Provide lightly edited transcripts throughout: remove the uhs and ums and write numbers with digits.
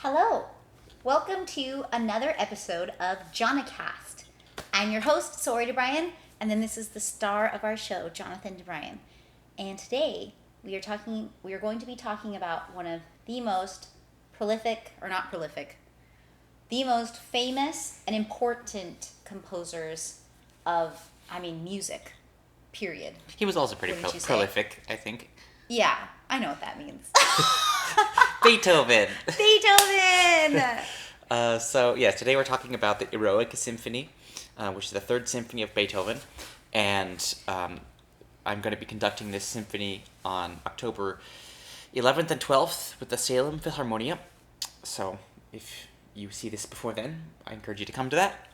Hello. Welcome to another episode of Jonacast. I'm your host, Saori DeBryan, and then this is the star of our show, Jonathan DeBryan. And today we are going to be talking about one of the most the most famous and important composers of, music, period. He was also pretty Wouldn't you say? prolific, I think. Yeah, I know what that means. Beethoven! Beethoven! Today we're talking about the Eroica Symphony, which is the third symphony of Beethoven. And I'm going to be conducting this symphony on October 11th and 12th with the Salem Philharmonia. So if you see this before then, I encourage you to come to that.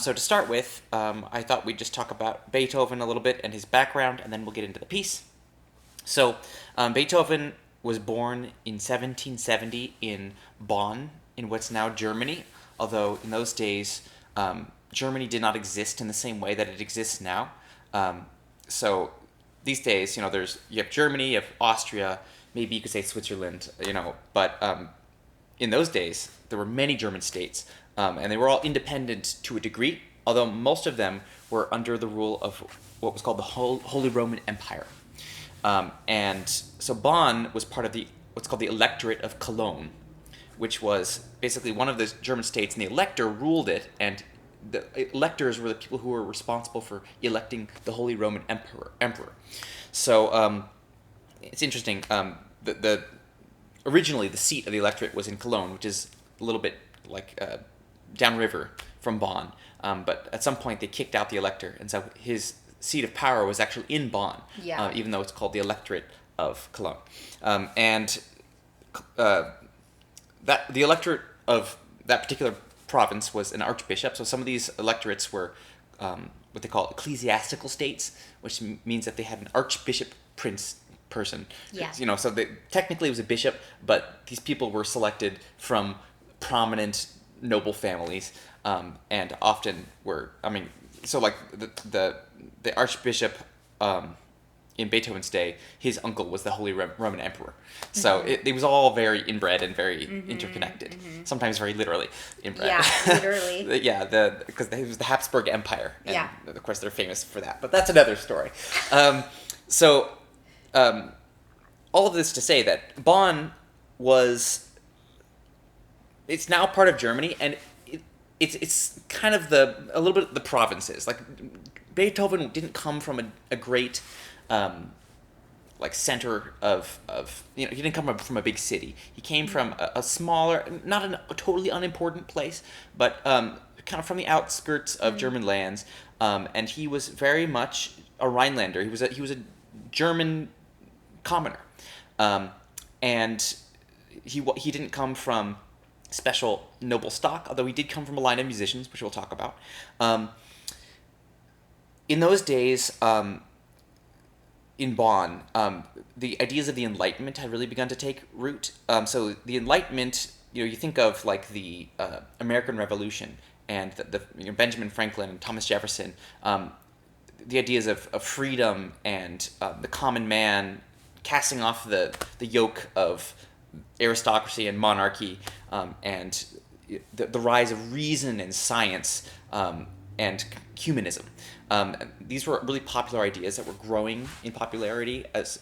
So to start with, I thought we'd just talk about Beethoven a little bit and his background, and then we'll get into the piece. So Beethoven was born in 1770 in Bonn, in what's now Germany, although in those days, Germany did not exist in the same way that it exists now. So these days, you have Germany, you have Austria, maybe you could say Switzerland, but in those days, there were many German states, and they were all independent to a degree, although most of them were under the rule of what was called the Holy Roman Empire. And so Bonn was part of what's called the Electorate of Cologne, which was basically one of the German states, and the elector ruled it, and the electors were the people who were responsible for electing the Holy Roman Emperor. So it's interesting. Originally, the seat of the electorate was in Cologne, which is a little bit like downriver from Bonn. But at some point, they kicked out the elector, and so his seat of power was actually in Bonn, even though it's called the Electorate of Cologne. That the electorate of that particular province was an archbishop. So some of these electorates were what they call ecclesiastical states, which means that they had an archbishop prince person. Yeah. So technically it was a bishop, but these people were selected from prominent noble families, and often were, so like the archbishop in Beethoven's day, his uncle was the Holy Roman Emperor. So it was all very inbred and very interconnected. Sometimes very literally inbred. Yeah, literally. Because it was the Habsburg Empire. And of course they're famous for that. But that's another story. All of this to say that Bonn it's now part of Germany, and it's kind of a little bit the provinces. Like Beethoven didn't come from a great center of he didn't come from a big city. He came from a smaller, not a totally unimportant place, but kind of from the outskirts of German lands, and he was very much a Rhinelander. He was a German commoner, and he didn't come from special noble stock, although he did come from a line of musicians, which we'll talk about. In those days, in Bonn, the ideas of the Enlightenment had really begun to take root. So the Enlightenment, you think of like the American Revolution and the Benjamin Franklin and Thomas Jefferson, the ideas of freedom and the common man casting off the yoke of aristocracy and monarchy, and the rise of reason and science, and humanism. These were really popular ideas that were growing in popularity as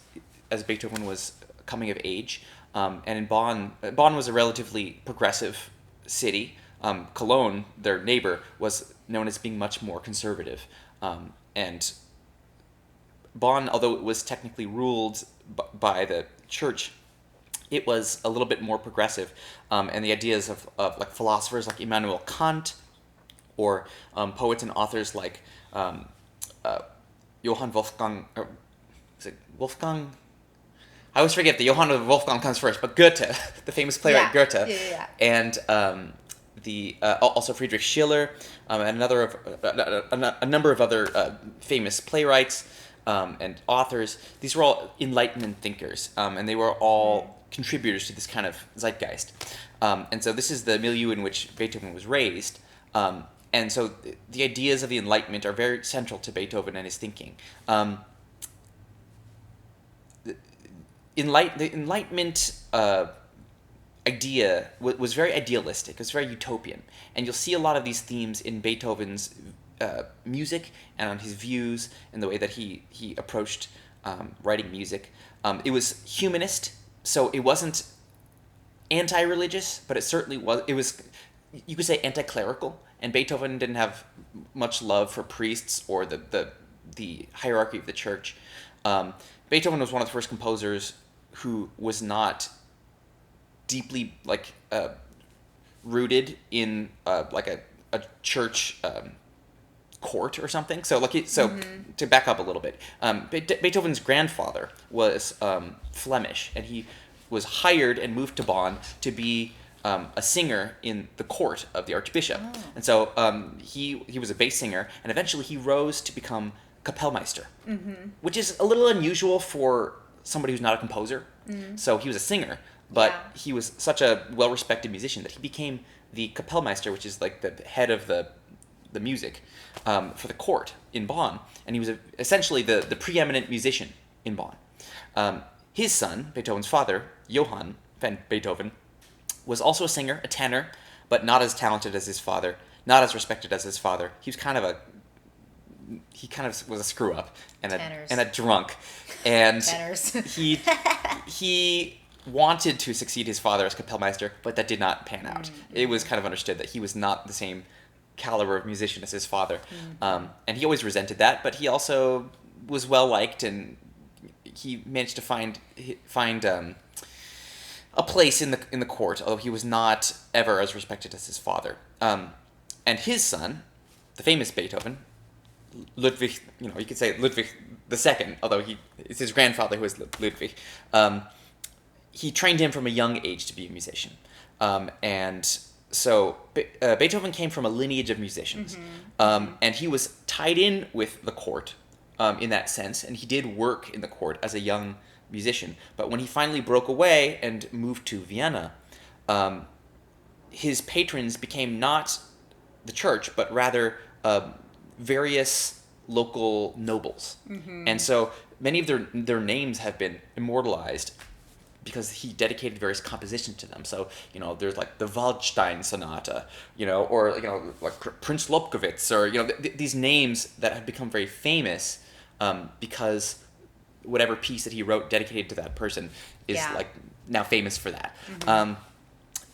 Beethoven was coming of age. And in Bonn was a relatively progressive city. Cologne, their neighbor, was known as being much more conservative. And Bonn, although it was technically ruled by the church, it was a little bit more progressive. And the ideas of like philosophers like Immanuel Kant, or poets and authors like Johann Wolfgang. Is it Wolfgang? I always forget that Johann Wolfgang comes first, but Goethe, the famous playwright Goethe, and also Friedrich Schiller, and a number of other famous playwrights and authors. These were all Enlightenment thinkers, and they were all contributors to this kind of zeitgeist. And so this is the milieu in which Beethoven was raised. And so the ideas of the Enlightenment are very central to Beethoven and his thinking. The Enlightenment idea was very idealistic. It was very utopian, and you'll see a lot of these themes in Beethoven's music and on his views and the way that he approached writing music. It was humanist, so it wasn't anti-religious, but it certainly was. It was, you could say, anti-clerical. And Beethoven didn't have much love for priests or the hierarchy of the church. Beethoven was one of the first composers who was not deeply rooted in a church court or something. So to back up a little bit, Beethoven's grandfather was Flemish, and he was hired and moved to Bonn to be a singer in the court of the archbishop. Oh. And so he was a bass singer, and eventually he rose to become Kapellmeister, which is a little unusual for somebody who's not a composer. So he was a singer, but he was such a well-respected musician that he became the Kapellmeister, which is like the head of the music for the court in Bonn, and he was essentially the preeminent musician in Bonn. His son, Beethoven's father, Johann van Beethoven, was also a singer, a tenor, but not as talented as his father, not as respected as his father. He was kind of was a screw up and a drunk, and he wanted to succeed his father as Kapellmeister, but that did not pan out. It was kind of understood that he was not the same caliber of musician as his father, and he always resented that. But he also was well liked, and he managed to find a place in the court, although he was not ever as respected as his father. And his son, the famous Beethoven, Ludwig, you could say Ludwig II, although it's his grandfather who was Ludwig. He trained him from a young age to be a musician, and so Beethoven came from a lineage of musicians, and he was tied in with the court in that sense, and he did work in the court as a young musician. But when he finally broke away and moved to Vienna, his patrons became not the church, but rather various local nobles. And so many of their names have been immortalized because he dedicated various compositions to them. So, there's like the Waldstein Sonata, or, like Prince Lobkowitz, or, these names that have become very famous because whatever piece that he wrote dedicated to that person is like now famous for that.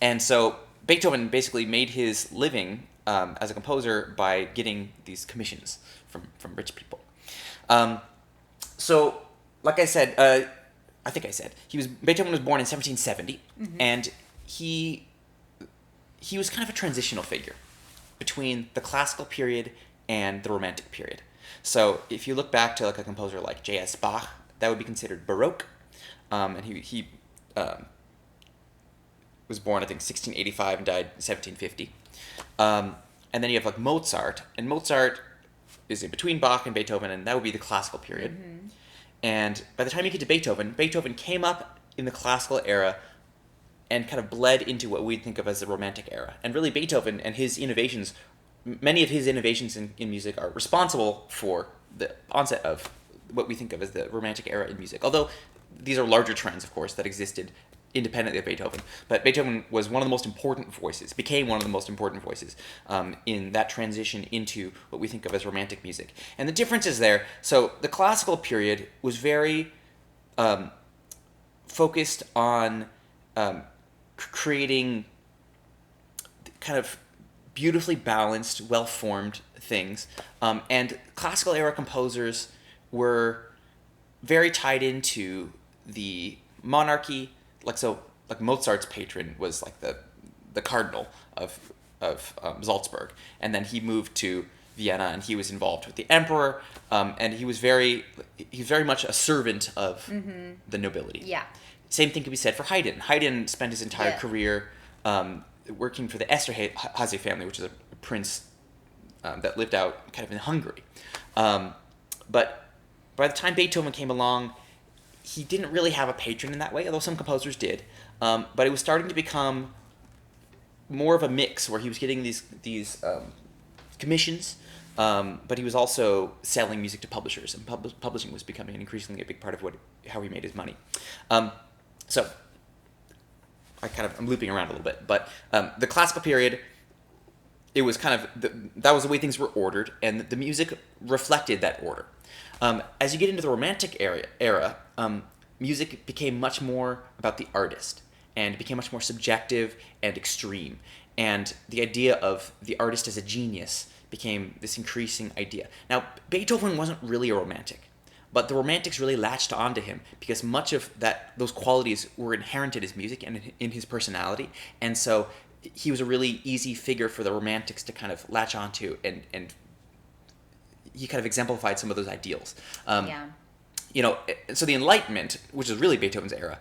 And so Beethoven basically made his living as a composer by getting these commissions from rich people. So, like I said, I think I said Beethoven was born in 1770, and he was kind of a transitional figure between the classical period and the Romantic period. So if you look back to like a composer like J.S. Bach, that would be considered Baroque, and he was born, I think, 1685 and died 1750. And then you have like Mozart, and Mozart is in between Bach and Beethoven, and that would be the classical period. And by the time you get to Beethoven came up in the classical era and kind of bled into what we think of as the Romantic era. And really Beethoven and his innovations, many of his innovations in music are responsible for the onset of what we think of as the Romantic era in music. Although these are larger trends, of course, that existed independently of Beethoven. But Beethoven was one of the most important voices, became one of the most important voices in that transition into what we think of as Romantic music. And the difference is there. So the classical period was very focused on creating kind of beautifully balanced, well-formed things. And classical era composers were very tied into the monarchy. Like Mozart's patron was like the cardinal of Salzburg, and then he moved to Vienna, and he was involved with the emperor, and he was very much a servant of the nobility. Yeah. Same thing could be said for Haydn. Haydn spent his entire career working for the Esterhazy family, which is a prince that lived out kind of in Hungary. But by the time Beethoven came along, he didn't really have a patron in that way, although some composers did. But it was starting to become more of a mix, where he was getting these commissions, but he was also selling music to publishers, and publishing was becoming increasingly a big part of how he made his money. So I'm looping around a little bit, but the classical period, it was kind of that was the way things were ordered, and the music reflected that order. As you get into the Romantic era, music became much more about the artist, and became much more subjective and extreme. And the idea of the artist as a genius became this increasing idea. Now, Beethoven wasn't really a romantic, but the Romantics really latched onto him because much of those qualities were inherent in his music and in his personality, and so he was a really easy figure for the Romantics to kind of latch onto, and he kind of exemplified some of those ideals. So the Enlightenment, which is really Beethoven's era,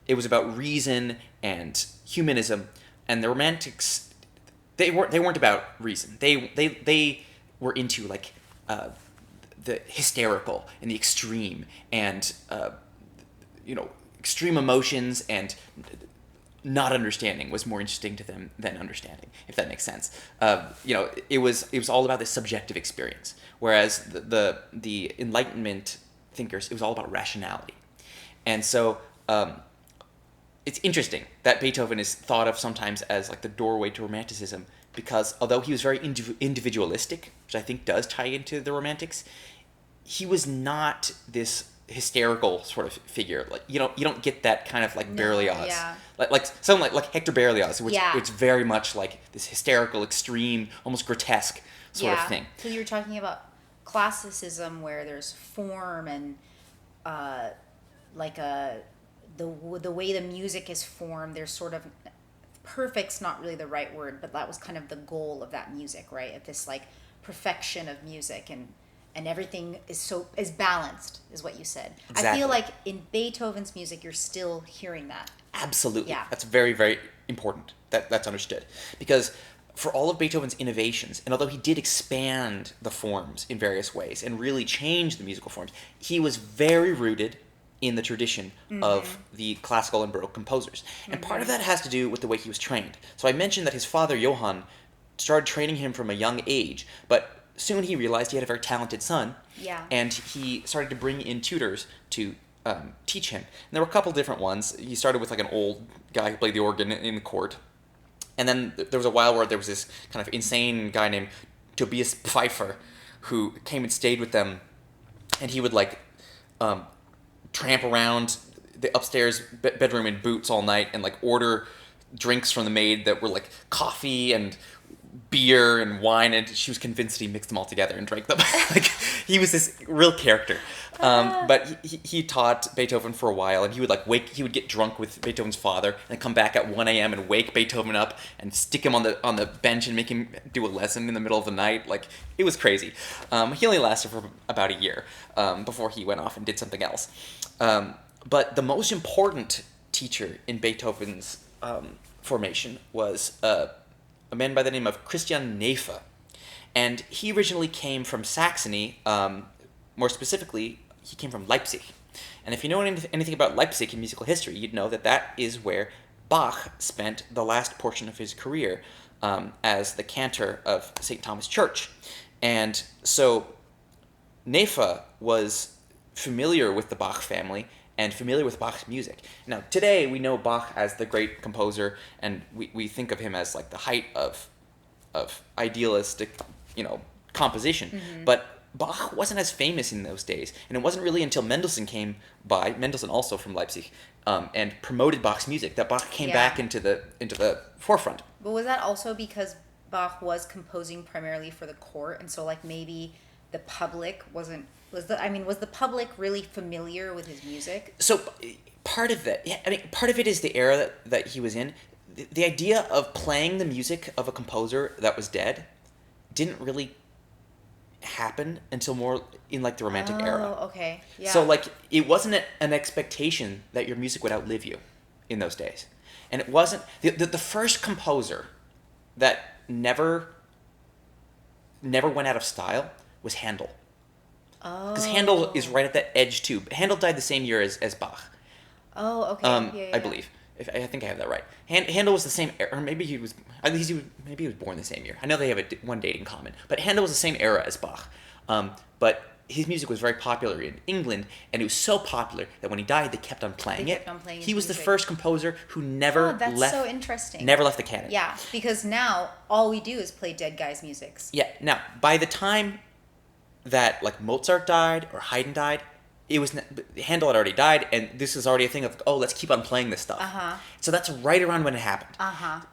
it was about reason and humanism, and the Romantics, they weren't about reason. They were into like the hysterical and the extreme, and extreme emotions, and not understanding was more interesting to them than understanding, if that makes sense. It was all about this subjective experience, whereas the Enlightenment thinkers, it was all about rationality. And so it's interesting that Beethoven is thought of sometimes as like the doorway to Romanticism, because although he was very individualistic, which I think does tie into the Romantics, he was not this hysterical sort of figure. Like you don't get that kind of like Berlioz, like someone like Hector Berlioz, which it's very much like this hysterical, extreme, almost grotesque sort of thing. So you were talking about classicism, where there's form and the way the music is formed. There's sort of perfect's not really the right word, but that was kind of the goal of that music, right? Of this like perfection of music, and everything is balanced, is what you said. Exactly. I feel like in Beethoven's music, you're still hearing that. Absolutely. Yeah. That's very, very important. That's understood. Because for all of Beethoven's innovations, and although he did expand the forms in various ways and really change the musical forms, he was very rooted in the tradition of the classical and Baroque composers. And part of that has to do with the way he was trained. So I mentioned that his father, Johann, started training him from a young age, but soon he realized he had a very talented son, and he started to bring in tutors to teach him. And there were a couple different ones. He started with like an old guy who played the organ in the court, and then there was a while where there was this kind of insane guy named Tobias Pfeiffer who came and stayed with them, and he would like tramp around the upstairs bedroom in boots all night and like order drinks from the maid that were like coffee and beer and wine, and she was convinced that he mixed them all together and drank them. Like he was this real character. But he taught Beethoven for a while, and he would get drunk with Beethoven's father and then come back at 1 a.m. and wake Beethoven up and stick him on the bench and make him do a lesson in the middle of the night. Like it was crazy. He only lasted for about a year before he went off and did something else. But the most important teacher in Beethoven's formation was a man by the name of Christian Neefe. And he originally came from Saxony. More specifically, he came from Leipzig. And if you know anything about Leipzig in musical history, you'd know that is where Bach spent the last portion of his career as the cantor of St. Thomas Church. And so Neefe was familiar with the Bach family and familiar with Bach's music. Now, today we know Bach as the great composer, and we think of him as like the height of idealistic, composition. But Bach wasn't as famous in those days, and it wasn't really until Mendelssohn came by, Mendelssohn also from Leipzig, and promoted Bach's music, that Bach came back into the forefront. But was that also because Bach was composing primarily for the court, and so like maybe the public was the public really familiar with his music? So part of it is the era that he was in. The idea of playing the music of a composer that was dead didn't really happen until more in like the Romantic era. Oh, okay. Yeah. So like it wasn't an expectation that your music would outlive you in those days. And it wasn't the first composer that never went out of style was Handel. Oh. Because Handel is right at that edge too. Handel died the same year as Bach. Oh, okay. I believe. I think I have that right. Handel was the same era, or maybe he was born the same year. I know they have one date in common, but Handel was the same era as Bach. But his music was very popular in England, and it was so popular that when he died, they kept on playing They it. kept on playing He his was the music. first composer who never that's left. so interesting. Never left the canon. Yeah, because now all we do is play dead guys' musics. Yeah. Now, by the time that like Mozart died or Haydn died, it was Handel had already died, and this is already a thing of let's keep on playing this stuff. So that's right around when it happened.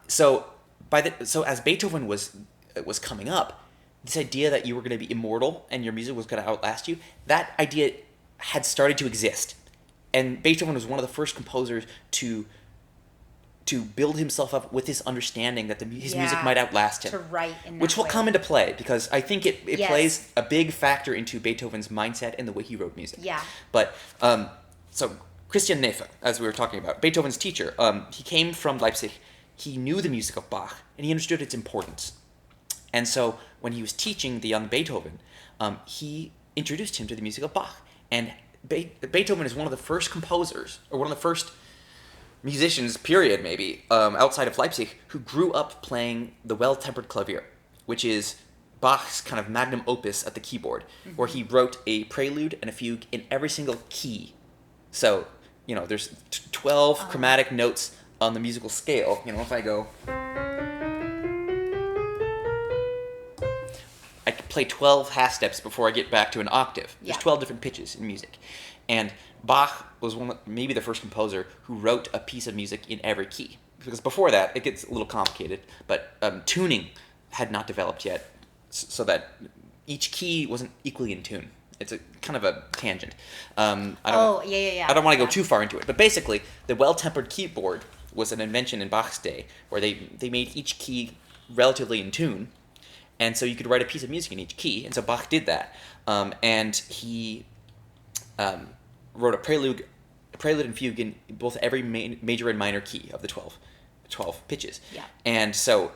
So as Beethoven was coming up, this idea that you were going to be immortal and your music was going to outlast you, that idea had started to exist, and Beethoven was one of the first composers to build himself up with this understanding that his music might outlast him. To write in that which will way. come into play, because I think it Yes. plays a big factor into Beethoven's mindset and the way he wrote music. Yeah. But, so Christian Neff, as we were talking about, Beethoven's teacher, he came from Leipzig. He knew the music of Bach, and he understood its importance. And so when he was teaching the young Beethoven, he introduced him to the music of Bach. And Beethoven is one of the first composers, or one of the first musicians, period, maybe, outside of Leipzig, who grew up playing the well-tempered clavier, which is Bach's kind of magnum opus at the keyboard, where he wrote a prelude and a fugue in every single key. So, there's 12 chromatic notes on the musical scale. If I go... I can play 12 half steps before I get back to an octave. There's 12 different pitches in music. And Bach was maybe the first composer who wrote a piece of music in every key. Because before that, it gets a little complicated, but tuning had not developed yet, so that each key wasn't equally in tune. It's a kind of a tangent. I don't want to go too far into it, but basically, the well-tempered keyboard was an invention in Bach's day, where they made each key relatively in tune, and so you could write a piece of music in each key, and so Bach did that, and he wrote a prelude and fugue in both every major and minor key of the 12 pitches. Yeah. And so,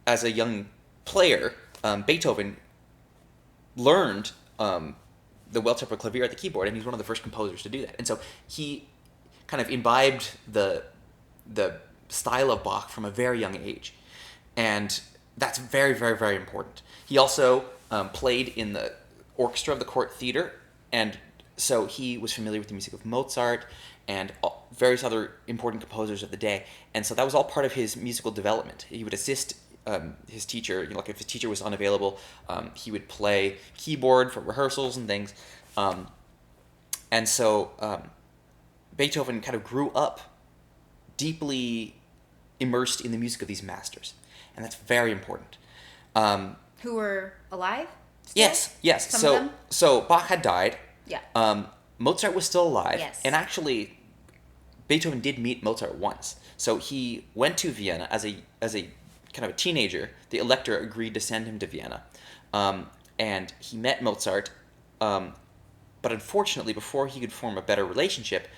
as a young player, Beethoven learned the well-tempered clavier at the keyboard, and he's one of the first composers to do that. And so he kind of imbibed the style of Bach from a very young age, and that's very, very, very important. He also played in the orchestra of the court theater, and so he was familiar with the music of Mozart and various other important composers of the day. And so that was all part of his musical development. He would assist his teacher. Like if his teacher was unavailable, he would play keyboard for rehearsals and things. And so Beethoven kind of grew up deeply immersed in the music of these masters. And that's very important. Who were alive? Still? Yes. Some of them? So Bach had died. Yeah. Mozart was still alive. Yes. And actually, Beethoven did meet Mozart once. So he went to Vienna as a kind of a teenager. The Elector agreed to send him to Vienna. And he met Mozart. But unfortunately, before he could form a better relationship,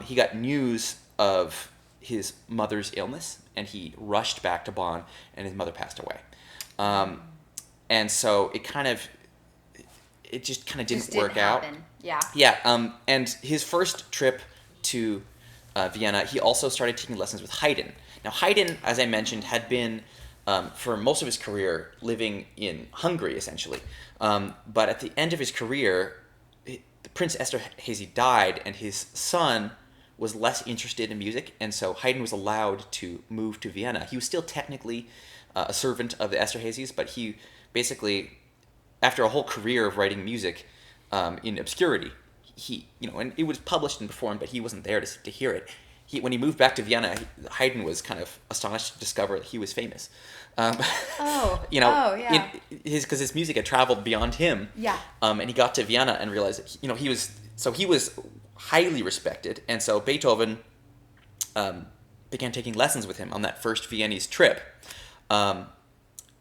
he got news of his mother's illness, and he rushed back to Bonn, and his mother passed away. And so it just kind of didn't work out. Yeah. Yeah. And his first trip to Vienna, he also started taking lessons with Haydn. Now, Haydn, as I mentioned, had been for most of his career living in Hungary, essentially. But at the end of his career, Prince Esterhazy died, and his son was less interested in music, and so Haydn was allowed to move to Vienna. He was still technically a servant of the Esterhazys, but he basically, after a whole career of writing music in obscurity, and it was published and performed, but he wasn't there to hear it. When he moved back to Vienna, Haydn was kind of astonished to discover that he was famous. Yeah. Because his music had traveled beyond him. Yeah. And he got to Vienna and realized, he was highly respected, and so Beethoven began taking lessons with him on that first Viennese trip. And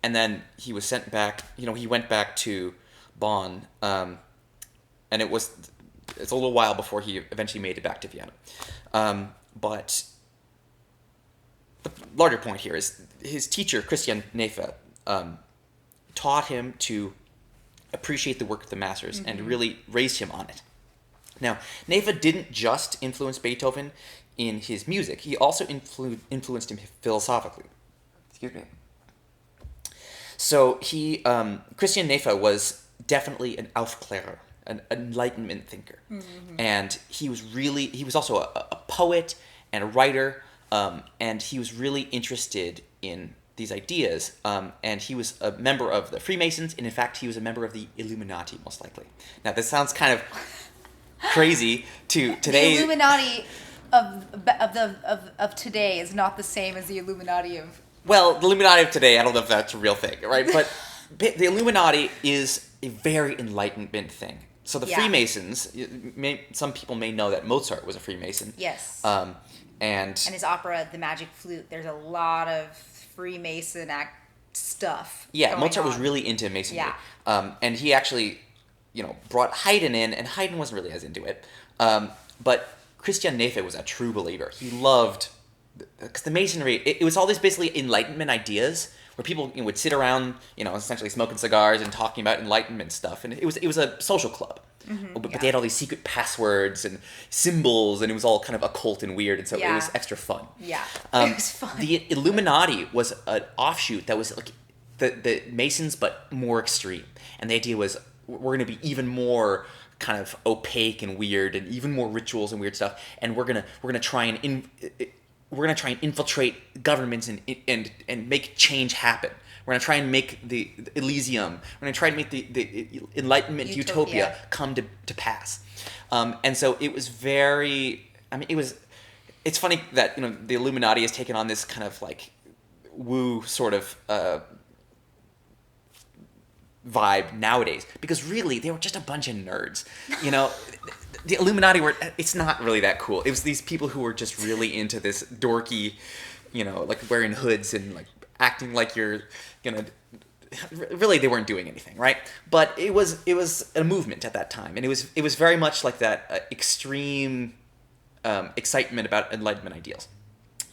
then he was sent back, he went back to Bonn, and it's a little while before he eventually made it back to Vienna. But the larger point here is his teacher, Christian Neff, taught him to appreciate the work of the masters and really raised him on it. Now, Neff didn't just influence Beethoven in his music. He also influenced him philosophically. Excuse me. So Christian Neff was definitely an Aufklärer, an Enlightenment thinker. And he was also a poet and a writer, and he was really interested in these ideas, and he was a member of the Freemasons, and in fact he was a member of the Illuminati, most likely. Now this sounds kind of crazy to today. The Illuminati of today is not the same as the Illuminati of... Well, the Illuminati of today, I don't know if that's a real thing, right? But the Illuminati is a very Enlightenment thing. So the Freemasons, some people may know that Mozart was a Freemason. Yes. And his opera, The Magic Flute, there's a lot of Freemason stuff. Yeah, Mozart on. was really into Masonry. Yeah. And he actually, brought Haydn in, and Haydn wasn't really as into it. But Christian Nefe was a true believer. He loved, because the Masonry, it was all these basically Enlightenment ideas where people would sit around, essentially smoking cigars and talking about Enlightenment stuff. And it was a social club. But they had all these secret passwords and symbols, and it was all kind of occult and weird, and so it was extra fun. Yeah, it was fun. The Illuminati was an offshoot that was like the Masons, but more extreme. And the idea was we're going to be even more kind of opaque and weird, and even more rituals and weird stuff. And we're gonna try and infiltrate governments and make change happen. We're going to try and make the Elysium. We're going to try and make the Enlightenment utopia come to pass. And so it was it's funny that, the Illuminati has taken on this kind of like woo sort of vibe nowadays, because really they were just a bunch of nerds. The Illuminati it's not really that cool. It was these people who were just really into this dorky, like wearing hoods and like acting like you're gonna. Really, they weren't doing anything, right? But it was a movement at that time, and it was very much like that extreme excitement about Enlightenment ideals.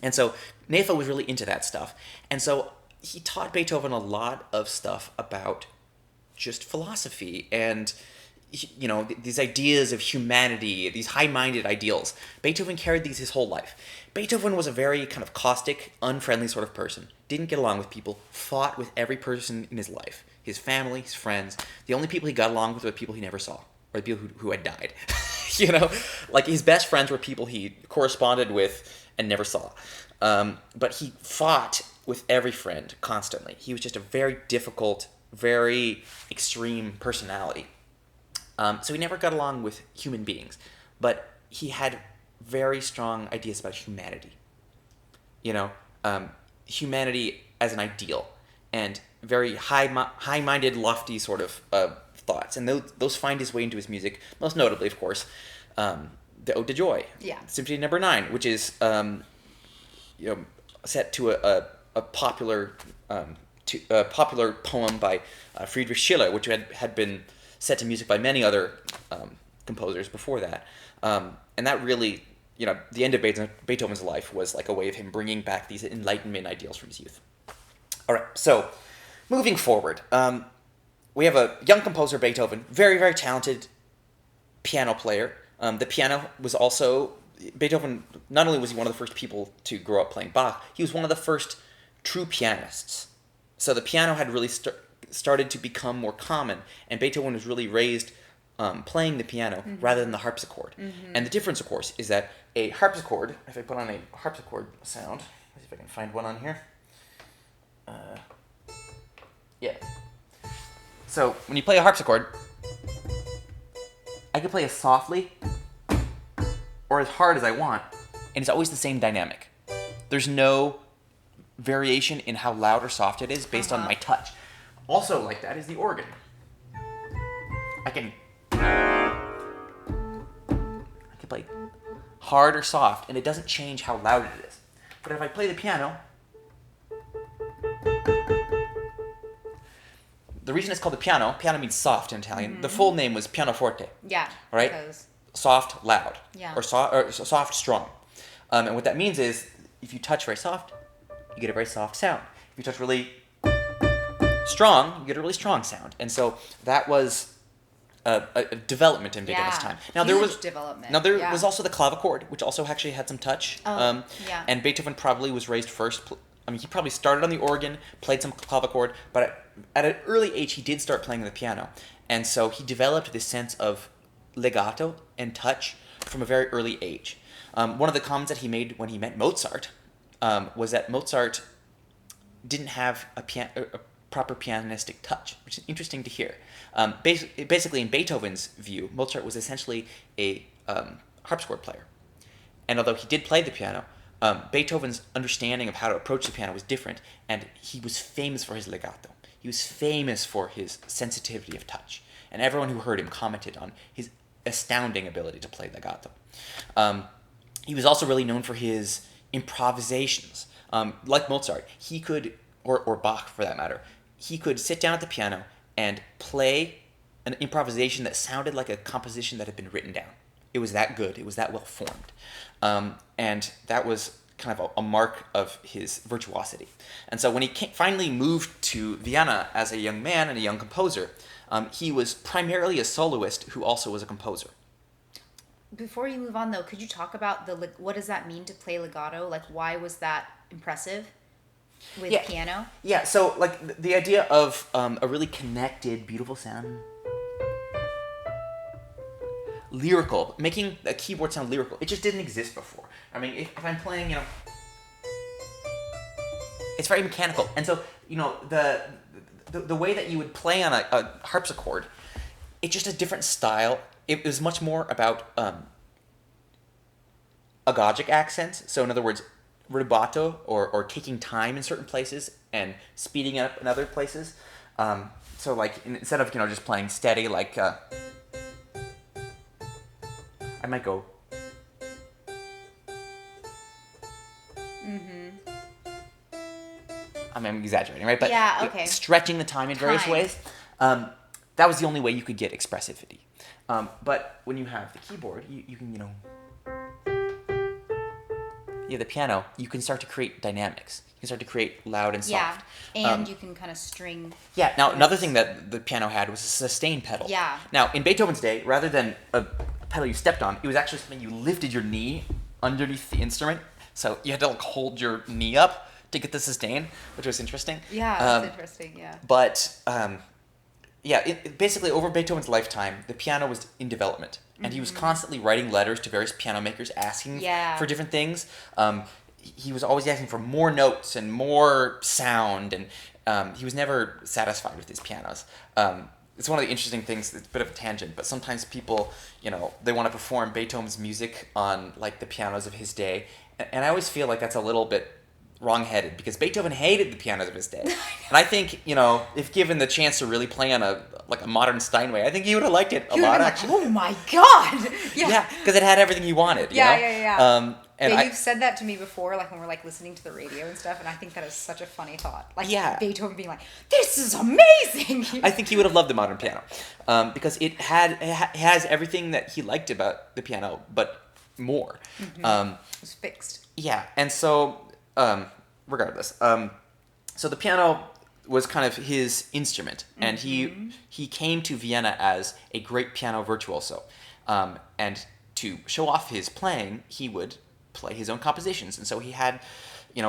And so Nefe was really into that stuff, and so he taught Beethoven a lot of stuff about just philosophy and these ideas of humanity, these high-minded ideals. Beethoven carried these his whole life. Beethoven was a very kind of caustic, unfriendly sort of person. Didn't get along with people, fought with every person in his life. His family, his friends. The only people he got along with were people he never saw, or the people who had died. Like his best friends were people he corresponded with and never saw. But he fought with every friend constantly. He was just a very difficult, very extreme personality. So he never got along with human beings, but he had very strong ideas about humanity. Humanity as an ideal, and very high-minded, lofty sort of thoughts, and those find his way into his music. Most notably, of course, the Ode to Joy, Symphony No. 9, which is set to a popular poem by Friedrich Schiller, which had been set to music by many other composers before that. And that really, the end of Beethoven's life was like a way of him bringing back these Enlightenment ideals from his youth. All right, so moving forward, we have a young composer, Beethoven, very, very talented piano player. The piano was also, Beethoven, not only was he one of the first people to grow up playing Bach, he was one of the first true pianists. So the piano had really started to become more common, and Beethoven was really raised playing the piano rather than the harpsichord. And the difference, of course, is that a harpsichord, if I put on a harpsichord sound, let's see if I can find one on here. So when you play a harpsichord, I can play as softly or as hard as I want, and it's always the same dynamic. There's no variation in how loud or soft it is based on my touch. Also like that is the organ. I can play hard or soft, and it doesn't change how loud it is. But if I play the piano, the reason it's called the piano means soft in Italian. The full name was pianoforte. Yeah. Right? Soft, loud. Yeah. Or soft, strong. And what that means is, if you touch very soft, you get a very soft sound. If you touch really strong, you get a really strong sound. And so that was a development in Beethoven's time. Now there was also the clavichord, which also actually had some touch. And Beethoven probably was raised first I mean, he probably started on the organ, played some clavichord, but at an early age, he did start playing the piano. And so he developed this sense of legato and touch from a very early age. One of the comments that he made when he met Mozart was that Mozart didn't have a proper pianistic touch, which is interesting to hear. Basically, in Beethoven's view, Mozart was essentially a harpsichord player. And although he did play the piano, Beethoven's understanding of how to approach the piano was different, and he was famous for his legato. He was famous for his sensitivity of touch, and everyone who heard him commented on his astounding ability to play legato. He was also really known for his improvisations. Like Mozart, he could, or Bach for that matter, he could sit down at the piano and play an improvisation that sounded like a composition that had been written down. It was that good. It was that well formed. And that was kind of a mark of his virtuosity. And so when he finally moved to Vienna as a young man and a young composer, he was primarily a soloist who also was a composer. Before you move on, though, could you talk about what does that mean to play legato? Like, why was that impressive with piano? Yeah, so like the idea of a really connected, beautiful sound. Lyrical, making a keyboard sound lyrical. It just didn't exist before. I mean, if I'm playing, it's very mechanical. And so, the way that you would play on a harpsichord, it's just a different style. It was much more about agogic accents. So in other words, rubato or taking time in certain places and speeding it up in other places. So like instead of just playing steady, like I might go. I mean, I'm exaggerating, right? But yeah, okay. Stretching the time in various ways. That was the only way you could get expressivity. But when you have the keyboard, you can, the piano, you can start to create dynamics. You can start to create loud and soft. Yeah, and you can kind of string. Yeah, now another thing that the piano had was a sustain pedal. Yeah. Now, in Beethoven's day, rather than a pedal you stepped on, it was actually something you lifted your knee underneath the instrument. So you had to hold your knee up to get the sustain, which was interesting. Yeah, that's interesting, yeah. But, basically over Beethoven's lifetime, the piano was in development. And he was constantly writing letters to various piano makers asking for different things. He was always asking for more notes and more sound, and he was never satisfied with his pianos. It's one of the interesting things, it's a bit of a tangent, but sometimes people, they want to perform Beethoven's music on, like, the pianos of his day. And I always feel like that's a little bit wrong-headed, because Beethoven hated the pianos of his day. And I think, if given the chance to really play on a modern Steinway, I think he would have liked it a lot, actually. Oh my God! Yeah, because it had everything he wanted, Yeah. You've said that to me before, like when we're listening to the radio and stuff, and I think that is such a funny thought. Like Beethoven being like, "This is amazing." I think he would have loved the modern piano, because it has everything that he liked about the piano, but more. It was fixed. Yeah, and so regardless, so the piano was kind of his instrument, and he came to Vienna as a great piano virtuoso, and to show off his playing, he would play his own compositions, and so he had,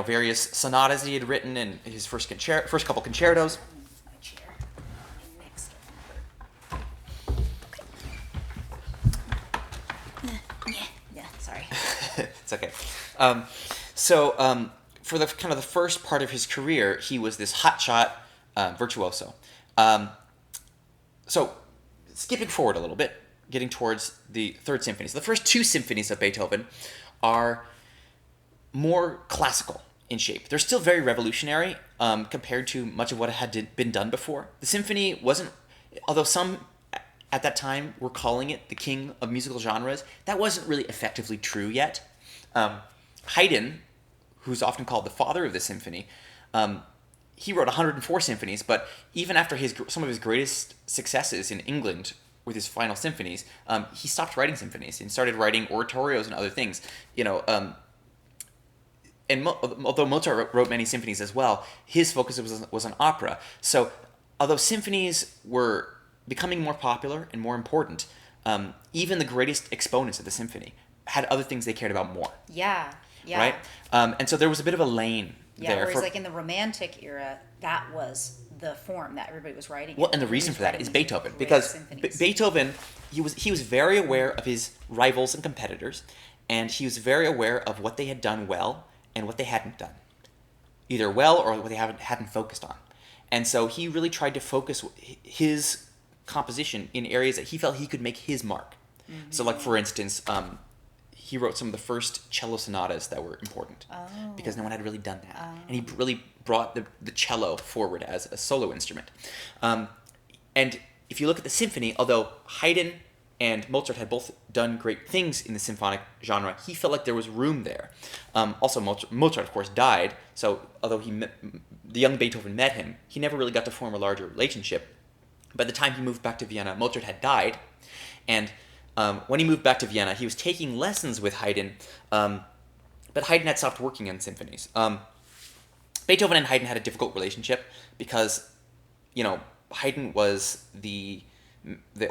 various sonatas he had written in his first couple concertos. My chair. Next. Okay. Yeah. Sorry. It's okay. For the kind of the first part of his career, he was this hotshot virtuoso. So, skipping forward a little bit, getting towards the Third Symphony. So the first two symphonies of Beethoven are more classical in shape. They're still very revolutionary compared to much of what had been done before. The symphony wasn't, although some at that time were calling it the king of musical genres, that wasn't really effectively true yet. Haydn, who's often called the father of the symphony, he wrote 104 symphonies, but even after some of his greatest successes in England with his final symphonies, he stopped writing symphonies and started writing oratorios and other things. Although Mozart wrote many symphonies as well, his focus was on opera. So although symphonies were becoming more popular and more important, even the greatest exponents of the symphony had other things they cared about more. Yeah. Right? And so there was a bit of a lane Yeah, there. whereas like in the Romantic era, that was the form that everybody was writing. Well, and the reason for that is Beethoven, because Beethoven, he was very aware of his rivals and competitors, and he was very aware of what they had done well and what they hadn't done, either well or what they hadn't focused on. And so he really tried to focus his composition in areas that he felt he could make his mark. Mm-hmm. So, like, for instance, he wrote some of the first cello sonatas that were important because no one had really done that. And he really brought the cello forward as a solo instrument. And if you look at the symphony, although Haydn and Mozart had both done great things in the symphonic genre, he felt like there was room there. Also, Mozart, of course, died, so although the young Beethoven met him, he never really got to form a larger relationship. By the time he moved back to Vienna, Mozart had died, and when he moved back to Vienna, he was taking lessons with Haydn, but Haydn had stopped working on symphonies. Beethoven and Haydn had a difficult relationship because, Haydn was the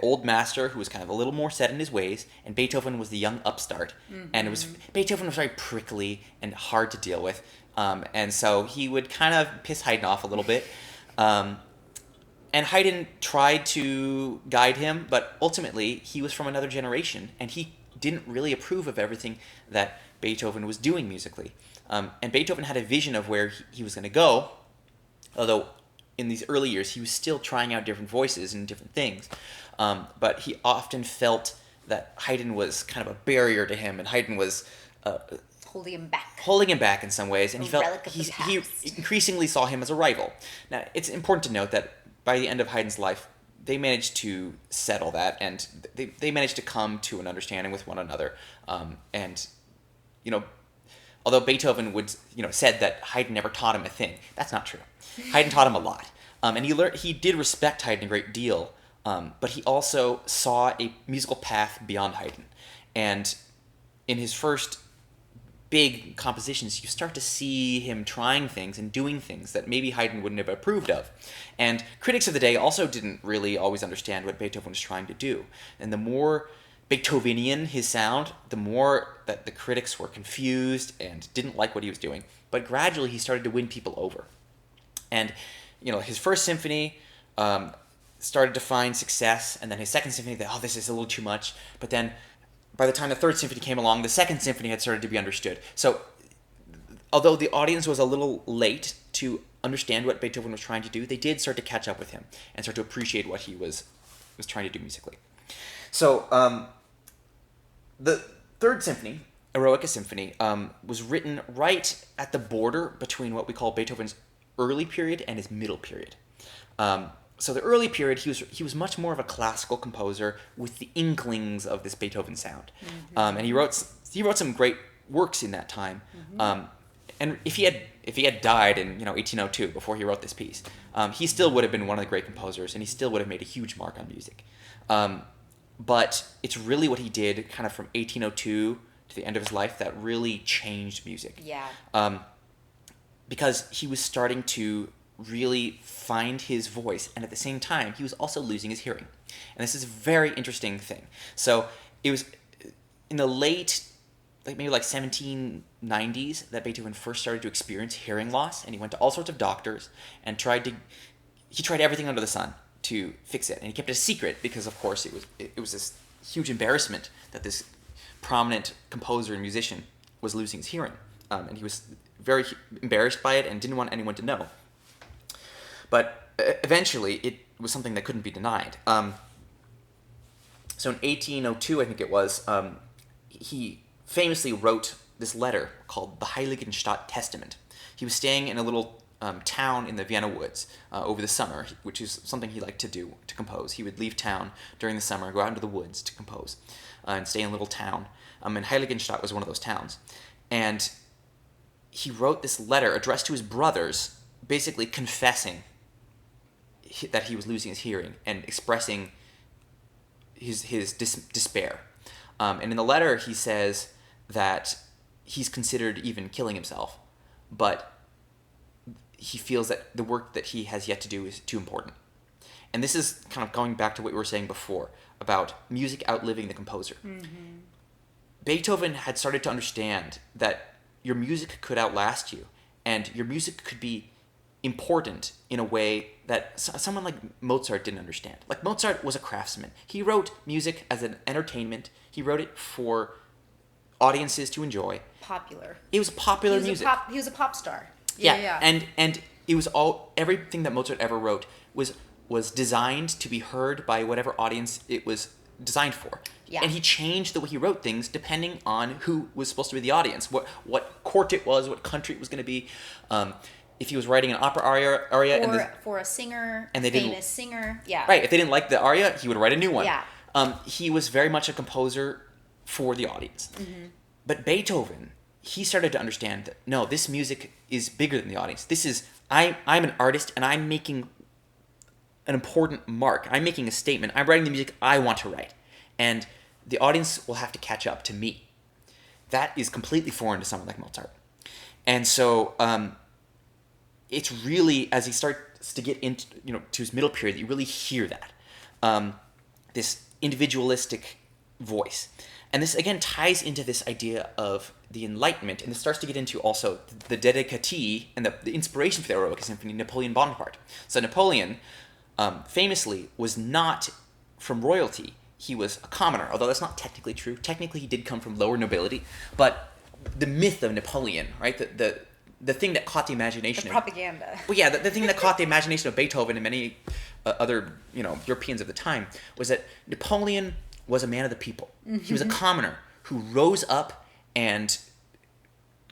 old master who was kind of a little more set in his ways, and Beethoven was the young upstart. Mm-hmm. And Beethoven was very prickly and hard to deal with, and so he would kind of piss Haydn off a little bit. And Haydn tried to guide him, but ultimately he was from another generation, and he didn't really approve of everything that Beethoven was doing musically. And Beethoven had a vision of where he was going to go, although in these early years he was still trying out different voices and different things. But he often felt that Haydn was kind of a barrier to him, and Haydn was holding him back in some ways, and he increasingly saw him as a rival. Now, it's important to note that by the end of Haydn's life, they managed to settle that, and they managed to come to an understanding with one another. Although Beethoven said that Haydn never taught him a thing, that's not true. Haydn taught him a lot, and he did respect Haydn a great deal. But he also saw a musical path beyond Haydn, and in his first big compositions, you start to see him trying things and doing things that maybe Haydn wouldn't have approved of. And critics of the day also didn't really always understand what Beethoven was trying to do. And the more Beethovenian his sound, the more that the critics were confused and didn't like what he was doing. But gradually he started to win people over. And, his first symphony started to find success, and then his second symphony, this is a little too much. But then by the time the third symphony came along, the second symphony had started to be understood. So, although the audience was a little late to understand what Beethoven was trying to do, they did start to catch up with him and start to appreciate what he was trying to do musically. So, the third symphony, Eroica Symphony, was written right at the border between what we call Beethoven's early period and his middle period. So the early period, he was much more of a classical composer with the inklings of this Beethoven sound, and he wrote some great works in that time. And if he had died in 1802 before he wrote this piece, he still would have been one of the great composers, and he still would have made a huge mark on music. But it's really what he did, kind of from 1802 to the end of his life, that really changed music. Yeah. Because he was starting to really find his voice, and at the same time he was also losing his hearing, and this is a very interesting thing. So it was in the late, maybe 1790s, that Beethoven first started to experience hearing loss, and he went to all sorts of doctors and tried everything under the sun to fix it, and he kept it a secret because, of course, it was this huge embarrassment that this prominent composer and musician was losing his hearing, and he was very embarrassed by it and didn't want anyone to know. But eventually, it was something that couldn't be denied. So in 1802, I think it was, he famously wrote this letter called the Heiligenstadt Testament. He was staying in a little town in the Vienna woods over the summer, which is something he liked to do, to compose. He would leave town during the summer, go out into the woods to compose, and stay in a little town. And Heiligenstadt was one of those towns. And he wrote this letter addressed to his brothers, basically confessing that he was losing his hearing and expressing his despair. And in the letter, he says that he's considered even killing himself, but he feels that the work that he has yet to do is too important. And this is kind of going back to what we were saying before about music outliving the composer. Beethoven had started to understand that your music could outlast you, and your music could be important in a way that someone like Mozart didn't understand. Like, Mozart was a craftsman. He wrote music as an entertainment. He wrote it for audiences to enjoy. Popular. It was popular music. He was a pop star. Yeah. And it was everything that Mozart ever wrote was designed to be heard by whatever audience it was designed for. Yeah. And he changed the way he wrote things depending on who was supposed to be the audience, what court it was, what country it was going to be. If he was writing an opera aria for a singer, and they famous singer, right. If they didn't like the aria, he would write a new one. Yeah. He was very much a composer for the audience. Mm-hmm. But Beethoven, he started to understand that no, this music is bigger than the audience. This is I'm an artist and I'm making an important mark. I'm making a statement. I'm writing the music I want to write, and the audience will have to catch up to me. That is completely foreign to someone like Mozart, and so it's really, as he starts to get into to his middle period, you really hear that this individualistic voice. And this, again, ties into this idea of the Enlightenment, and this starts to get into also the dedicatee and the inspiration for the Eroica Symphony, Napoleon Bonaparte. So Napoleon, famously, was not from royalty. He was a commoner, although that's not technically true. Technically, he did come from lower nobility, but the myth of Napoleon, right, the thing that caught the imagination... The propaganda. Well, yeah, the thing that caught the imagination of Beethoven and many other, Europeans of the time was that Napoleon was a man of the people. Mm-hmm. He was a commoner who rose up and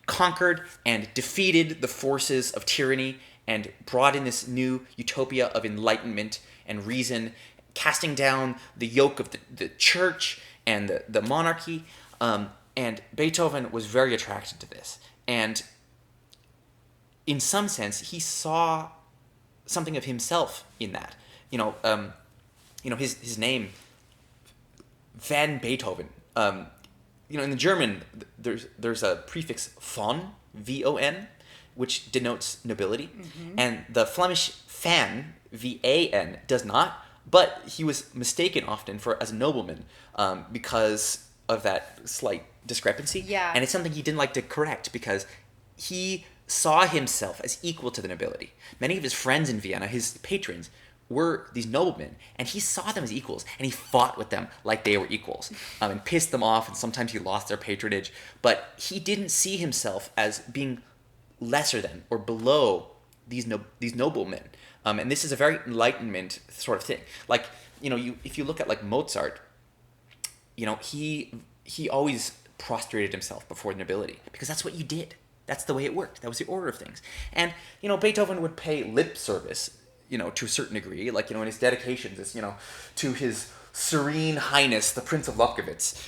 conquered and defeated the forces of tyranny and brought in this new utopia of enlightenment and reason, casting down the yoke of the church and the monarchy. And Beethoven was very attracted to this. And in some sense, he saw something of himself in that. His name, Van Beethoven. In the German, there's a prefix von, V-O-N, which denotes nobility, and the Flemish Van, V-A-N, does not. But he was mistaken often as a nobleman because of that slight discrepancy. Yeah. And it's something he didn't like to correct because he saw himself as equal to the nobility. Many of his friends in Vienna, his patrons, were these noblemen, and he saw them as equals, and he fought with them like they were equals, and pissed them off, and sometimes he lost their patronage, but he didn't see himself as being lesser than or below these noblemen, and this is a very Enlightenment sort of thing. Like, if you look at like Mozart, he always prostrated himself before the nobility, because that's what you did. That's the way it worked. That was the order of things. And, Beethoven would pay lip service, to a certain degree, like, in his dedications, it's, to his Serene Highness, the Prince of Lobkowitz,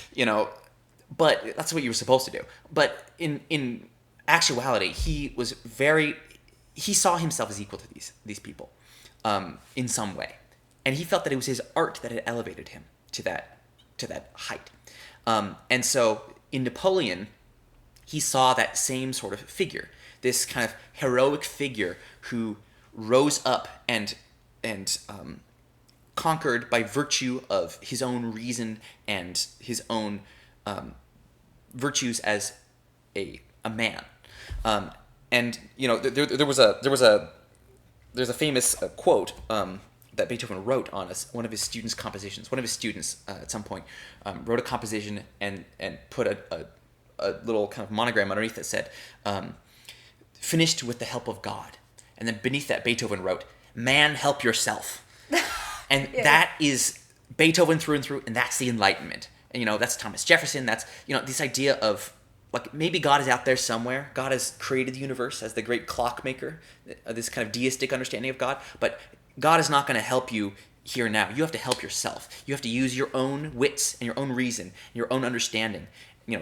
but that's what you were supposed to do. But in actuality, he saw himself as equal to these people, in some way. And he felt that it was his art that had elevated him to that height. And so in Napoleon, he saw that same sort of figure, this kind of heroic figure who rose up and conquered by virtue of his own reason and his own virtues as a man. There's a famous quote that Beethoven wrote on one of his students' compositions. One of his students at some point wrote a composition and put a little kind of monogram underneath that said, "Finished with the help of God." And then beneath that, Beethoven wrote, "Man, help yourself." And yeah. That is Beethoven through and through, and that's the Enlightenment. And, that's Thomas Jefferson. That's, this idea of, like, maybe God is out there somewhere. God has created the universe as the great clockmaker, this kind of deistic understanding of God. But God is not going to help you here and now. You have to help yourself. You have to use your own wits and your own reason, and your own understanding,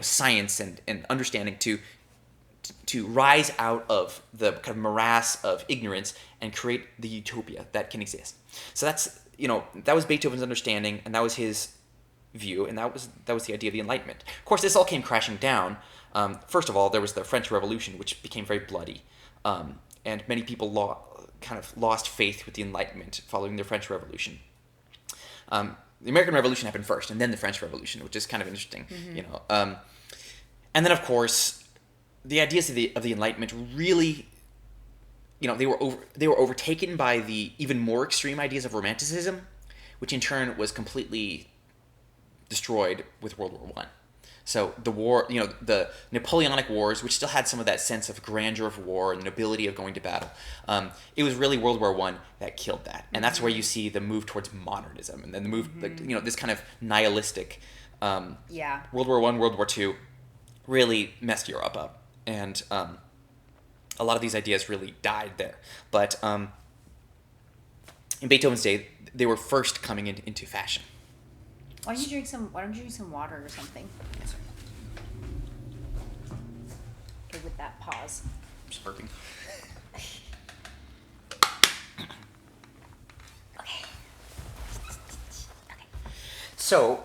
science and understanding to rise out of the kind of morass of ignorance and create the utopia that can exist. So that's, that was Beethoven's understanding, and that was his view, and that was the idea of the Enlightenment. Of course, this all came crashing down. First of all, there was the French Revolution, which became very bloody, and many people lost faith with the Enlightenment following the French Revolution. The American Revolution happened first, and then the French Revolution, which is kind of interesting, And then, of course, the ideas of the Enlightenment really, they were overtaken by the even more extreme ideas of Romanticism, which in turn was completely destroyed with World War One. So the war, the Napoleonic Wars, which still had some of that sense of grandeur of war and the nobility of going to battle, it was really World War One that killed that, and that's where you see the move towards modernism, and then the move, this kind of nihilistic. World War One, World War Two, really messed Europe up, and a lot of these ideas really died there. But in Beethoven's day, they were first coming into fashion. Why don't you drink some water or something? Yes, sir. Okay, with that pause. I'm just burping. Okay. So,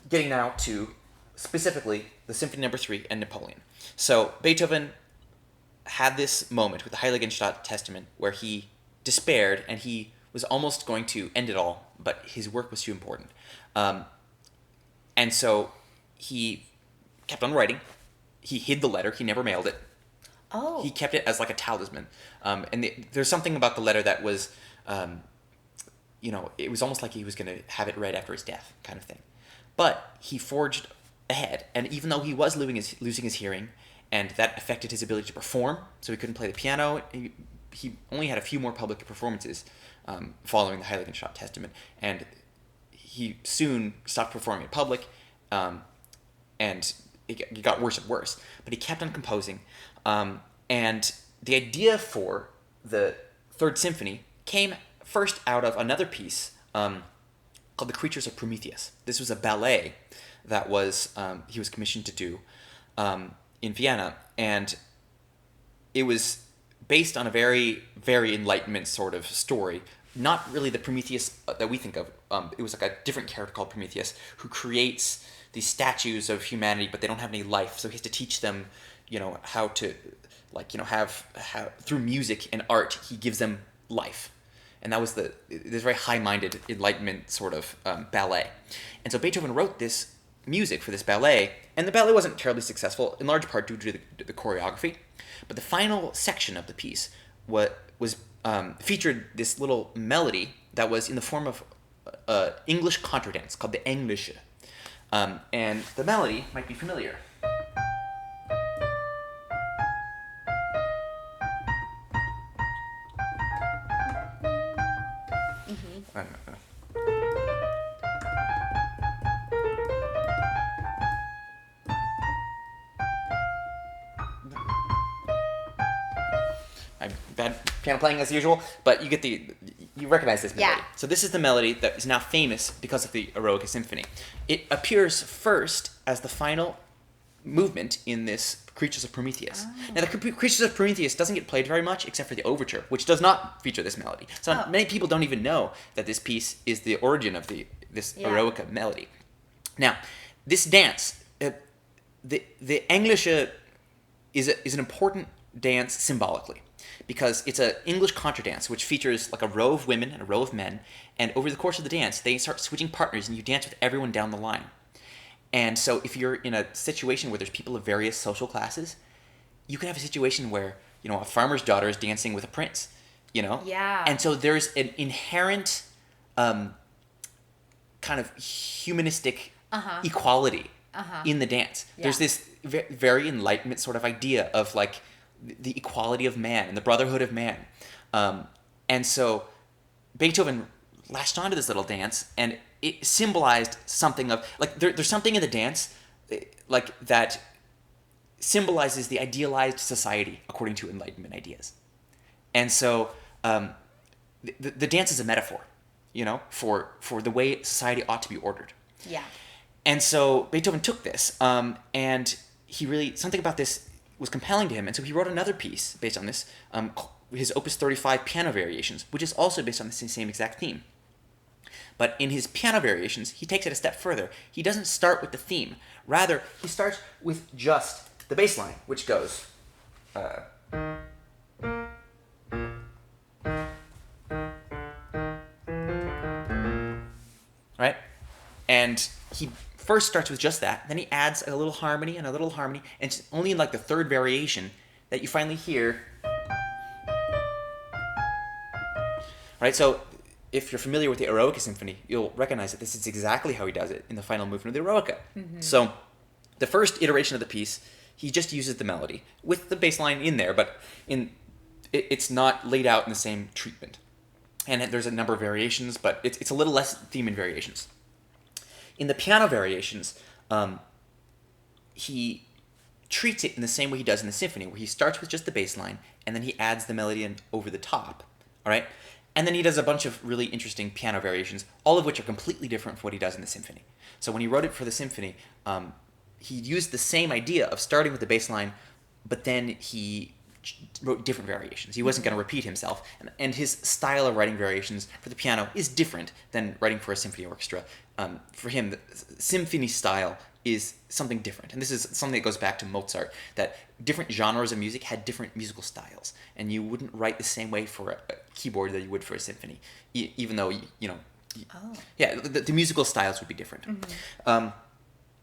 getting now to specifically the Symphony No. 3 and Napoleon. So, Beethoven had this moment with the Heiligenstadt Testament where he despaired and he was almost going to end it all, but his work was too important. And so he kept on writing. He hid the letter. He never mailed it. Oh. He kept it as like a talisman. And there's something about the letter that was, it was almost like he was going to have it read after his death, kind of thing. But he forged ahead, and even though he was losing his hearing, and that affected his ability to perform, so he couldn't play the piano, he only had a few more public performances following the Heiligenstadt Testament, and he soon stopped performing in public, and it got worse and worse. But he kept on composing, and the idea for the Third Symphony came first out of another piece called The Creatures of Prometheus. This was a ballet that he was commissioned to do in Vienna, and it was based on a very, very Enlightenment sort of story. Not really the Prometheus that we think of. It was like a different character called Prometheus who creates these statues of humanity, but they don't have any life. So he has to teach them, how to, how through music and art, he gives them life. And that was this very high-minded Enlightenment sort of ballet. And so Beethoven wrote this music for this ballet, and the ballet wasn't terribly successful, in large part due to the choreography. But the final section of the piece featured this little melody that was in the form of English contradance called the Englische. And the melody might be familiar. Bad piano playing as usual, but you recognize this melody. Yeah. So this is the melody that is now famous because of the Eroica Symphony. It appears first as the final movement in this Creatures of Prometheus. Oh. Now the Creatures of Prometheus doesn't get played very much except for the overture, which does not feature this melody. So many people don't even know that this piece is the origin of this Eroica melody. Now, this dance, the Englische is an important dance symbolically, because it's an English contradance, which features like a row of women and a row of men, and over the course of the dance, they start switching partners, and you dance with everyone down the line. And so if you're in a situation where there's people of various social classes, you can have a situation where, a farmer's daughter is dancing with a prince, Yeah. And so there's an inherent kind of humanistic equality in the dance. Yeah. There's this very Enlightenment sort of idea of like the equality of man and the brotherhood of man. And so Beethoven latched onto this little dance, and it symbolized something of, like, there's something in the dance, like, that symbolizes the idealized society according to Enlightenment ideas. And so the dance is a metaphor, for the way society ought to be ordered. Yeah. And so Beethoven took this, and he really, something about this was compelling to him, and so he wrote another piece based on this, his Opus 35 Piano Variations, which is also based on the same exact theme. But in his piano variations, he takes it a step further. He doesn't start with the theme. Rather, he starts with just the bass line, which goes... right? And he first starts with just that, then he adds a little harmony and a little harmony, and it's only in like the third variation that you finally hear. Right, so if you're familiar with the Eroica Symphony, you'll recognize that this is exactly how he does it in the final movement of the Eroica. So the first iteration of the piece, he just uses the melody with the bass line in there, but it's not laid out in the same treatment. And there's a number of variations, but it's a little less theme and variations. In the piano variations, he treats it in the same way he does in the symphony, where he starts with just the bass line, and then he adds the melody in over the top, all right? And then he does a bunch of really interesting piano variations, all of which are completely different from what he does in the symphony. So when he wrote it for the symphony, he used the same idea of starting with the bass line, but then he wrote different variations. He wasn't going to repeat himself. And his style of writing variations for the piano is different than writing for a symphony orchestra. For him, the symphony style is something different. And this is something that goes back to Mozart, that different genres of music had different musical styles. And you wouldn't write the same way for a keyboard that you would for a symphony, even though, yeah, the musical styles would be different.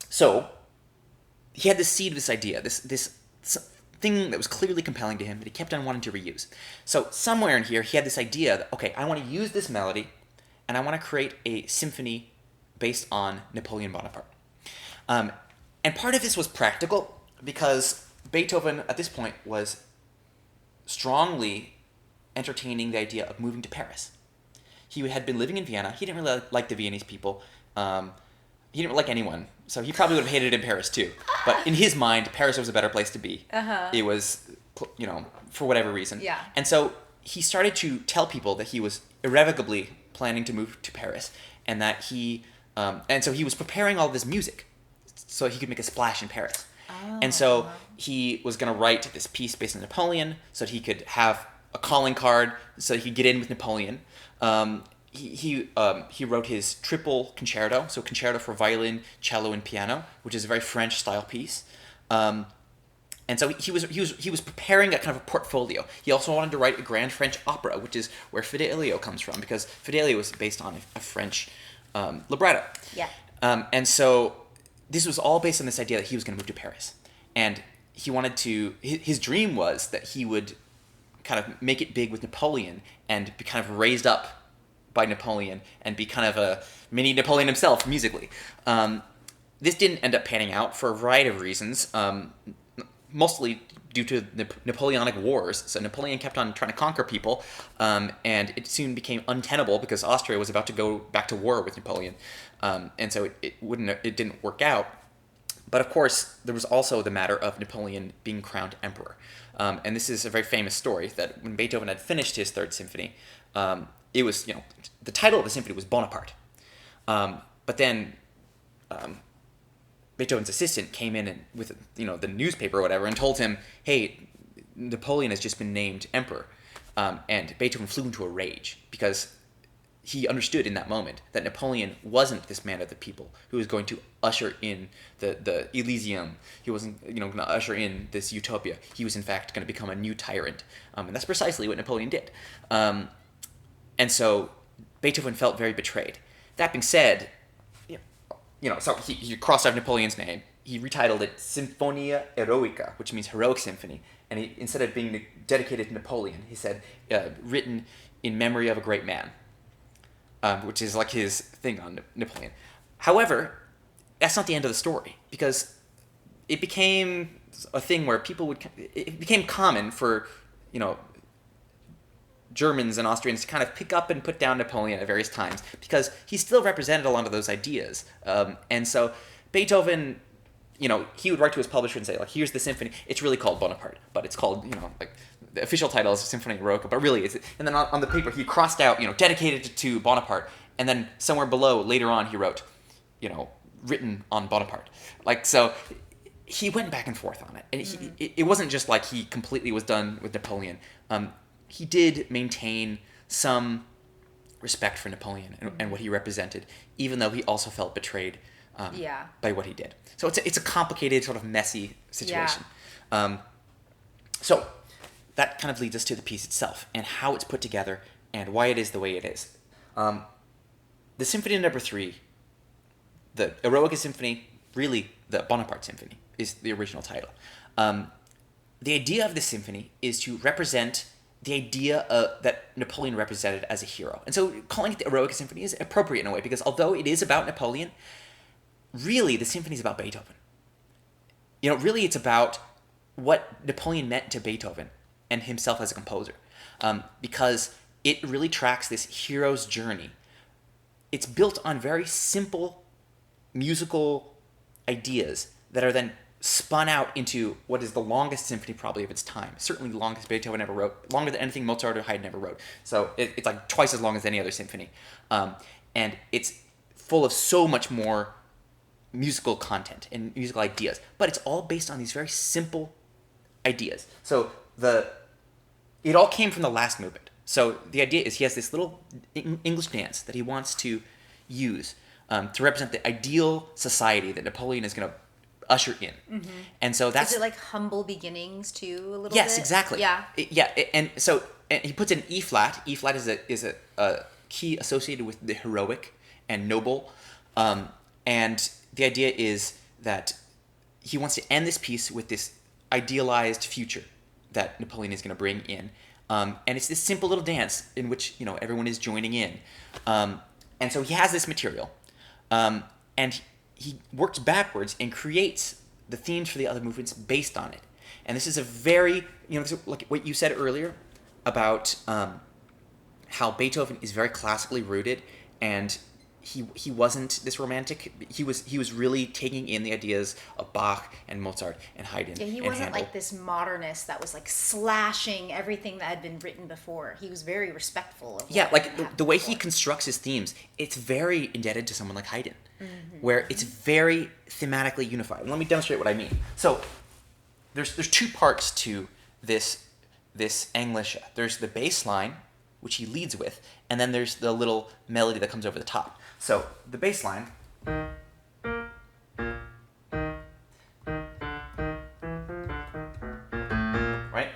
So he had this seed of this idea, this thing that was clearly compelling to him that he kept on wanting to reuse. So somewhere in here, he had this idea that, okay, I want to use this melody, and I want to create a symphony based on Napoleon Bonaparte. And part of this was practical, because Beethoven, at this point, was strongly entertaining the idea of moving to Paris. He had been living in Vienna. He didn't really like the Viennese people. He didn't like anyone, so he probably would have hated it in Paris too. But in his mind, Paris was a better place to be. It was, for whatever reason. Yeah. And so he started to tell people that he was irrevocably planning to move to Paris, and that and so he was preparing all this music so he could make a splash in Paris. And so he was going to write this piece based on Napoleon, so that he could have a calling card, so he could get in with Napoleon. He wrote his triple concerto, so concerto for violin, cello, and piano, which is a very French style piece. And so he was preparing a kind of a portfolio. He also wanted to write a grand French opera, which is where Fidelio comes from, because Fidelio was based on a French libretto. Yeah. And so this was all based on this idea that he was going to move to Paris, and he wanted to. His dream was that he would kind of make it big with Napoleon and be kind of raised up by Napoleon and be kind of a mini Napoleon himself musically. This didn't end up panning out for a variety of reasons, mostly due to the Napoleonic Wars. So Napoleon kept on trying to conquer people, and it soon became untenable because Austria was about to go back to war with Napoleon, and so it didn't work out. But of course, there was also the matter of Napoleon being crowned emperor, and this is a very famous story that when Beethoven had finished his Third Symphony, it was, the title of the symphony was Bonaparte. But then Beethoven's assistant came in and with, the newspaper or whatever and told him, hey, Napoleon has just been named emperor. And Beethoven flew into a rage because he understood in that moment that Napoleon wasn't this man of the people who was going to usher in the Elysium. He wasn't, going to usher in this utopia. He was, in fact, going to become a new tyrant. And that's precisely what Napoleon did. And so Beethoven felt very betrayed. That being said, so he crossed out Napoleon's name. He retitled it Sinfonia Eroica, which means heroic symphony. And instead of being dedicated to Napoleon, he said, written in memory of a great man, which is like his thing on Napoleon. However, that's not the end of the story, because it became a thing where it became common for, Germans and Austrians to kind of pick up and put down Napoleon at various times, because he still represented a lot of those ideas. And so Beethoven, he would write to his publisher and say, like, here's the symphony. It's really called Bonaparte, but it's called, like, the official title is Symphony Eroica, but really and then on the paper he crossed out, dedicated to Bonaparte, and then somewhere below, later on, he wrote, written on Bonaparte. Like, so he went back and forth on it. And it wasn't just like he completely was done with Napoleon. He did maintain some respect for Napoleon and what he represented, even though he also felt betrayed by what he did. So it's a complicated, sort of messy situation. Yeah. So that kind of leads us to the piece itself and how it's put together and why it is the way it is. The Symphony No. 3, the Eroica Symphony, really the Bonaparte Symphony, is the original title. The idea of the symphony is to represent the idea that Napoleon represented as a hero. And so calling it the Eroica Symphony is appropriate in a way, because although it is about Napoleon, really the symphony is about Beethoven. Really it's about what Napoleon meant to Beethoven and himself as a composer. Because it really tracks this hero's journey. It's built on very simple musical ideas that are then spun out into what is the longest symphony probably of its time. Certainly the longest Beethoven ever wrote, longer than anything Mozart or Haydn ever wrote. So it's like twice as long as any other symphony. And it's full of so much more musical content and musical ideas. But it's all based on these very simple ideas. So it all came from the last movement. So the idea is he has this little English dance that he wants to use to represent the ideal society that Napoleon is going to usher in. Mm-hmm. And so that's... Is it like humble beginnings too, a little bit? Yes, exactly. Yeah. And so he puts an E flat. E flat is a key associated with the heroic and noble. And the idea is that he wants to end this piece with this idealized future that Napoleon is going to bring in. And it's this simple little dance in which, everyone is joining in. And so he has this material. And he works backwards and creates the themes for the other movements based on it. And this is a very, like what you said earlier about how Beethoven is very classically rooted, and he wasn't this romantic. He was really taking in the ideas of Bach and Mozart and Haydn. Yeah, he wasn't like this modernist that was like slashing everything that had been written before. He was very respectful of the way he constructs his themes, it's very indebted to someone like Haydn, where it's very thematically unified. And let me demonstrate what I mean. So there's two parts to this Englische. There's the bass line, which he leads with, and then there's the little melody that comes over the top. So the bass line, right?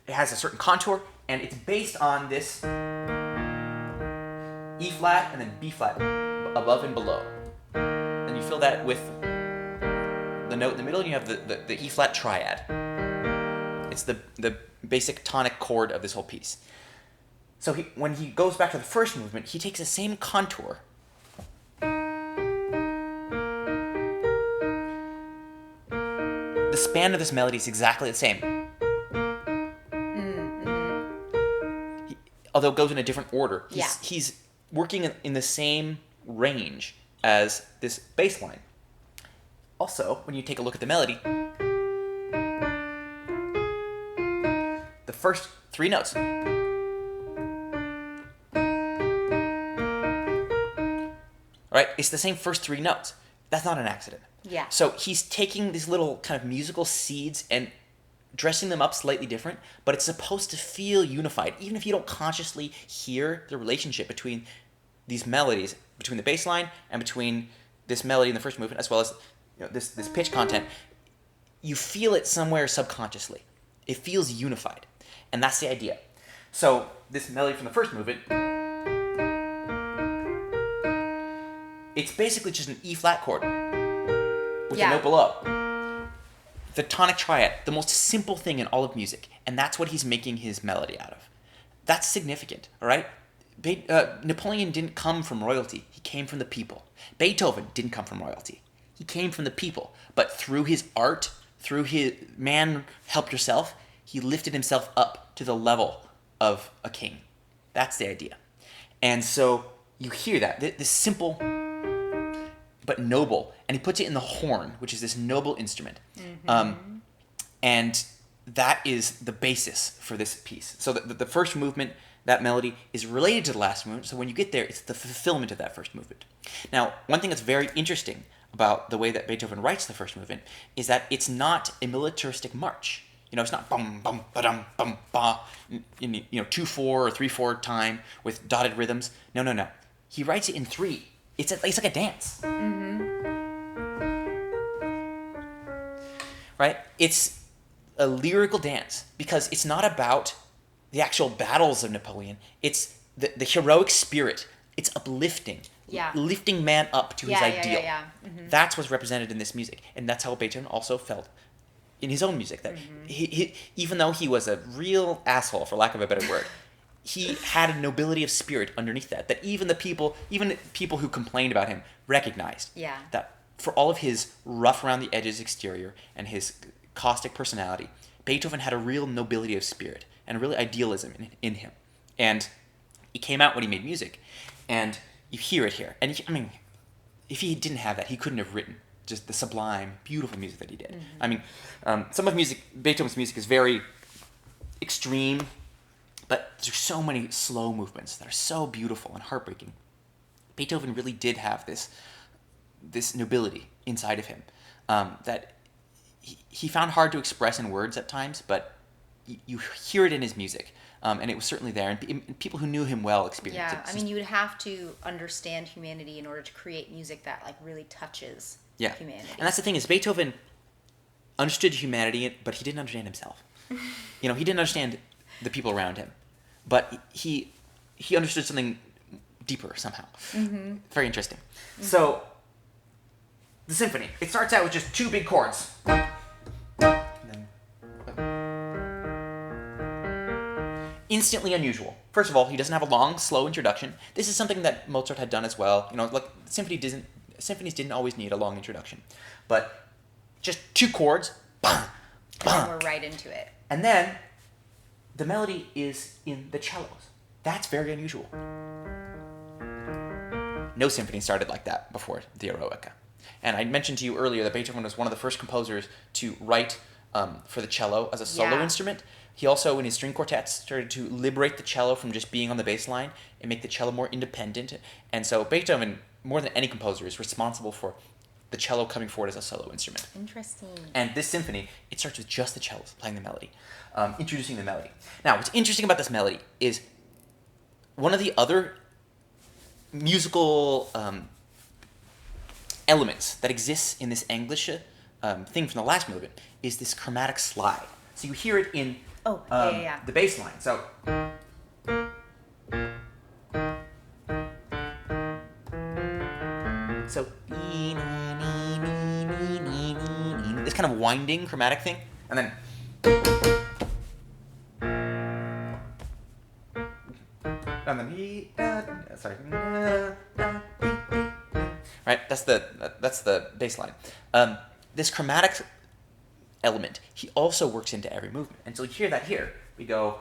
It has a certain contour, and it's based on this E flat and then B flat, above and below. And you fill that with the note in the middle, and you have the E flat triad. It's the basic tonic chord of this whole piece. So when he goes back to the first movement, he takes the same contour. The span of this melody is exactly the same. Mm-hmm. Although it goes in a different order. He's working in the same range as this bass line. Also, when you take a look at the melody, the first three notes. Right? It's the same first three notes. That's not an accident. Yeah. So he's taking these little kind of musical seeds and dressing them up slightly different, but it's supposed to feel unified, even if you don't consciously hear the relationship between these melodies, between the bass line and between this melody in the first movement, as well as this pitch content. You feel it somewhere subconsciously. It feels unified. And that's the idea. So this melody from the first movement, it's basically just an E flat chord with a note below. The tonic triad, the most simple thing in all of music, and that's what he's making his melody out of. That's significant, all right? Napoleon didn't come from royalty. He came from the people. Beethoven didn't come from royalty. He came from the people. But through his art, through his man help yourself, he lifted himself up to the level of a king. That's the idea. And so you hear that, this simple but noble, and he puts it in the horn, which is this noble instrument. Mm-hmm. And that is the basis for this piece. So the first movement, that melody, is related to the last movement, so when you get there, it's the fulfillment of that first movement. Now, one thing that's very interesting about the way that Beethoven writes the first movement is that it's not a militaristic march. It's not bum, bum, ba-dum, bum, ba, 2/4 or 3/4 time with dotted rhythms. No. He writes it in 3. It's like a dance. Mm-hmm. Right? It's a lyrical dance because it's not about the actual battles of Napoleon. It's the heroic spirit. It's uplifting lifting man up to his ideal. Yeah. Mm-hmm. That's what's represented in this music, and that's how Beethoven also felt in his own music. That he even though he was a real asshole, for lack of a better word, he had a nobility of spirit underneath that. That even people who complained about him recognized. Yeah. That for all of his rough around the edges exterior and his caustic personality, Beethoven had a real nobility of spirit and a real idealism in him. And it came out when he made music, and you hear it here. And I mean, if he didn't have that, he couldn't have written just the sublime, beautiful music that he did. Mm-hmm. I mean, some of Beethoven's music is very extreme, but there's so many slow movements that are so beautiful and heartbreaking. Beethoven really did have this nobility inside of him that he found hard to express in words at times, but you hear it in his music. And it was certainly there, and people who knew him well experienced it. Yeah, I mean, you would have to understand humanity in order to create music that like really touches humanity. And that's the thing is Beethoven understood humanity, but he didn't understand himself. He didn't understand the people around him, but he understood something deeper somehow. Mm-hmm. Very interesting. Mm-hmm. So the symphony, it starts out with just two big chords. Instantly unusual. First of all, he doesn't have a long, slow introduction. This is something that Mozart had done as well. Like symphonies didn't always need a long introduction, but just two chords, bam, bam. And we're right into it. And then the melody is in the cellos. That's very unusual. No symphony started like that before the Eroica. And I mentioned to you earlier that Beethoven was one of the first composers to write for the cello as a solo instrument. He also, in his string quartets, started to liberate the cello from just being on the bass line and make the cello more independent. And so Beethoven, more than any composer, is responsible for the cello coming forward as a solo instrument. Interesting. And this symphony, it starts with just the cellos playing the melody, introducing the melody. Now, what's interesting about this melody is one of the other musical elements that exists in this English thing from the last movement is this chromatic slide. So you hear it in the bass line. So this kind of winding chromatic thing, and then right. That's the bass line. This chromatic element, he also works into every movement. And so you hear that here. We go.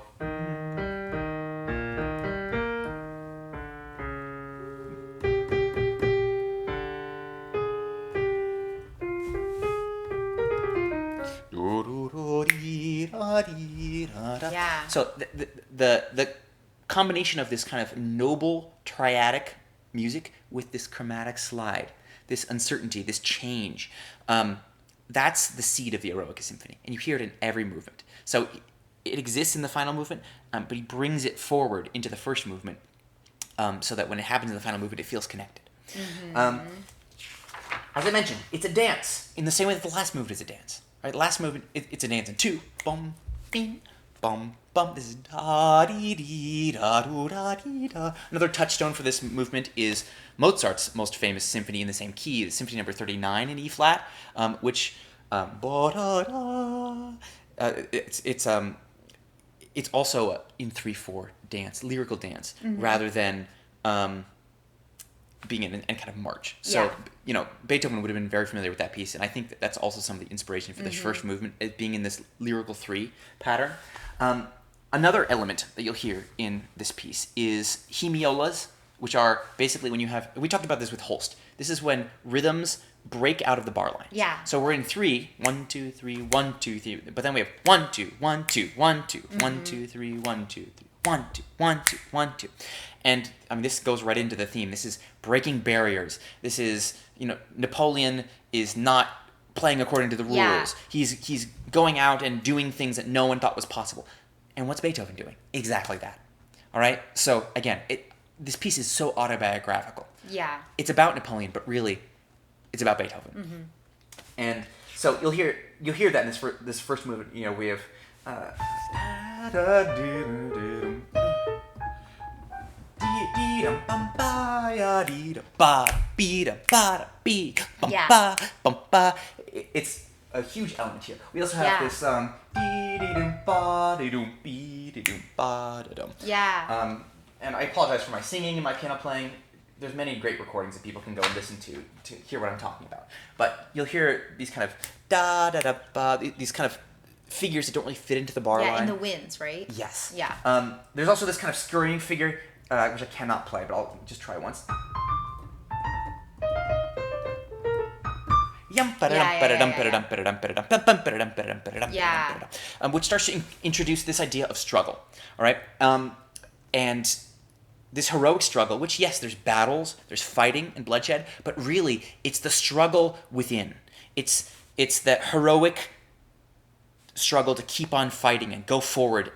Yeah. So the combination of this kind of noble triadic music with this chromatic slide, this uncertainty, this change, that's the seed of the Eroica Symphony, and you hear it in every movement. So it exists in the final movement, but he brings it forward into the first movement, so that when it happens in the final movement, it feels connected. Mm-hmm. As I mentioned, it's a dance in the same way that the last movement is a dance. Right? The last movement, it's a dance in two, bum, bing, bum, bum. This is da dee dee da do da dee da. Another touchstone for this movement is Mozart's most famous symphony in the same key, the Symphony Number 39 in E flat, which it's also in 3/4 dance, lyrical dance, rather than being in kind of march. So Beethoven would have been very familiar with that piece, and I think that's also some of the inspiration for this first movement, it being in this lyrical 3 pattern. Another element that you'll hear in this piece is hemiolas, which are basically when you have, we talked about this with Holst, this is when rhythms break out of the bar line. Yeah. So we're in 3, 1, 2, 3, 1, 2, 3, but then we have 1, 2, 1, 2, 1, 2, 1, 2, 3, 1, 2, 3, 1, 2, 1, 2, 1, 2. And I mean, this goes right into the theme. This is breaking barriers. This is, Napoleon is not playing according to the rules. Yeah. He's going out and doing things that no one thought was possible. And what's Beethoven doing? Exactly that. All right? So again, this piece is so autobiographical. Yeah. It's about Napoleon, but really, it's about Beethoven. Mm-hmm. And so you'll hear that in this first movement. We have. ya dee da ba bee da ba da bee bum Yeah. ba bum ba. It's a huge element here. We also have Yeah. this dee dee dum ba dee dum bee dee dum ba da dum. Yeah. And I apologize for my singing and my piano playing. There's many great recordings that people can go and listen to hear what I'm talking about. But you'll hear these kind of da da da ba, these kind of figures that don't really fit into the bar line. Yeah, in the winds, right? Yes. Yeah. There's also this kind of scurrying figure, which I cannot play, but I'll just try once. Which starts to introduce this idea of struggle. All right. And this heroic struggle, which, yes, there's battles, there's fighting and bloodshed, but really it's the struggle within. It's that heroic struggle to keep on fighting and go forward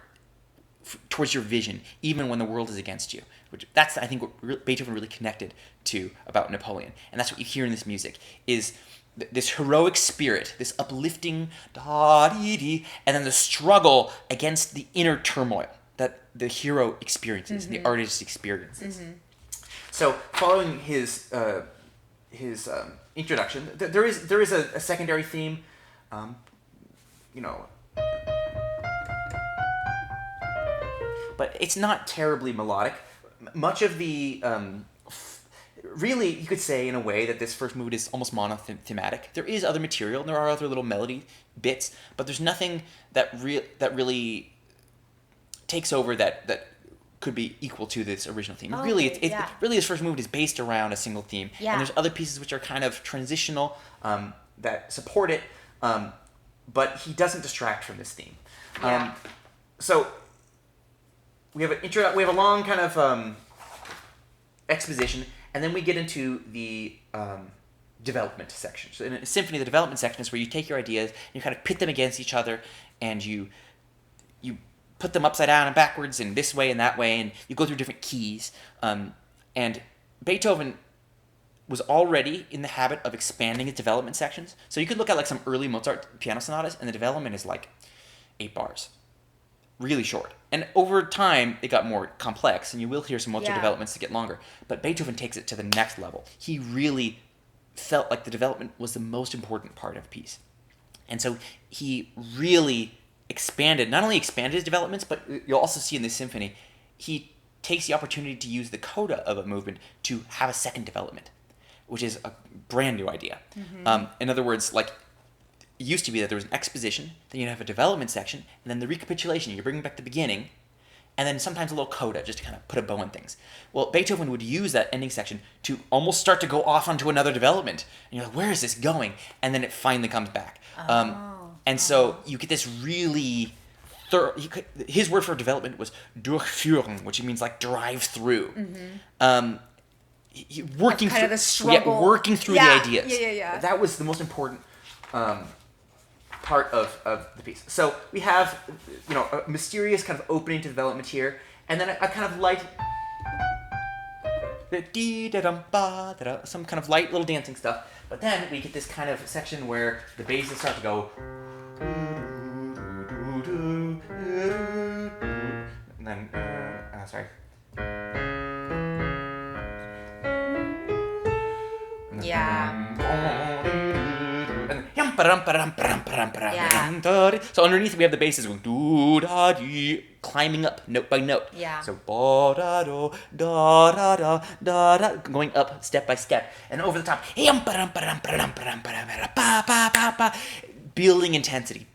towards your vision, even when the world is against you. That's, I think, what Beethoven really connected to about Napoleon. And that's what you hear in this music, is this heroic spirit, this uplifting da-dee-dee, and then the struggle against the inner turmoil that the hero experiences and the artist experiences. So, following his introduction, there is a secondary theme, but it's not terribly melodic. Much of the really, you could say in a way that this first movement is almost monothematic. There is other material, and there are other little melody bits, but there's nothing that really takes over that could be equal to this original theme. Oh, really, yeah. Really his first movement is based around a single theme, Yeah. and there's other pieces which are kind of transitional that support it, but he doesn't distract from this theme. Yeah. So we have a long kind of exposition, and then we get into the development section. So in a symphony, the development section is where you take your ideas and you kind of pit them against each other, and you put them upside down and backwards and this way and that way, and you go through different keys. And Beethoven was already in the habit of expanding his development sections. So you could look at like some early Mozart piano sonatas, and the development is like 8 bars. Really short. And over time, it got more complex, and you will hear some Mozart developments that get longer. But Beethoven takes it to the next level. He really felt like the development was the most important part of a piece. And so he really not only expanded his developments, but you'll also see in this symphony, he takes the opportunity to use the coda of a movement to have a second development, which is a brand new idea. In other words, like, it used to be that there was an exposition, then you'd have a development section, and then the recapitulation. You're bringing back the beginning, and then sometimes a little coda just to kind of put a bow on things. Well, Beethoven would use that ending section to almost start to go off onto another development. And you're like, where is this going? And then it finally comes back. And so you get this really his word for development was durchführen, which means like drive through. Working kind through of the struggle. working through the ideas. Yeah. That was the most important part of the piece. So we have a mysterious kind of opening to development here, and then a kind of light, some kind of light little dancing stuff. But then we get this kind of section where the basses start to go, and then sorry. So underneath we have the basses going do da dee, climbing up note by note. Yeah. So ba da do da da da da da, going up step by step, and over the top building intensity.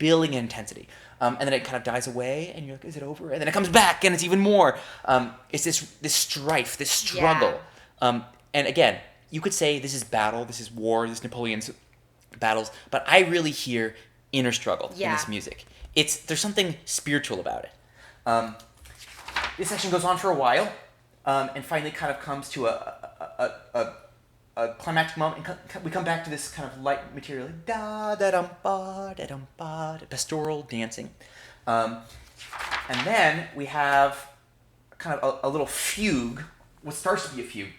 And then it kind of dies away, and you're like, is it over? And then it comes back, and it's even more. It's this strife, this struggle. And again, you could say this is battle, this is war, this is Napoleon's battles, but I really hear inner struggle in this music. There's something spiritual about it. This section goes on for a while, and finally kind of comes to a climactic moment, and we come back to this kind of light material, pastoral dancing, and then we have kind of a little fugue, what starts to be a fugue.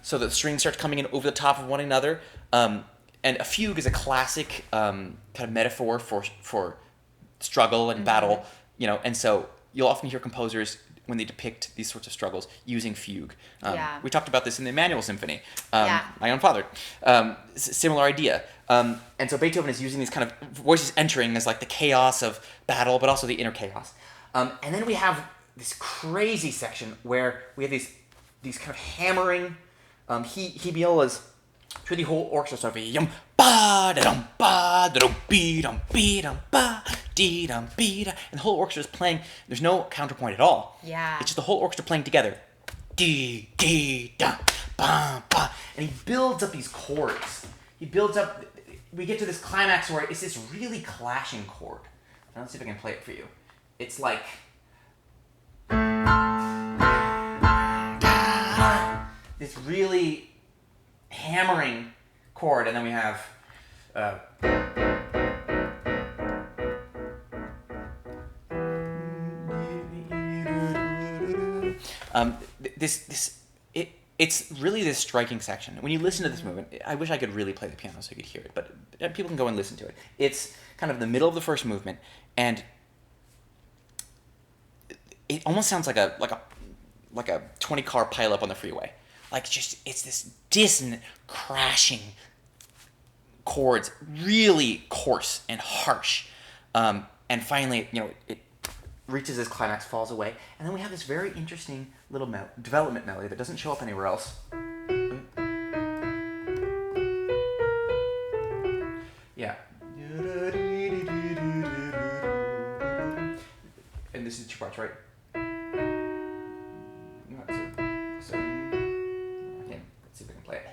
So the strings start coming in over the top of one another, and And a fugue is a classic kind of metaphor for struggle and battle, and so you'll often hear composers, when they depict these sorts of struggles, using fugue. We talked about this in the Emmanuel Symphony, my own father. Similar idea. And so Beethoven is using these kind of voices entering as like the chaos of battle, but also the inner chaos. And then we have this crazy section where we have these kind of hammering he violas through the whole orchestra. So yum ba da dum ba da dum be dum ba dee dum be da, and the whole orchestra is playing. There's no counterpoint at all. Yeah. It's just the whole orchestra playing together. Dee dee dum ba ba, and he builds up these chords. He builds up. We get to this climax where it's this really clashing chord. Let's see if I can play it for you. It's like. This really hammering chord, and then we have it's really this striking section. When you listen to this movement, I wish I could really play the piano so you could hear it, but people can go and listen to it. It's kind of the middle of the first movement, and it almost sounds like a 20-car pileup on the freeway. Like, it's this dissonant, crashing chords, really coarse and harsh. And finally, it reaches this climax, falls away, and then we have this very interesting little development melody that doesn't show up anywhere else. Yeah. And this is 2 parts, right? Let's see if we can play it.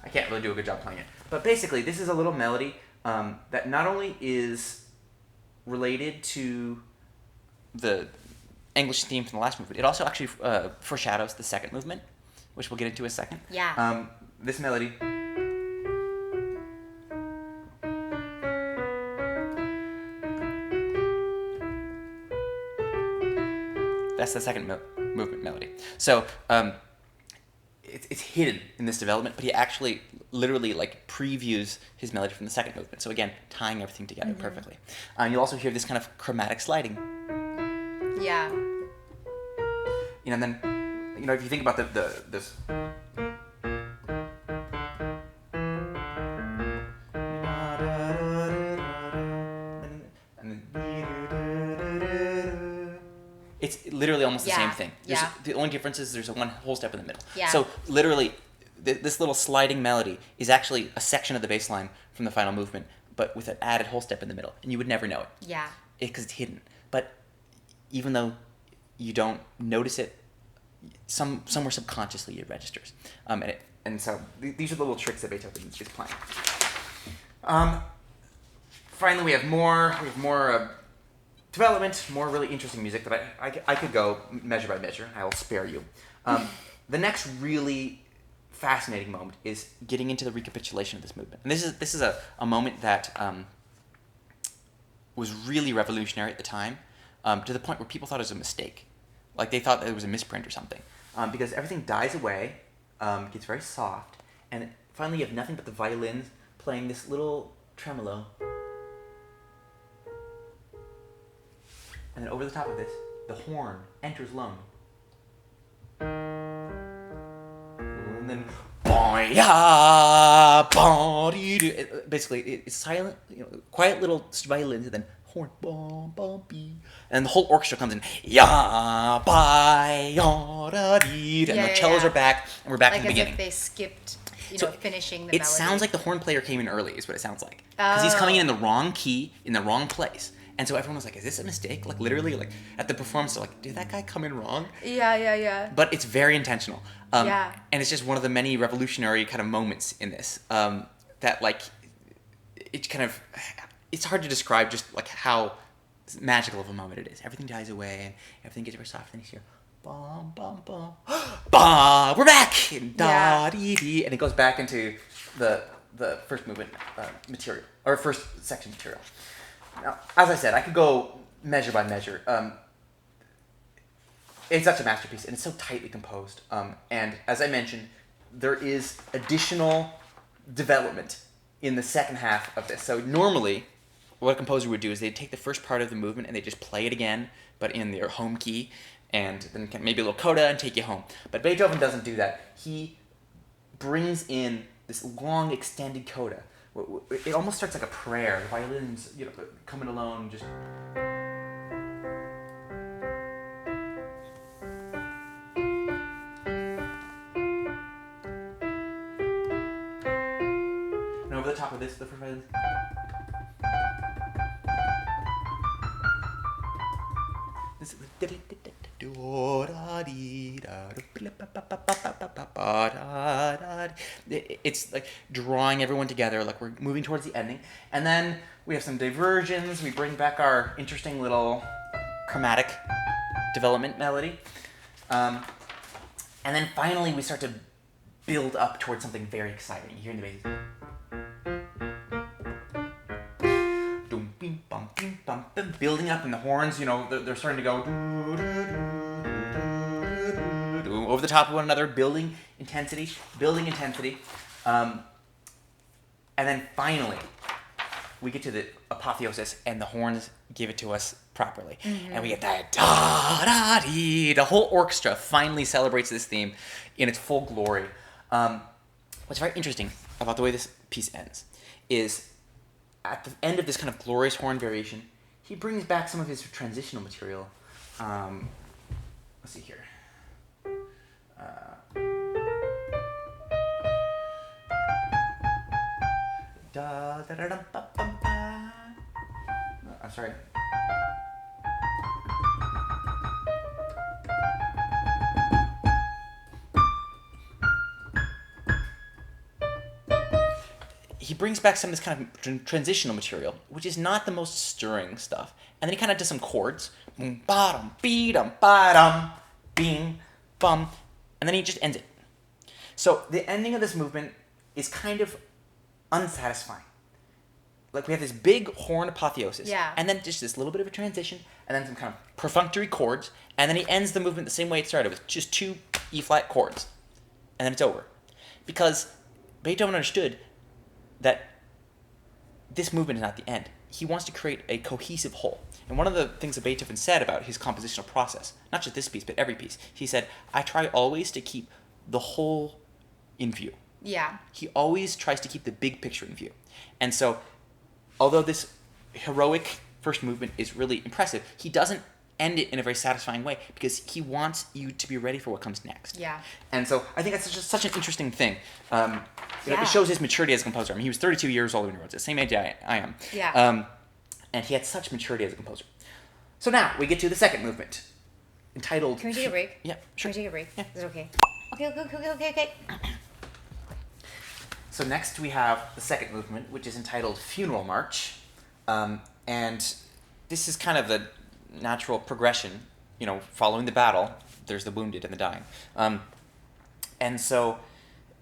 I can't really do a good job playing it. But basically, this is a little melody that not only is related to the English theme from the last movement, it also actually foreshadows the second movement, which we'll get into in a second. Yeah. This melody... That's the second movement melody. So it's hidden in this development, but he actually literally previews his melody from the second movement. So again, tying everything together perfectly. You'll also hear this kind of chromatic sliding. Yeah. And then, if you think about this. It's literally almost the same thing. The only difference is there's one whole step in the middle. Yeah. So literally, this little sliding melody is actually a section of the bass line from the final movement, but with an added whole step in the middle. And you would never know it. Yeah. Because it's hidden. But even though you don't notice it, somewhere subconsciously it registers. And so these are the little tricks that Beethoven is playing. Finally, we have more development, more really interesting music that I could go measure by measure. I will spare you. The next really fascinating moment is getting into the recapitulation of this movement. And this is a moment that was really revolutionary at the time, to the point where people thought it was a mistake. Like, they thought that it was a misprint or something. Because everything dies away, gets very soft, and finally you have nothing but the violins playing this little tremolo. And then over the top of this, the horn enters alone. And then, basically, it's silent, quiet little violins, and then horn, and the whole orchestra comes in, and the cellos are back, and we're back in the beginning. Like as if they skipped, finishing the melody. It sounds like the horn player came in early, is what it sounds like. Because he's coming in the wrong key, in the wrong place. And so everyone was like, is this a mistake? Like, literally, at the performance, they're like, did that guy come in wrong? Yeah. But it's very intentional. And it's just one of the many revolutionary kind of moments in this. That, it kind of... It's hard to describe just, how magical of a moment it is. Everything dies away, and everything gets very soft. And you hear, bum, bum, bum. Bah, we're back! And da-dee-dee. And it goes back into the first movement material. Or first section material. Now, as I said, I could go measure by measure. It's such a masterpiece, and it's so tightly composed. And as I mentioned, there is additional development in the second half of this. So normally, what a composer would do is they'd take the first part of the movement and they just play it again, but in their home key, and then maybe a little coda and take you home. But Beethoven doesn't do that. He brings in this long extended coda. It almost starts like a prayer. The violins, coming along, just. And over the top of this, the first violin. It's like drawing everyone together, like we're moving towards the ending. And then we have some diversions. We bring back our interesting little chromatic development melody. And then finally we start to build up towards something very exciting. You hear in the bass. Building up, and the horns, they're starting to go over the top of one another, building intensity. And then finally, we get to the apotheosis, and the horns give it to us properly. Mm-hmm. And we get that da-da-dee. The whole orchestra finally celebrates this theme in its full glory. What's very interesting about the way this piece ends is at the end of this kind of glorious horn variation, he brings back some of his transitional material. Let's see here. I'm sorry. He brings back some of this kind of transitional material, which is not the most stirring stuff. And then he kind of does some chords. Boom, ba-dum, be-dum, ba-dum, bing, bum. And then he just ends it. So the ending of this movement is kind of unsatisfying. Like we have this big horn apotheosis. Yeah. And then just this little bit of a transition. And then some kind of perfunctory chords. And then he ends the movement the same way it started, with just 2 E-flat chords. And then it's over. Because Beethoven understood that this movement is not the end. He wants to create a cohesive whole. And one of the things that Beethoven said about his compositional process, not just this piece, but every piece, he said, I try always to keep the whole in view. Yeah. He always tries to keep the big picture in view. And so, although this heroic first movement is really impressive, he doesn't end it in a very satisfying way because he wants you to be ready for what comes next. Yeah. And so I think that's just such an interesting thing. Yeah. It shows his maturity as a composer. I mean, he was 32 years old when he wrote this, the same age I am. Yeah. And he had such maturity as a composer. So now we get to the second movement, entitled... Can we take a break? Yeah, sure. Can we take a break? Yeah. Is it okay? Okay. So next we have the second movement, which is entitled Funeral March. And this is kind of the natural progression, following the battle, there's the wounded and the dying. And so,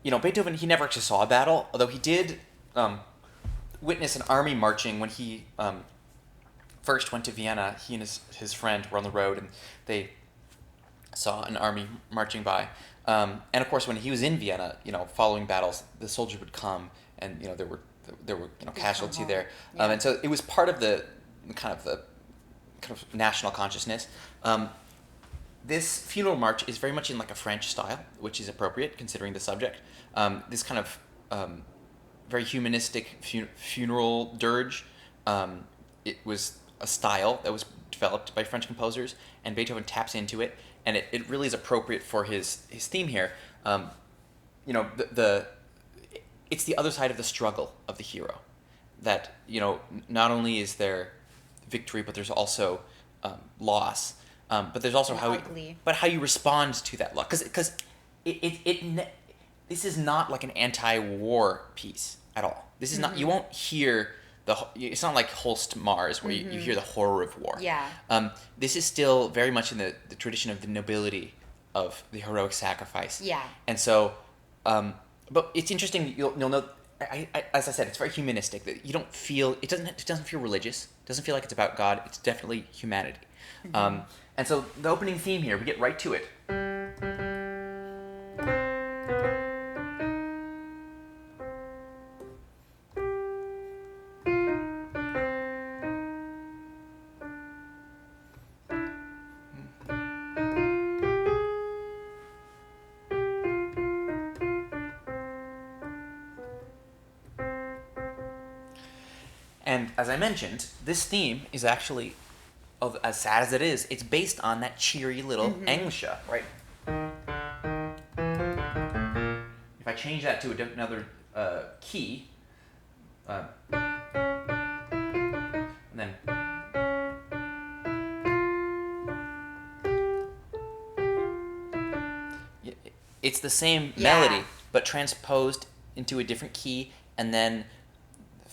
Beethoven, he never actually saw a battle, although he did witness an army marching when he first went to Vienna. He and his friend were on the road, and they saw an army marching by. And of course, when he was in Vienna, following battles, the soldiers would come, and there were casualty there. Yeah. And so it was part of the kind of national consciousness. This funeral march is very much in like a French style, which is appropriate considering the subject. This kind of very humanistic funeral dirge. It was a style that was developed by French composers, and Beethoven taps into it, and it really is appropriate for his theme here. It's the other side of the struggle of the hero. That not only is there victory, but there's also loss. But there's also how you respond to that loss. Because this is not like an anti-war piece at all. This is not. You won't hear it's not like Holst Mars where you hear the horror of war. Yeah. This is still very much in the tradition of the nobility of the heroic sacrifice. Yeah. And so, but it's interesting. You'll note. As I said, it's very humanistic. That you don't feel it doesn't feel religious. It doesn't feel like it's about God. It's definitely humanity. And so the opening theme here, we get right to it. And as I mentioned, this theme is actually, as sad as it is, it's based on that cheery little Englische, right? If I change that to another key, and then it's the same melody, but transposed into a different key, and then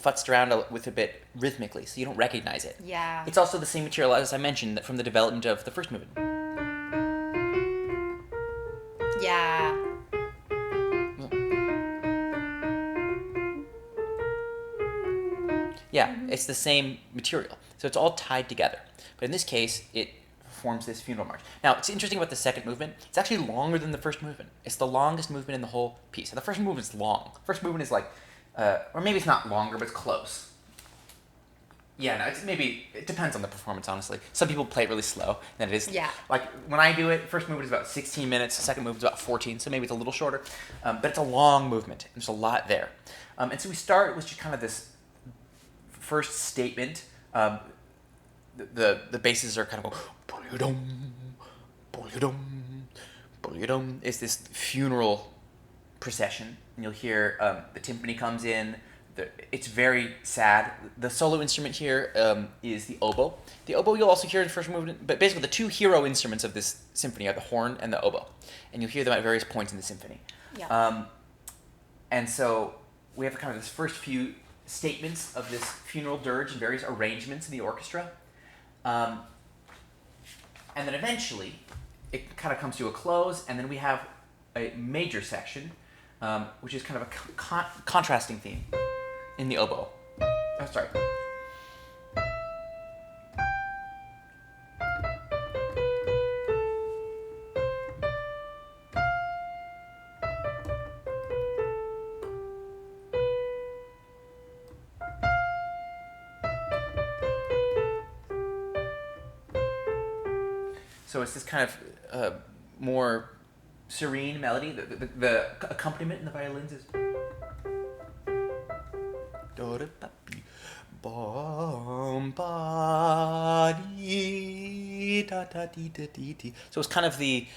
futzed around with a bit rhythmically, so you don't recognize it. Yeah. It's also the same material, as I mentioned, from the development of the first movement. Yeah. Yeah, it's the same material. So it's all tied together. But in this case, it forms this funeral march. Now, it's interesting about the second movement. It's actually longer than the first movement. It's the longest movement in the whole piece. The first movement is long. The first movement is like, or maybe it's not longer, but it's close. Yeah, no, it depends on the performance, honestly. Some people play it really slow, and it is. Yeah. Like, when I do it, first movement is about 16 minutes, the second movement is about 14, so maybe it's a little shorter. But it's a long movement. There's a lot there. And so we start with just kind of this first statement. The basses are kind of go, it's this funeral procession, and you'll hear the timpani comes in. It's very sad. The solo instrument here is the oboe. The oboe you'll also hear in the first movement, but basically the two hero instruments of this symphony are the horn and the oboe, and you'll hear them at various points in the symphony. Yeah. And so we have kind of this first few statements of this funeral dirge and various arrangements in the orchestra. And then eventually, it kind of comes to a close, and then we have a major section, which is kind of a contrasting theme in the oboe. Oh, sorry. So it's this kind of more serene melody. The accompaniment in the violins is. So it's kind of the,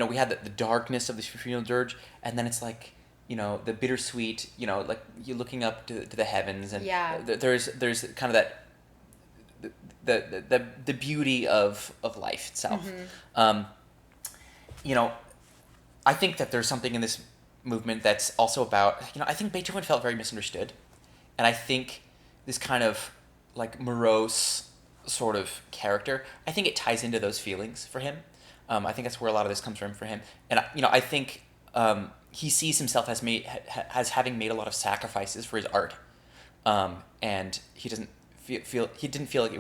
we had the darkness of the funeral dirge, and then it's like, the bittersweet, like you're looking up to the heavens, and there's kind of that. The beauty of life itself. I think that there's something in this movement that's also about, I think Beethoven felt very misunderstood, and I think this kind of like morose sort of character, I think it ties into those feelings for him. I think that's where a lot of this comes from for him, and I think he sees himself as having made a lot of sacrifices for his art, and he doesn't he didn't feel like it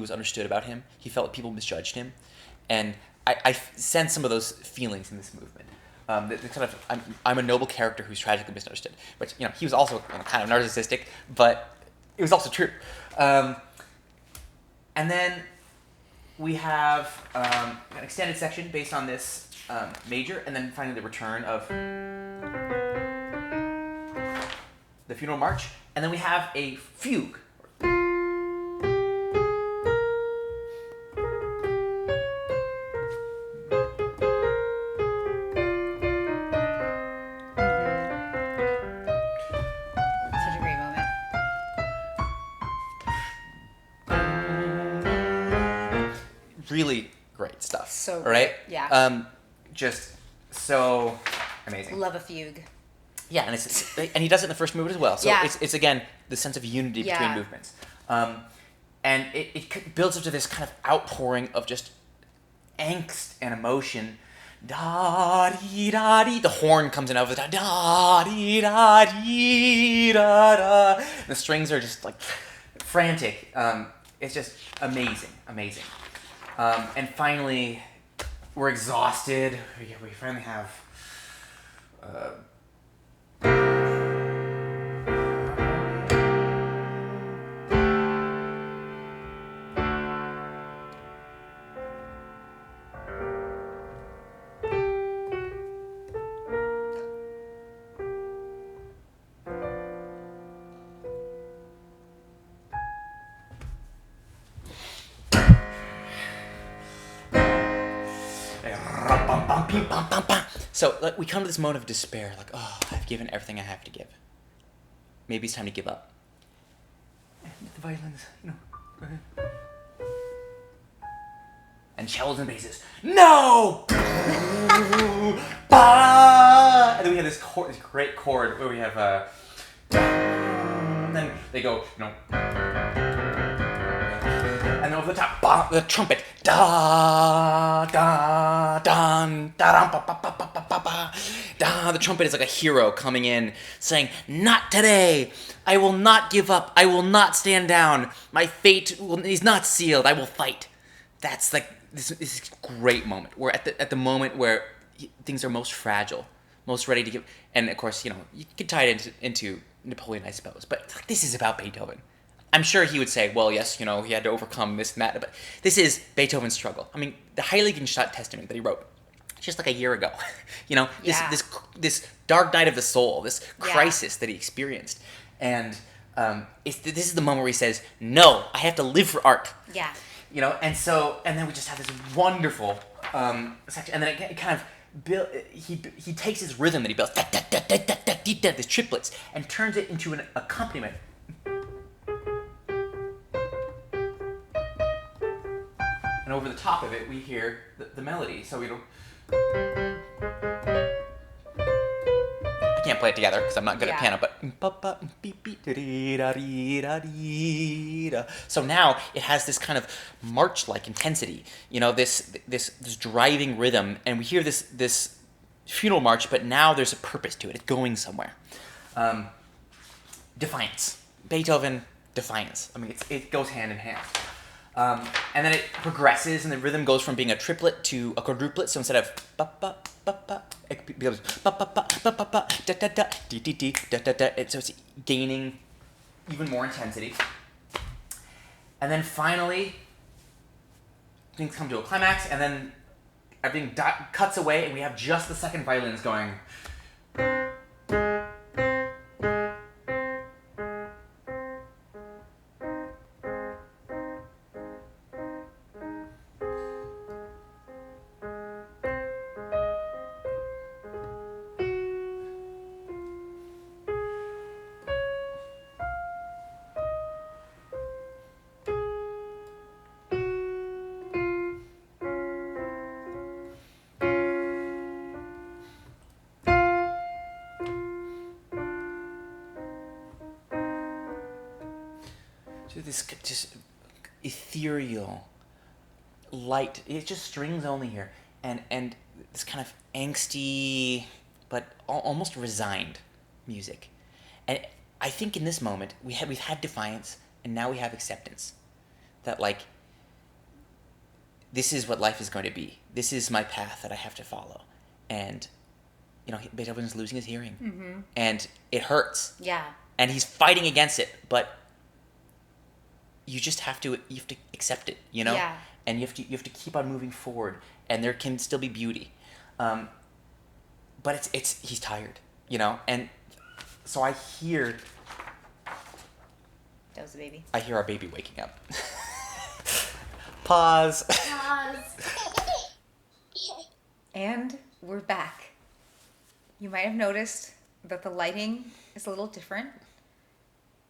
was understood about him. He felt like people misjudged him, and I sense some of those feelings in this movement. The kind of I'm a noble character who's tragically misunderstood, which he was also kind of narcissistic, but it was also true. And then we have an extended section based on this major, and then finally the return of the funeral march, and then we have a fugue. Really great stuff. So all right? Yeah. Just so amazing. Love a fugue. Yeah, and he does it in the first movement as well. So it's again the sense of unity between movements. And it builds up to this kind of outpouring of just angst and emotion. Da dee da dee. The horn comes in over the da dee da dee da da. The strings are just like frantic. It's just amazing. And finally, we're exhausted. We finally have... So like, we come to this moment of despair, like, oh, I've given everything I have to give. Maybe it's time to give up. And the violins, go ahead. And cellos and basses, no! Bah! And then we have this great chord where we have, and then they go, and then over the top, bah, the trumpet, da da da da ba ba ba ba ba ba. Da. The trumpet is like a hero coming in, saying, "Not today. I will not give up. I will not stand down. My fate is not sealed. I will fight." That's like this great moment. We're at the moment where things are most fragile, most ready to give. And of course, you could tie it into Napoleon, I suppose. But this is about Beethoven. I'm sure he would say, well, yes, he had to overcome this and that, but this is Beethoven's struggle. I mean, the Heiligenstadt Testament that he wrote just like a year ago, this dark night of the soul, this crisis that he experienced. And this is the moment where he says, no, I have to live for art. Yeah. And then we just have this wonderful section, and then it kind of he takes his rhythm that he builds, these triplets, and turns it into an accompaniment. And over the top of it, we hear the melody. So we don't. I can't play it together because I'm not good at piano. But so now it has this kind of march-like intensity. This driving rhythm, and we hear this funeral march. But now there's a purpose to it. It's going somewhere. Defiance. Beethoven, defiance. I mean, it goes hand in hand. And then it progresses, and the rhythm goes from being a triplet to a quadruplet. So instead of ba ba ba ba, it becomes ba ba ba ba ba ba da da da dee dee dee da da da. So it's gaining even more intensity. And then finally, things come to a climax, and then everything cuts away, and we have just the second violins going. This just ethereal, light. It's just strings only here, and this kind of angsty, but almost resigned music. And I think in this moment we've had defiance, and now we have acceptance. That this is what life is going to be. This is my path that I have to follow, and Beethoven's losing his hearing, and it hurts. Yeah. And he's fighting against it, but you just have to accept it, Yeah. And you have to keep on moving forward, and there can still be beauty, but he's tired, and so I hear. That was the baby. I hear our baby waking up. Pause. And we're back. You might have noticed that the lighting is a little different,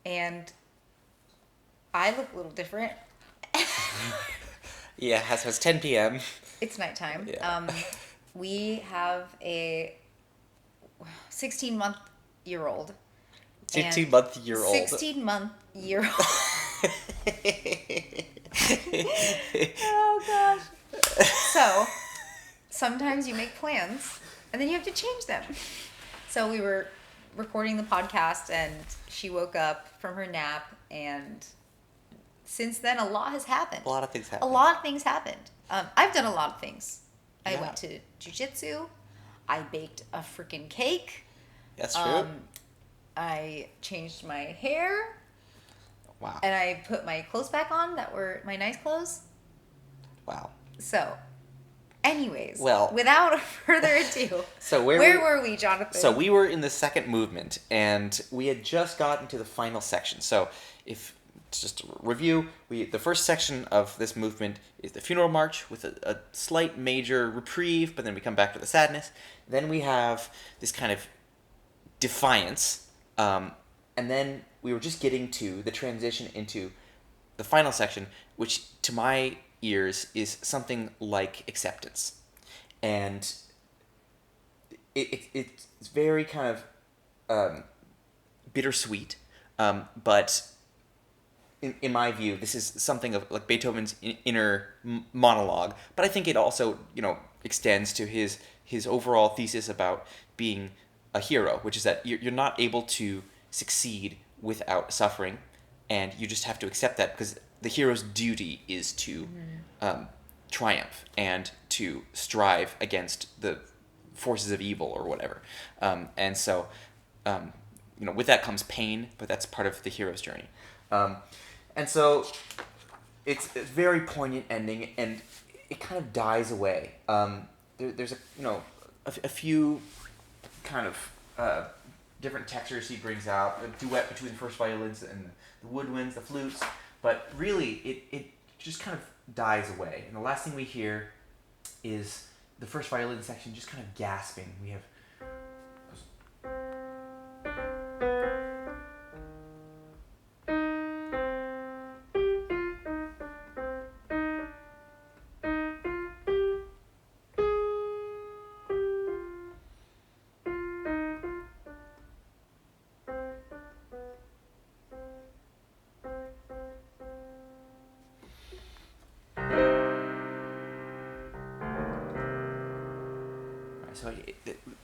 and I look a little different. Yeah, so it's 10 p.m. It's nighttime. Yeah. We have a 16-month-year-old. 16-month-year-old. 16-month-year-old. Oh, gosh. So, sometimes you make plans, and then you have to change them. So we were recording the podcast, and she woke up from her nap and since then, a lot has happened. A lot of things happened. A lot of things happened. I've done a lot of things. I Yeah. went to jiu-jitsu. I baked a freaking cake. That's true. I changed my hair. Wow. And I put my clothes back on that were my nice clothes. Wow. So, anyways, Well, without further ado, so where were we, Jonathan? So we were in the second movement, and we had just gotten to the final section. So if just to review, the first section of this movement is the funeral march with a slight major reprieve, but then we come back to the sadness. Then we have this kind of defiance, and then we were just getting to the transition into the final section, which to my ears is something like acceptance. And it's very kind of bittersweet, but in my view, this is something of like Beethoven's inner monologue. But I think it also extends to his overall thesis about being a hero, which is that you're not able to succeed without suffering, and you just have to accept that because the hero's duty is to triumph and to strive against the forces of evil or whatever. And so, with that comes pain, but that's part of the hero's journey. And so it's a very poignant ending, and it kind of dies away. There's a few kind of different textures he brings out, a duet between the first violins and the woodwinds, the flutes, but really it just kind of dies away. And the last thing we hear is the first violin section just kind of gasping. We have so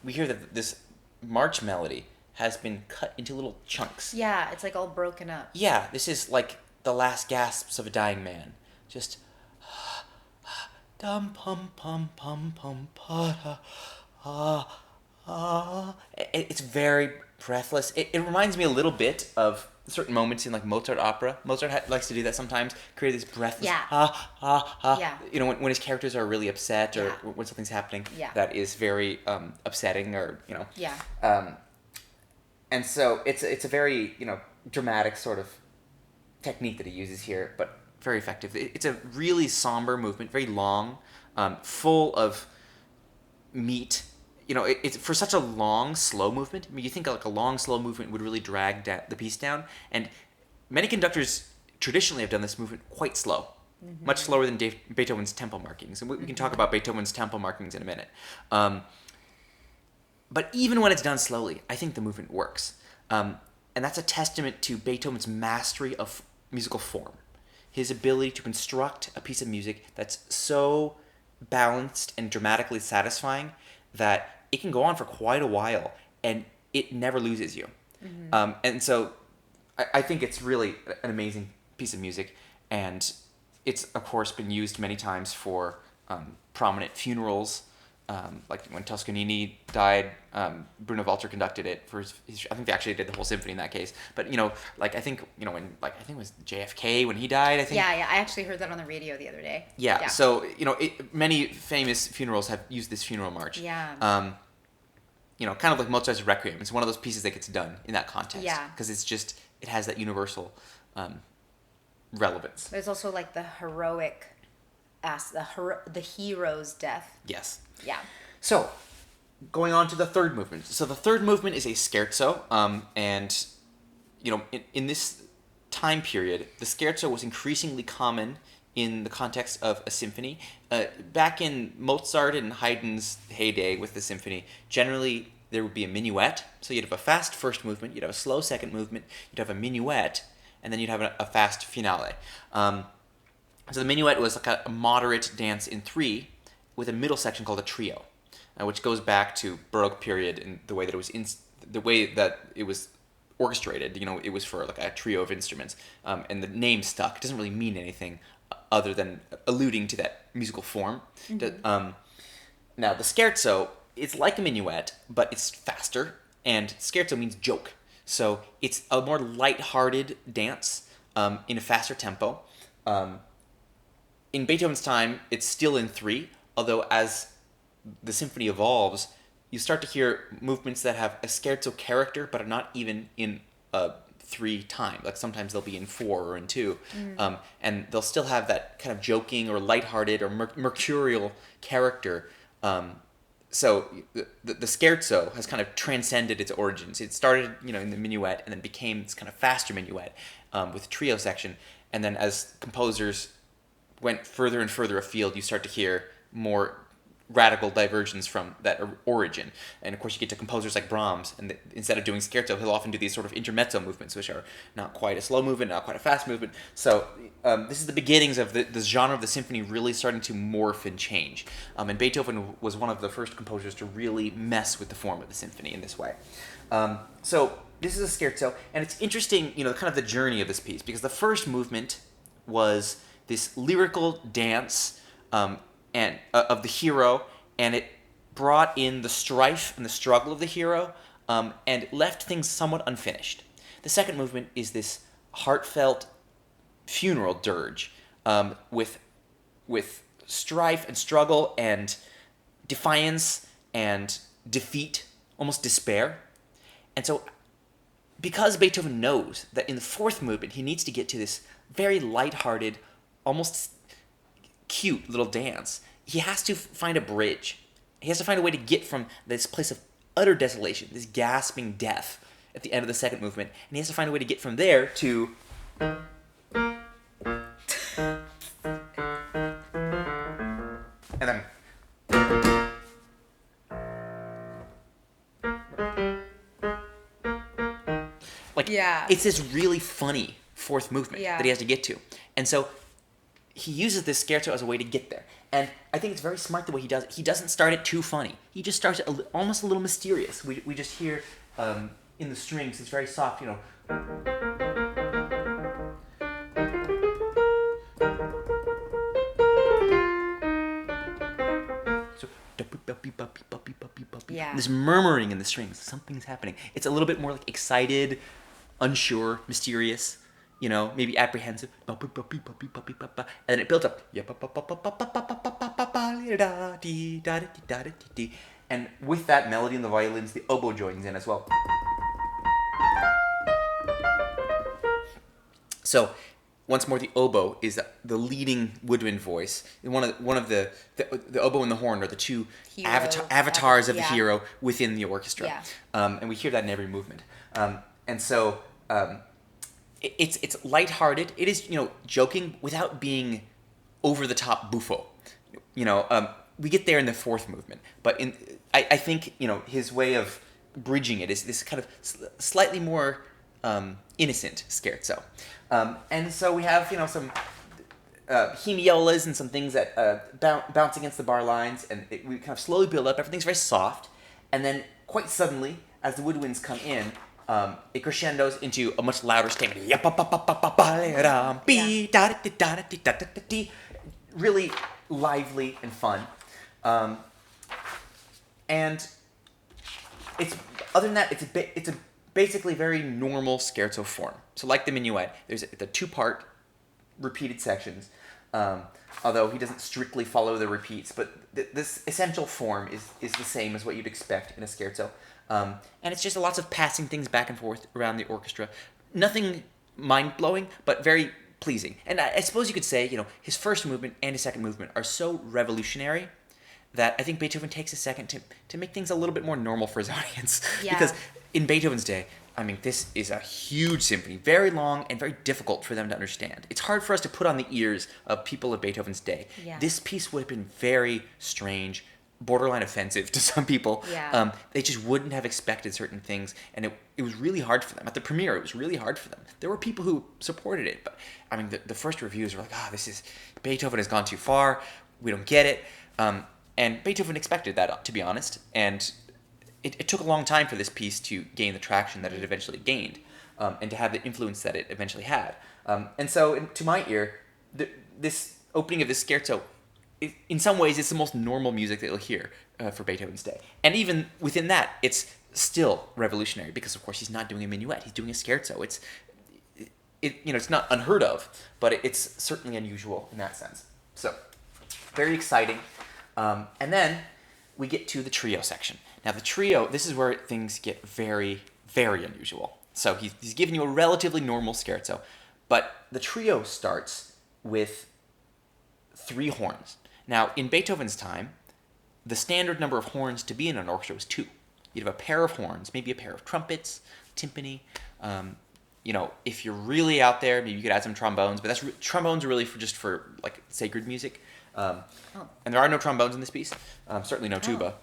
we hear that this march melody has been cut into little chunks. Yeah, it's like all broken up. Yeah, this is like the last gasps of a dying man. Just dum pum pum pum pum pa It's very breathless. It reminds me a little bit of certain moments in like Mozart opera. Mozart likes to do that sometimes, create this breathless Yeah. when his characters are really upset or Yeah. when something's happening Yeah. that is very upsetting or Yeah. And so it's a very dramatic sort of technique that he uses here, but very effective. It's a really somber movement, very long, full of meat. It's for such a long, slow movement. I mean, you think like a long, slow movement would really drag the piece down, and many conductors traditionally have done this movement quite slow, much slower than Beethoven's tempo markings. And we can talk about Beethoven's tempo markings in a minute. But even when it's done slowly, I think the movement works. And that's a testament to Beethoven's mastery of musical form. His ability to construct a piece of music that's so balanced and dramatically satisfying that it can go on for quite a while and it never loses you. And so I think it's really an amazing piece of music, and it's, of course, been used many times for prominent funerals. Like when Toscanini died, Bruno Walter conducted it for his. I think they actually did the whole symphony in that case. But I think when I think it was JFK when he died. I think. Yeah. I actually heard that on the radio the other day. Yeah. So many famous funerals have used this funeral march. Yeah. Kind of like Mozart's Requiem. It's one of those pieces that gets done in that context. Yeah. Because it has that universal relevance. There's also like the heroic, the hero's death. Yes. Yeah. So, going on to the third movement. So the third movement is a scherzo, and in this time period, the scherzo was increasingly common in the context of a symphony. Back in Mozart and Haydn's heyday with the symphony, generally there would be a minuet. So you'd have a fast first movement, you'd have a slow second movement, you'd have a minuet, and then you'd have a fast finale. So the minuet was like a moderate dance in three, with a middle section called a trio, which goes back to Baroque period and the way that it was orchestrated. It was for like a trio of instruments, and the name stuck. It doesn't really mean anything other than alluding to that musical form. Mm-hmm. Now, the scherzo, it's like a minuet, but it's faster, and scherzo means joke. So it's a more light-hearted dance in a faster tempo. In Beethoven's time, it's still in 3, although as the symphony evolves, you start to hear movements that have a scherzo character, but are not even in a 3 time. Like sometimes they'll be in 4 or in 2. And they'll still have that kind of joking or lighthearted or mercurial character. So the scherzo has kind of transcended its origins. It started, in the minuet and then became this kind of faster minuet with trio section. And then as composers went further and further afield, you start to hear more radical divergence from that origin. And of course you get to composers like Brahms, and instead of doing scherzo, he'll often do these sort of intermezzo movements, which are not quite a slow movement, not quite a fast movement. So this is the beginnings of the genre of the symphony really starting to morph and change. And Beethoven was one of the first composers to really mess with the form of the symphony in this way. So this is a scherzo, and it's interesting, kind of the journey of this piece, because the first movement was this lyrical dance and of the hero, and it brought in the strife and the struggle of the hero, and left things somewhat unfinished. The second movement is this heartfelt funeral dirge with strife and struggle and defiance and defeat, almost despair. And so, because Beethoven knows that in the fourth movement he needs to get to this very lighthearted, almost cute little dance, he has to find a bridge. He has to find a way to get from this place of utter desolation, this gasping death at the end of the second movement, and he has to find a way to get from there to... and then... It's this really funny fourth movement that he has to get to. And so he uses this scherzo as a way to get there. And I think it's very smart the way he does it. He doesn't start it too funny. He just starts it almost a little mysterious. We just hear in the strings, it's very soft, So, this murmuring in the strings. Something's happening. It's a little bit more like excited, unsure, mysterious, maybe apprehensive. And then it builds up. And with that melody and the violins, the oboe joins in as well. So, once more, the oboe is the leading woodwind voice. One of the oboe and the horn are the two avatars of the hero within the orchestra. Yeah. And we hear that in every movement. And so it's lighthearted. It is joking without being over the top buffo. We get there in the fourth movement, but I think his way of bridging it is this kind of slightly more innocent scherzo. And so we have some hemiolas and some things that bounce against the bar lines, and we kind of slowly build up. Everything's very soft, and then quite suddenly, as the woodwinds come in, it crescendos into a much louder statement. Really lively and fun. And it's other than that, it's a basically very normal scherzo form. So like the minuet, there's the two-part repeated sections, although he doesn't strictly follow the repeats, but this essential form is the same as what you'd expect in a scherzo. And it's just lots of passing things back and forth around the orchestra. Nothing mind-blowing, but very pleasing. And I suppose you could say, his first movement and his second movement are so revolutionary that I think Beethoven takes a second to make things a little bit more normal for his audience. Yeah. Because in Beethoven's day, this is a huge symphony, very long and very difficult for them to understand. It's hard for us to put on the ears of people of Beethoven's day. Yeah. This piece would have been very strange, borderline offensive to some people. Yeah. They just wouldn't have expected certain things, and it was really hard for them. At the premiere, it was really hard for them. There were people who supported it, but the first reviews were like, Beethoven has gone too far, we don't get it. And Beethoven expected that, to be honest, and it took a long time for this piece to gain the traction that it eventually gained. and to have the influence that it eventually had. And so, to my ear, this opening of this scherzo, in some ways, it's the most normal music that you'll hear for Beethoven's day. And even within that, it's still revolutionary because, of course, he's not doing a minuet; he's doing a scherzo. It's not unheard of, but it's certainly unusual in that sense. So, very exciting. And then we get to the trio section. Now, the trio, this is where things get very, very unusual. So he's giving you a relatively normal scherzo, but the trio starts with 3 horns. Now, in Beethoven's time, the standard number of horns to be in an orchestra was 2. You'd have a pair of horns, maybe a pair of trumpets, timpani. If you're really out there, maybe you could add some trombones, but trombones are really just for like sacred music. And there are no trombones in this piece, certainly no tuba.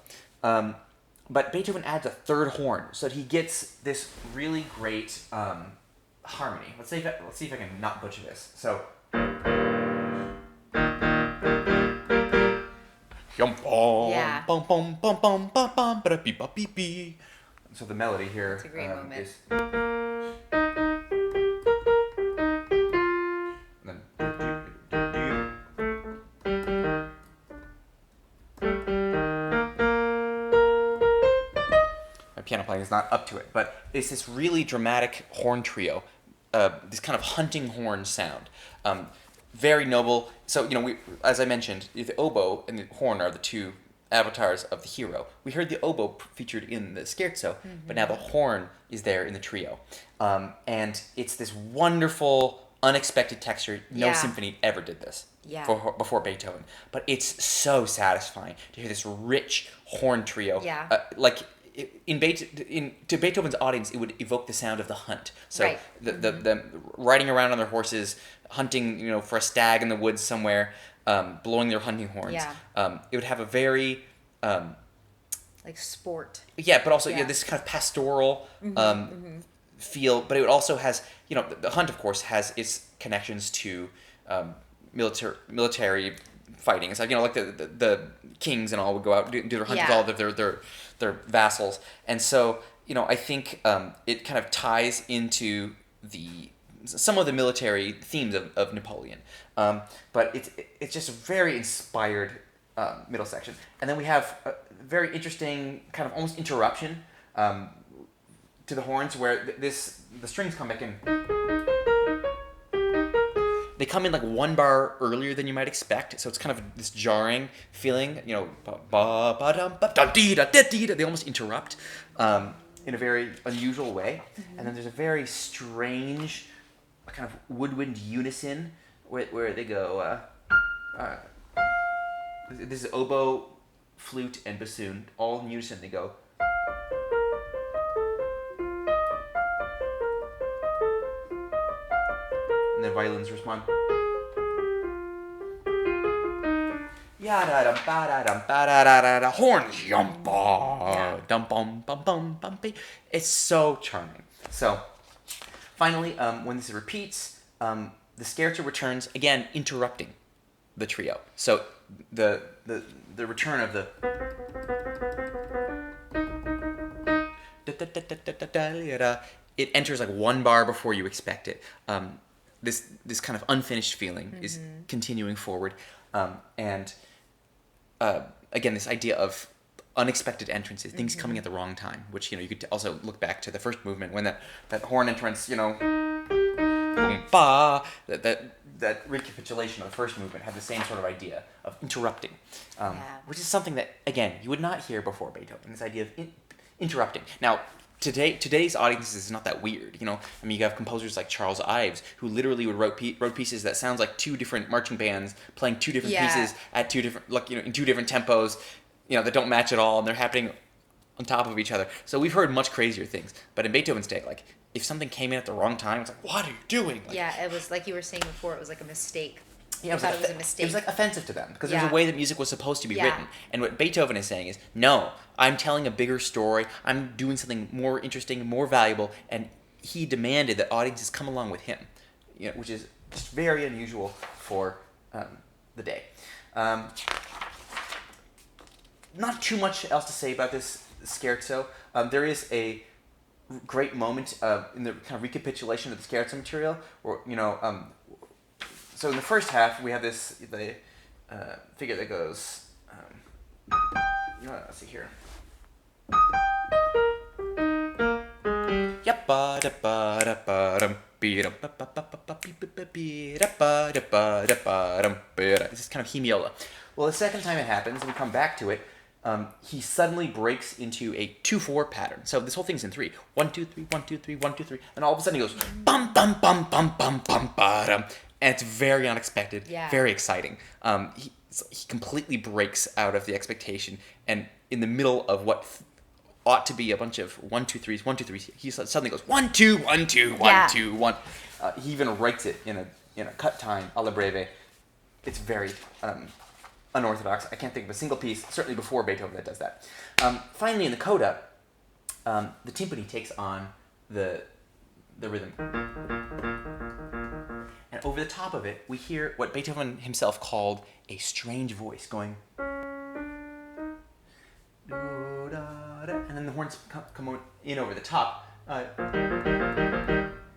But Beethoven adds a 3rd horn, so that he gets this really great harmony. Let's see if I can not butcher this. So, Yeah. so the melody here. It's a great moment. Is. Piano playing is not up to it, but it's this really dramatic horn trio, this kind of hunting horn sound, very noble. So as I mentioned, the oboe and the horn are the 2 avatars of the hero. We heard the oboe featured in the scherzo, but now the horn is there in the trio, and it's this wonderful, unexpected texture. No symphony ever did this. Before Beethoven, but it's so satisfying to hear this rich horn trio. To Beethoven's audience, it would evoke the sound of the hunt. So right. the riding around on their horses, hunting, for a stag in the woods somewhere, blowing their hunting horns. Yeah. It would have a very like sport. Yeah, but also this kind of pastoral feel. But it also has the hunt, of course, has its connections to military fighting. It's like like the kings and all would go out and do their hunt with all of their vassals, and so I think it kind of ties into some of the military themes of Napoleon, but it's just a very inspired middle section, and then we have a very interesting kind of almost interruption to the horns where the strings come back in. They come in like 1 bar earlier than you might expect, so it's kind of this jarring feeling. They almost interrupt in a very unusual way, and then there's a very strange kind of woodwind unison where they go. This is oboe, flute, and bassoon all in unison. They go. And then violins respond. Horns, yumpa, dum bum bum bum bum. It's so charming. So, finally, when this repeats, the scherzo returns again, interrupting the trio. So the return of the. It enters like 1 bar before you expect it. This kind of unfinished feeling is continuing forward, and again, this idea of unexpected entrances, things coming at the wrong time, which you could also look back to the first movement when that horn entrance, boom, ba, that recapitulation of the first movement had the same sort of idea of interrupting, which is something that again you would not hear before Beethoven. This idea of interrupting. Now, today's audiences is not that weird, you have composers like Charles Ives who literally wrote pieces that sounds like 2 different marching bands playing 2 different pieces at 2 different in 2 different tempos, that don't match at all, and they're happening on top of each other. So we've heard much crazier things. But in Beethoven's day, like if something came in at the wrong time, it's like, what are you doing? Like, it was like you were saying before. It was like a mistake. Yeah, it was a mistake. It was like offensive to them because there's a way that music was supposed to be Yeah. written. And what Beethoven is saying is, no, I'm telling a bigger story. I'm doing something more interesting, more valuable, and he demanded that audiences come along with him, which is just very unusual for the day. Not too much else to say about this scherzo. There is a great moment in the kind of recapitulation of the scherzo material, where so in the first half we have the figure that goes. Let's see here. This is kind of hemiola. Well, the second time it happens, and we come back to it, he suddenly breaks into a 2/4 pattern. So this whole thing's in 3. 1 2 3 1 2 3 1 2 3, and all of a sudden he goes bum bum bum bum bum bum ba-dum, and it's very unexpected, very exciting. He completely breaks out of the expectation, and in the middle of what ought to be a bunch of 1 2 3s 1 2 3s, he suddenly goes 1 2 1 2 1 2 1. He even writes it in a cut time alla breve. It's very unorthodox. I can't think of a single piece, certainly before Beethoven, that does that. Finally, in the coda, the timpani takes on the rhythm. And over the top of it, we hear what Beethoven himself called a strange voice going... And then the horns come in over the top. I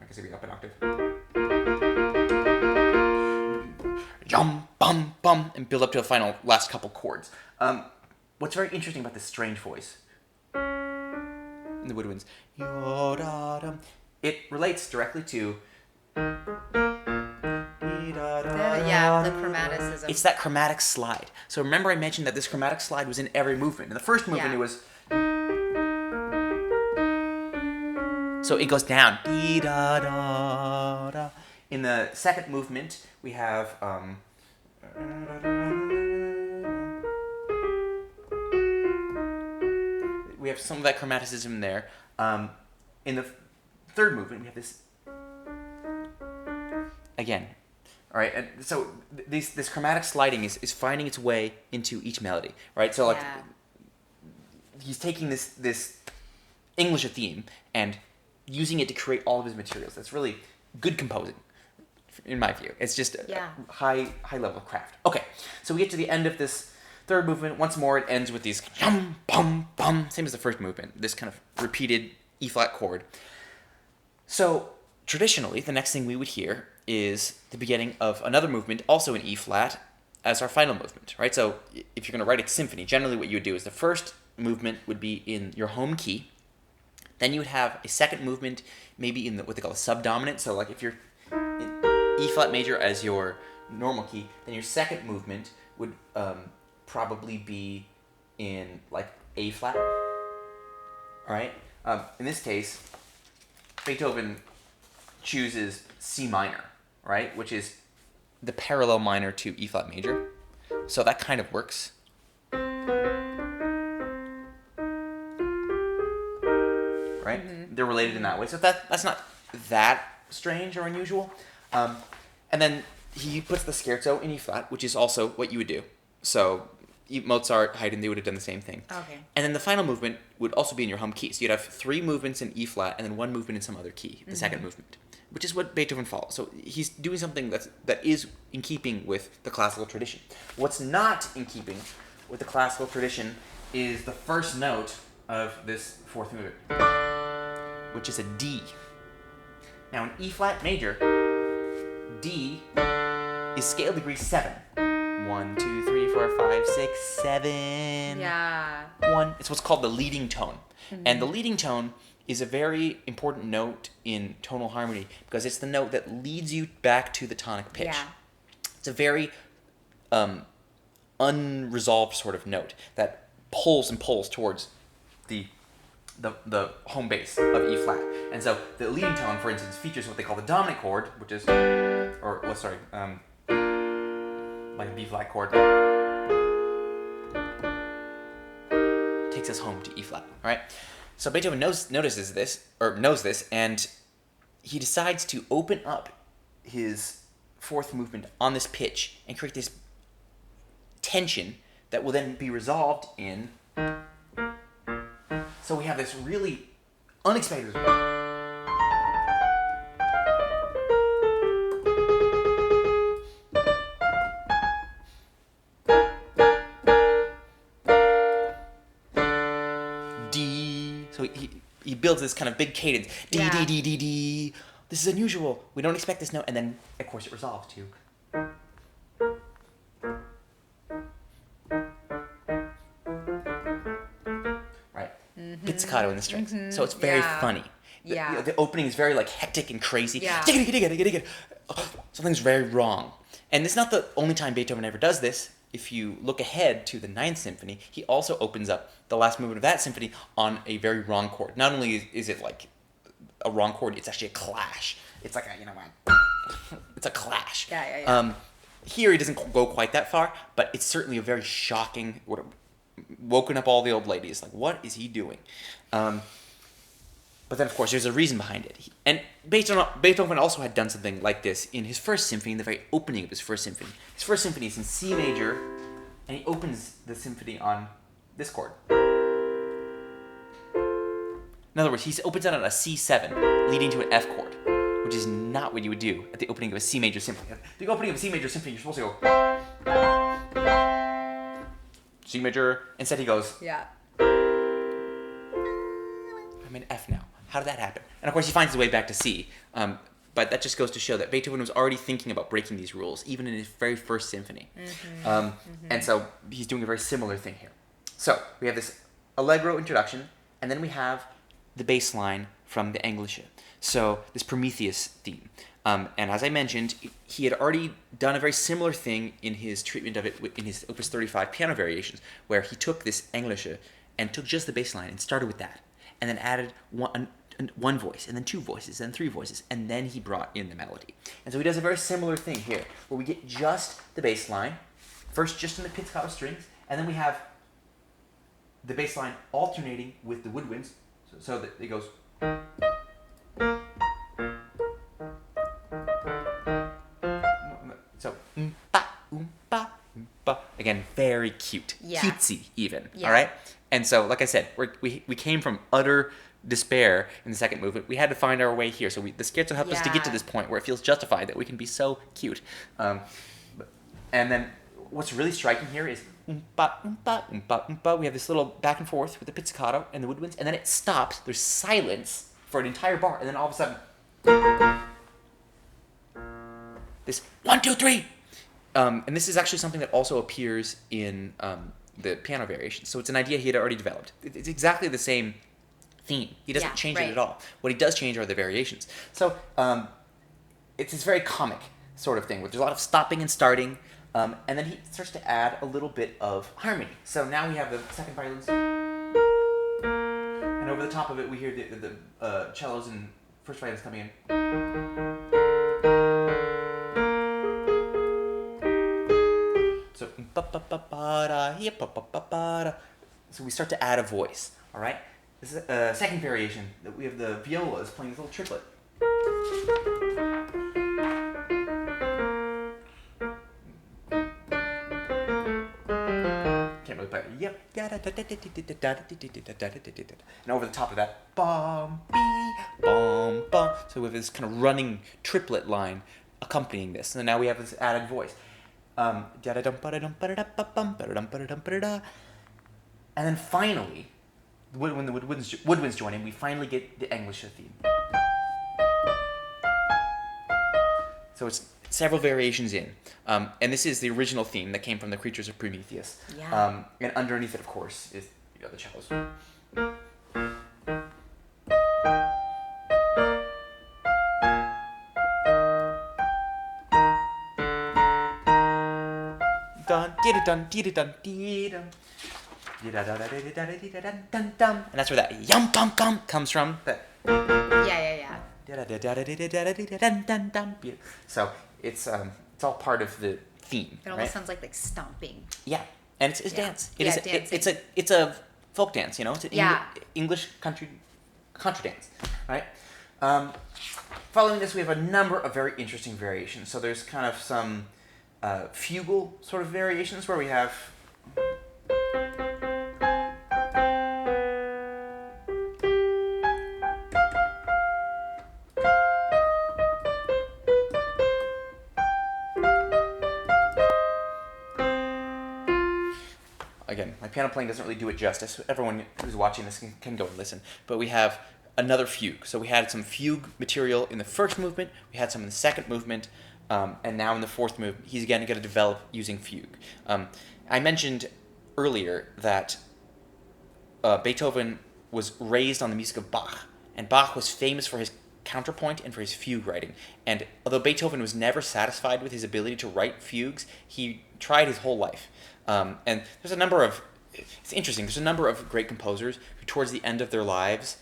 guess it'd be up an octave. Yum, bum, bum, and build up to a final last couple chords. What's very interesting about this strange voice in the woodwinds, it relates directly to the chromaticism. It's that chromatic slide. So remember I mentioned that this chromatic slide was in every movement. In the first movement it was... So it goes down. In the second movement, we have... we have some of that chromaticism there. In the third movement, we have this... Again. All right, and so this chromatic sliding is finding its way into each melody, right? So like, he's taking this English theme and using it to create all of his materials. That's really good composing, in my view. It's just a high level of craft. Okay, so we get to the end of this third movement. Once more, it ends with these yum, bum, bum, same as the first movement. This kind of repeated E-flat chord. So traditionally, the next thing we would hear is the beginning of another movement, also in E-flat, as our final movement, right? So if you're going to write a symphony, generally what you would do is the first movement would be in your home key. Then you would have a second movement, maybe in what they call a subdominant. So like if you're in E-flat major as your normal key, then your second movement would probably be in like A-flat, all right? In this case, Beethoven chooses C minor, right? Which is the parallel minor to E-flat major. So that kind of works. Right? Mm-hmm. They're related in that way. So that's not that strange or unusual. And then he puts the scherzo in E-flat, which is also what you would do. So Mozart, Haydn, they would have done the same thing. Okay. And then the final movement would also be in your home key. So you'd have 3 movements in E-flat and then 1 movement in some other key, the second movement, which is what Beethoven follows. So he's doing something that is in keeping with the classical tradition. What's not in keeping with the classical tradition is the first note of this fourth movement, which is a D. Now in E-flat major, D is scale degree 7. 1, 2, 3, 4, 5, 6, 7. Yeah. 1. It's what's called the leading tone. Mm-hmm. And the leading tone is a very important note in tonal harmony because it's the note that leads you back to the tonic pitch. Yeah. It's a very unresolved sort of note that pulls and pulls towards the home base of E-flat. And so the leading tone, for instance, features what they call the dominant chord, which is, like a B-flat chord, takes us home to E-flat, all right? So Beethoven knows this, and he decides to open up his fourth movement on this pitch and create this tension that will then be resolved in... So we have this really unexpected... he builds this kind of big cadence. D, D, D, D, D. This is unusual. We don't expect this note. And then, of course, it resolves to... Right. Pizzicato in the strings. So it's very funny. The opening is very like hectic and crazy. Yeah. Something's very wrong. And this is not the only time Beethoven ever does this. If you look ahead to the Ninth Symphony, he also opens up the last movement of that symphony on a very wrong chord. Not only is it like a wrong chord, it's actually a clash. It's like it's a clash. Yeah. Here he doesn't go quite that far, but it's certainly a very shocking, woken up all the old ladies. Like, what is he doing? But then, of course, there's a reason behind it. And Beethoven also had done something like this in his first symphony, in the very opening of his first symphony. His first symphony is in C major, and he opens the symphony on this chord. In other words, he opens it on a C7, leading to an F chord, which is not what you would do at the opening of a C major symphony. At the opening of a C major symphony, you're supposed to go C major. Instead, he goes, I'm in F now. How did that happen? And of course, he finds his way back to C. But that just goes to show that Beethoven was already thinking about breaking these rules, even in his very first symphony. And so he's doing a very similar thing here. So we have this allegro introduction, and then we have the bass line from the Englische. So this Prometheus theme. And as I mentioned, he had already done a very similar thing in his treatment of it in his Opus 35 piano variations, where he took this Englische and took just the bass line and started with that, and then added one voice, and then two voices, and three voices, and then he brought in the melody. And so he does a very similar thing here, where we get just the bass line, first just in the pizzicato strings, and then we have the bass line alternating with the woodwinds, so that it goes... So, again, very cute. Cutesy, even, all right? And so, like I said, we came from utter despair in the second movement. We had to find our way here. So the scherzo helped us to get to this point where it feels justified that we can be so cute. And then what's really striking here is oompa, oompa, oompa, oompa. We have this little back and forth with the pizzicato and the woodwinds, and then it stops. There's silence for an entire bar, and then all of a sudden, this 1, 2, 3. And this is actually something that also appears in the piano variations. So it's an idea he had already developed. It's exactly the same theme. He doesn't change it at all. What he does change are the variations. So it's this very comic sort of thing, where there's a lot of stopping and starting, and then he starts to add a little bit of harmony. So now we have the second violins, and over the top of it we hear the cellos and first violins coming in. So we start to add a voice, all right? This is a second variation. We have the violas playing this little triplet. Can't really play it. Yep. And over the top of that, bum, bee, bum, bum. So we have this kind of running triplet line accompanying this. And now we have this added voice. And then finally, when the woodwinds join in, we finally get the Englische theme. So it's several variations in. And this is the original theme that came from the Creatures of Prometheus. And underneath it, of course, is the cellos. And that's where that yum bum gum comes from. So it's all part of the theme. It almost sounds like stomping. Yeah, and it's dance. It's a folk dance. It's an English country dance, right? Following this, we have a number of very interesting variations. So there's kind of some fugal sort of variations where we have. Again, my piano playing doesn't really do it justice. Everyone who's watching this can go and listen. But we have another fugue. So we had some fugue material in the first movement, we had some in the second movement, and now in the fourth movement, he's again going to develop using fugue. I mentioned earlier that Beethoven was raised on the music of Bach, and Bach was famous for his counterpoint and for his fugue writing. And although Beethoven was never satisfied with his ability to write fugues, he tried his whole life. And there's a number of, it's interesting, there's a number of great composers who towards the end of their lives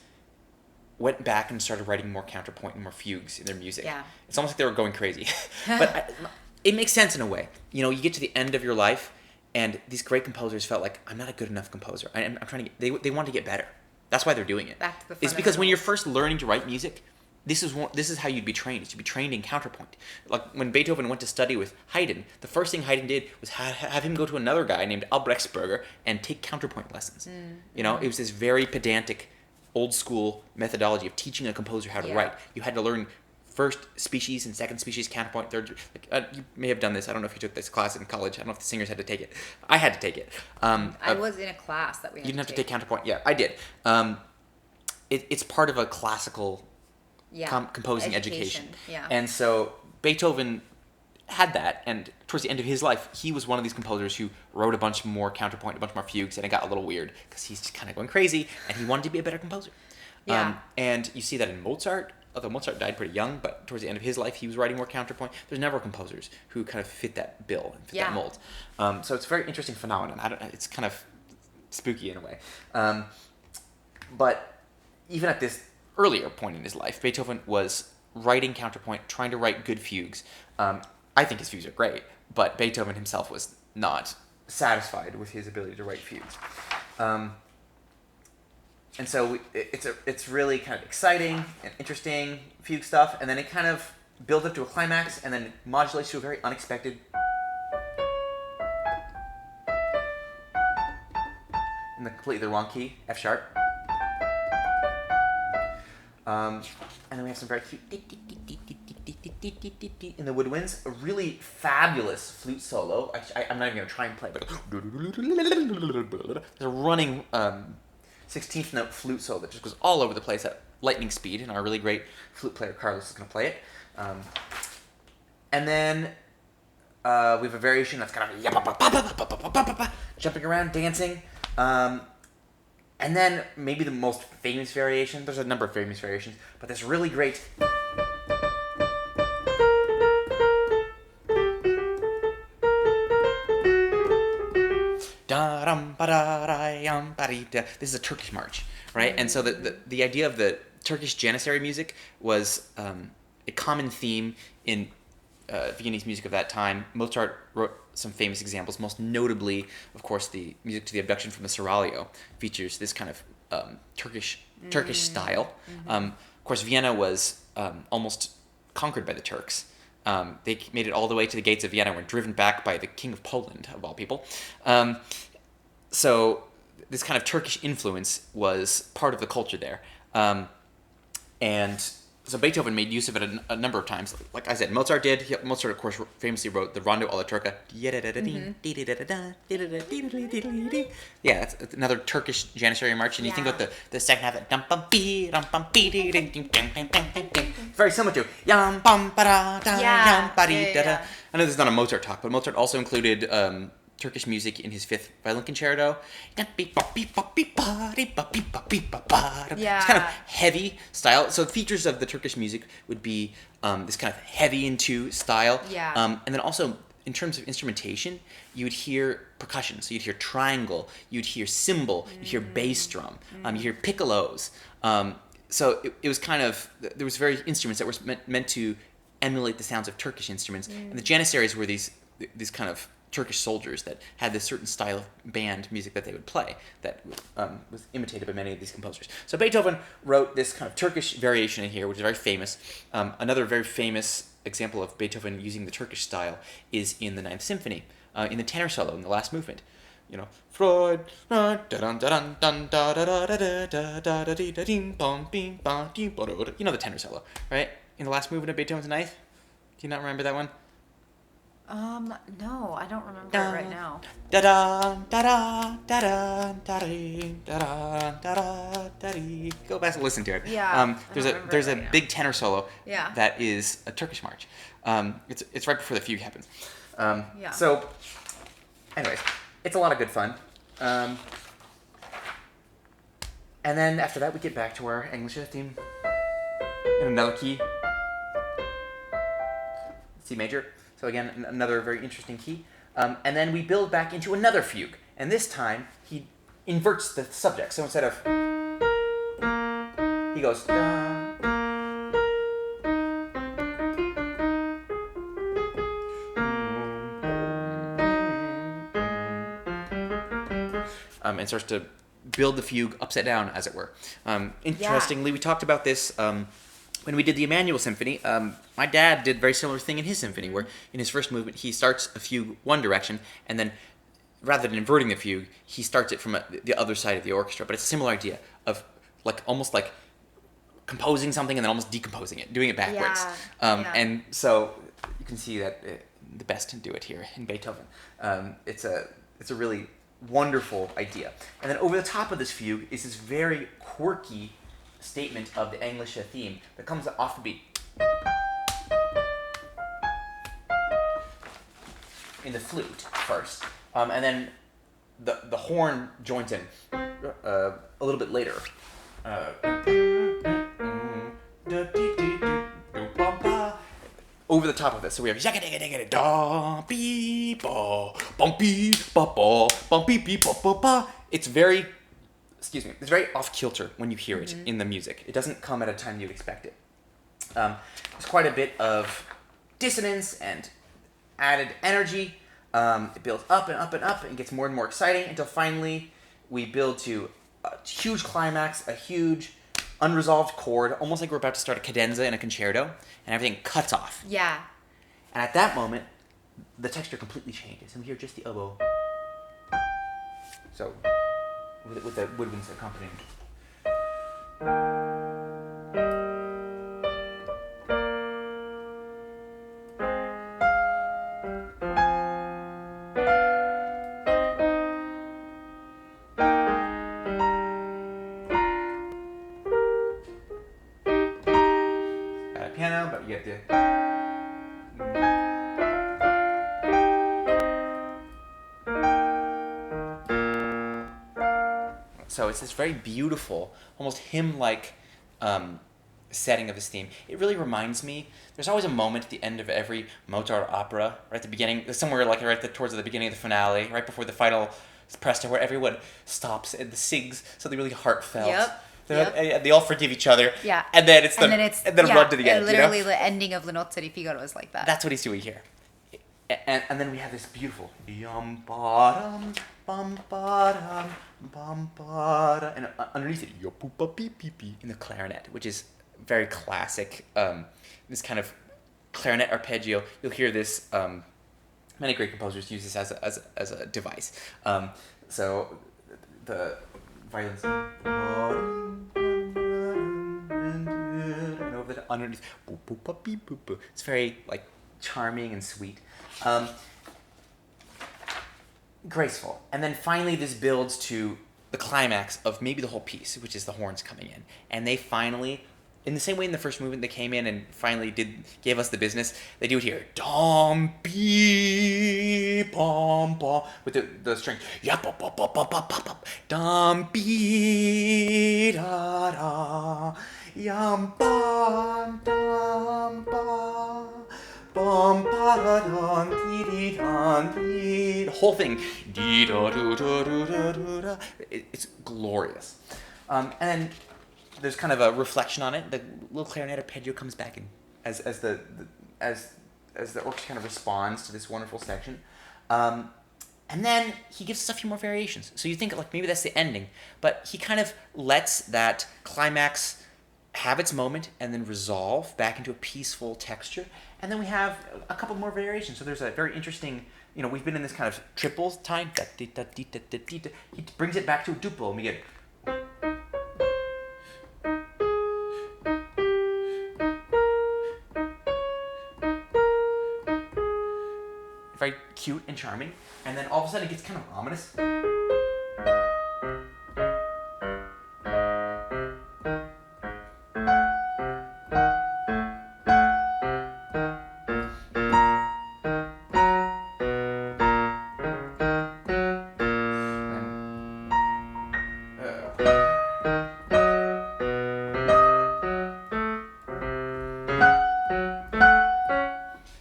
went back and started writing more counterpoint and more fugues in their music. Yeah. It's almost like they were going crazy. But it makes sense in a way. You know, you get to the end of your life, and these great composers felt like, I'm not a good enough composer. I'm trying to get, they want to get better. That's why they're doing it. Back to the It's because when you're fundamentals. first learning to write music, this is how you'd be trained. Is to be trained in counterpoint. Like when Beethoven went to study with Haydn, the first thing Haydn did was have him go to another guy named Albrechtsberger and take counterpoint lessons. You know, it was this very pedantic, old school methodology of teaching a composer how to write. You had to learn first species and second species counterpoint, third. You may have done this. I don't know if you took this class in college. I don't know if the singers had to take it. I had to take it. I was in a class that we had You didn't have to take counterpoint. Yeah, I did. It's part of a classical composing education. Yeah. And so Beethoven had that, and towards the end of his life, he was one of these composers who wrote a bunch more counterpoint, a bunch more fugues, and it got a little weird because he's just kind of going crazy, and he wanted to be a better composer. Yeah. And you see that in Mozart, although Mozart died pretty young, but towards the end of his life, he was writing more counterpoint. There's never composers who kind of fit that bill and fit that mold. So it's a very interesting phenomenon. It's kind of spooky in a way. But even at this earlier point in his life, Beethoven was writing counterpoint, trying to write good fugues. I think his fugues are great, but Beethoven himself was not satisfied with his ability to write fugues. And so it's really kind of exciting and interesting fugue stuff, and then it kind of builds up to a climax, and then it modulates to a very unexpected in the completely the wrong key, F sharp. And then we have some very cute in the woodwinds, a really fabulous flute solo. I'm not even going to try and play, but there's a running 16th note flute solo that just goes all over the place at lightning speed, and our really great flute player Carlos is going to play it. And then we have a variation that's kind of jumping around, dancing. And then maybe the most famous variation, there's a number of famous variations, but this really great this is a Turkish march, right? And so the idea of the Turkish Janissary music was a common theme in Viennese music of that time. Mozart wrote some famous examples, most notably, of course, the music to the Abduction from the Seraglio features this kind of Turkish style. Of course, Vienna was almost conquered by the Turks. They made it all the way to the gates of Vienna, were driven back by the King of Poland, of all people. So this kind of Turkish influence was part of the culture there. And so Beethoven made use of it a number of times. Like I said, Mozart did. Mozart, of course, famously wrote the Rondo alla Turca. Yeah, that's another Turkish Janissary march. And you think about the second half, very similar to I know this is not a Mozart talk, but Mozart also included Turkish music in his fifth violin concerto. It's kind of heavy style. So features of the Turkish music would be this kind of heavy into style. And then also in terms of instrumentation, you would hear percussion. So you'd hear triangle, you'd hear cymbal, you'd hear bass drum, you'd hear piccolos. So it was kind of, there was various instruments that were meant to emulate the sounds of Turkish instruments. And the Janissaries were these kind of Turkish soldiers that had this certain style of band music that they would play that was imitated by many of these composers. So Beethoven wrote this kind of Turkish variation in here, which is very famous. Another very famous example of Beethoven using the Turkish style is in the Ninth Symphony, in the tenor solo in the last movement. You know, Freud, you know the tenor solo, right? In the last movement of Beethoven's Ninth. Do you not remember that one? No, I don't remember it right now. Da da da da da da da da da da. Go back and listen to it. Yeah, There's I a don't remember there's it a right now. big tenor solo. Yeah. That is a Turkish march. It's right before the fugue happens. Yeah. So, anyways, it's a lot of good fun. And then after that, we get back to our English theme in another key, C major. So again, another very interesting key. And then we build back into another fugue. And this time, he inverts the subject. So instead of, he goes, da. And starts to build the fugue upside down, as it were. Interestingly, we talked about this when we did the Emmanuel Symphony. My dad did a very similar thing in his symphony, where in his first movement he starts a fugue one direction, and then rather than inverting the fugue, he starts it from the other side of the orchestra. But it's a similar idea of almost like composing something and then almost decomposing it, doing it backwards. Yeah. And so you can see that the best do it here in Beethoven. It's a really wonderful idea. And then over the top of this fugue is this very quirky statement of the English theme that comes off the beat. In the flute first, and then the horn joins in a little bit later. Over the top of it, so we have it's very, it's very off kilter when you hear it in the music. It doesn't come at a time you'd expect it. There's quite a bit of dissonance and added energy. It builds up and up and up and gets more and more exciting until finally we build to a huge climax, a huge unresolved chord, almost like we're about to start a cadenza in a concerto, and everything cuts off. Yeah. And at that moment, the texture completely changes, and we hear just the oboe. So, with the woodwinds accompanying. Piano, but you get the. So it's this very beautiful, almost hymn-like setting of this theme. It really reminds me. There's always a moment at the end of every Mozart opera, right at the beginning, somewhere like towards the beginning of the finale, right before the final presto, where everyone stops and sings something really heartfelt. Yep. They all forgive each other. Yeah. And then it's run to the end. Literally, the ending of Le Nozze di Figaro is like that. That's what he's doing here. And then we have this beautiful yum ba-dum, bum ba-dum, bum ba-dum, and underneath it yo-poo-pa-pee-pee-pee in the clarinet, which is very classic. This kind of clarinet arpeggio. You'll hear this. Many great composers use this as a device. So the violins. And over the underneath, it's very charming and sweet, graceful, and then finally this builds to the climax of maybe the whole piece, which is the horns coming in, and they finally, in the same way in the first movement they came in and finally gave us the business, they do it here, dom be bom bom, with the string, ya pop pop pop pop pop pop, dom be da da, yam bam dam ba. Bum, ba, da, dum, dee, dee, dum, dee. The whole thing, dee, da, do, da, do, da, do, da. It's glorious. And then there's kind of a reflection on it. The little clarinet arpeggio comes back in as the orchestra kind of responds to this wonderful section. And then he gives us a few more variations. So you think maybe that's the ending, but he kind of lets that climax have its moment and then resolve back into a peaceful texture. And then we have a couple more variations. So there's a very interesting, we've been in this kind of triples time. He brings it back to a duple, and we get. very cute and charming, and then all of a sudden it gets kind of ominous.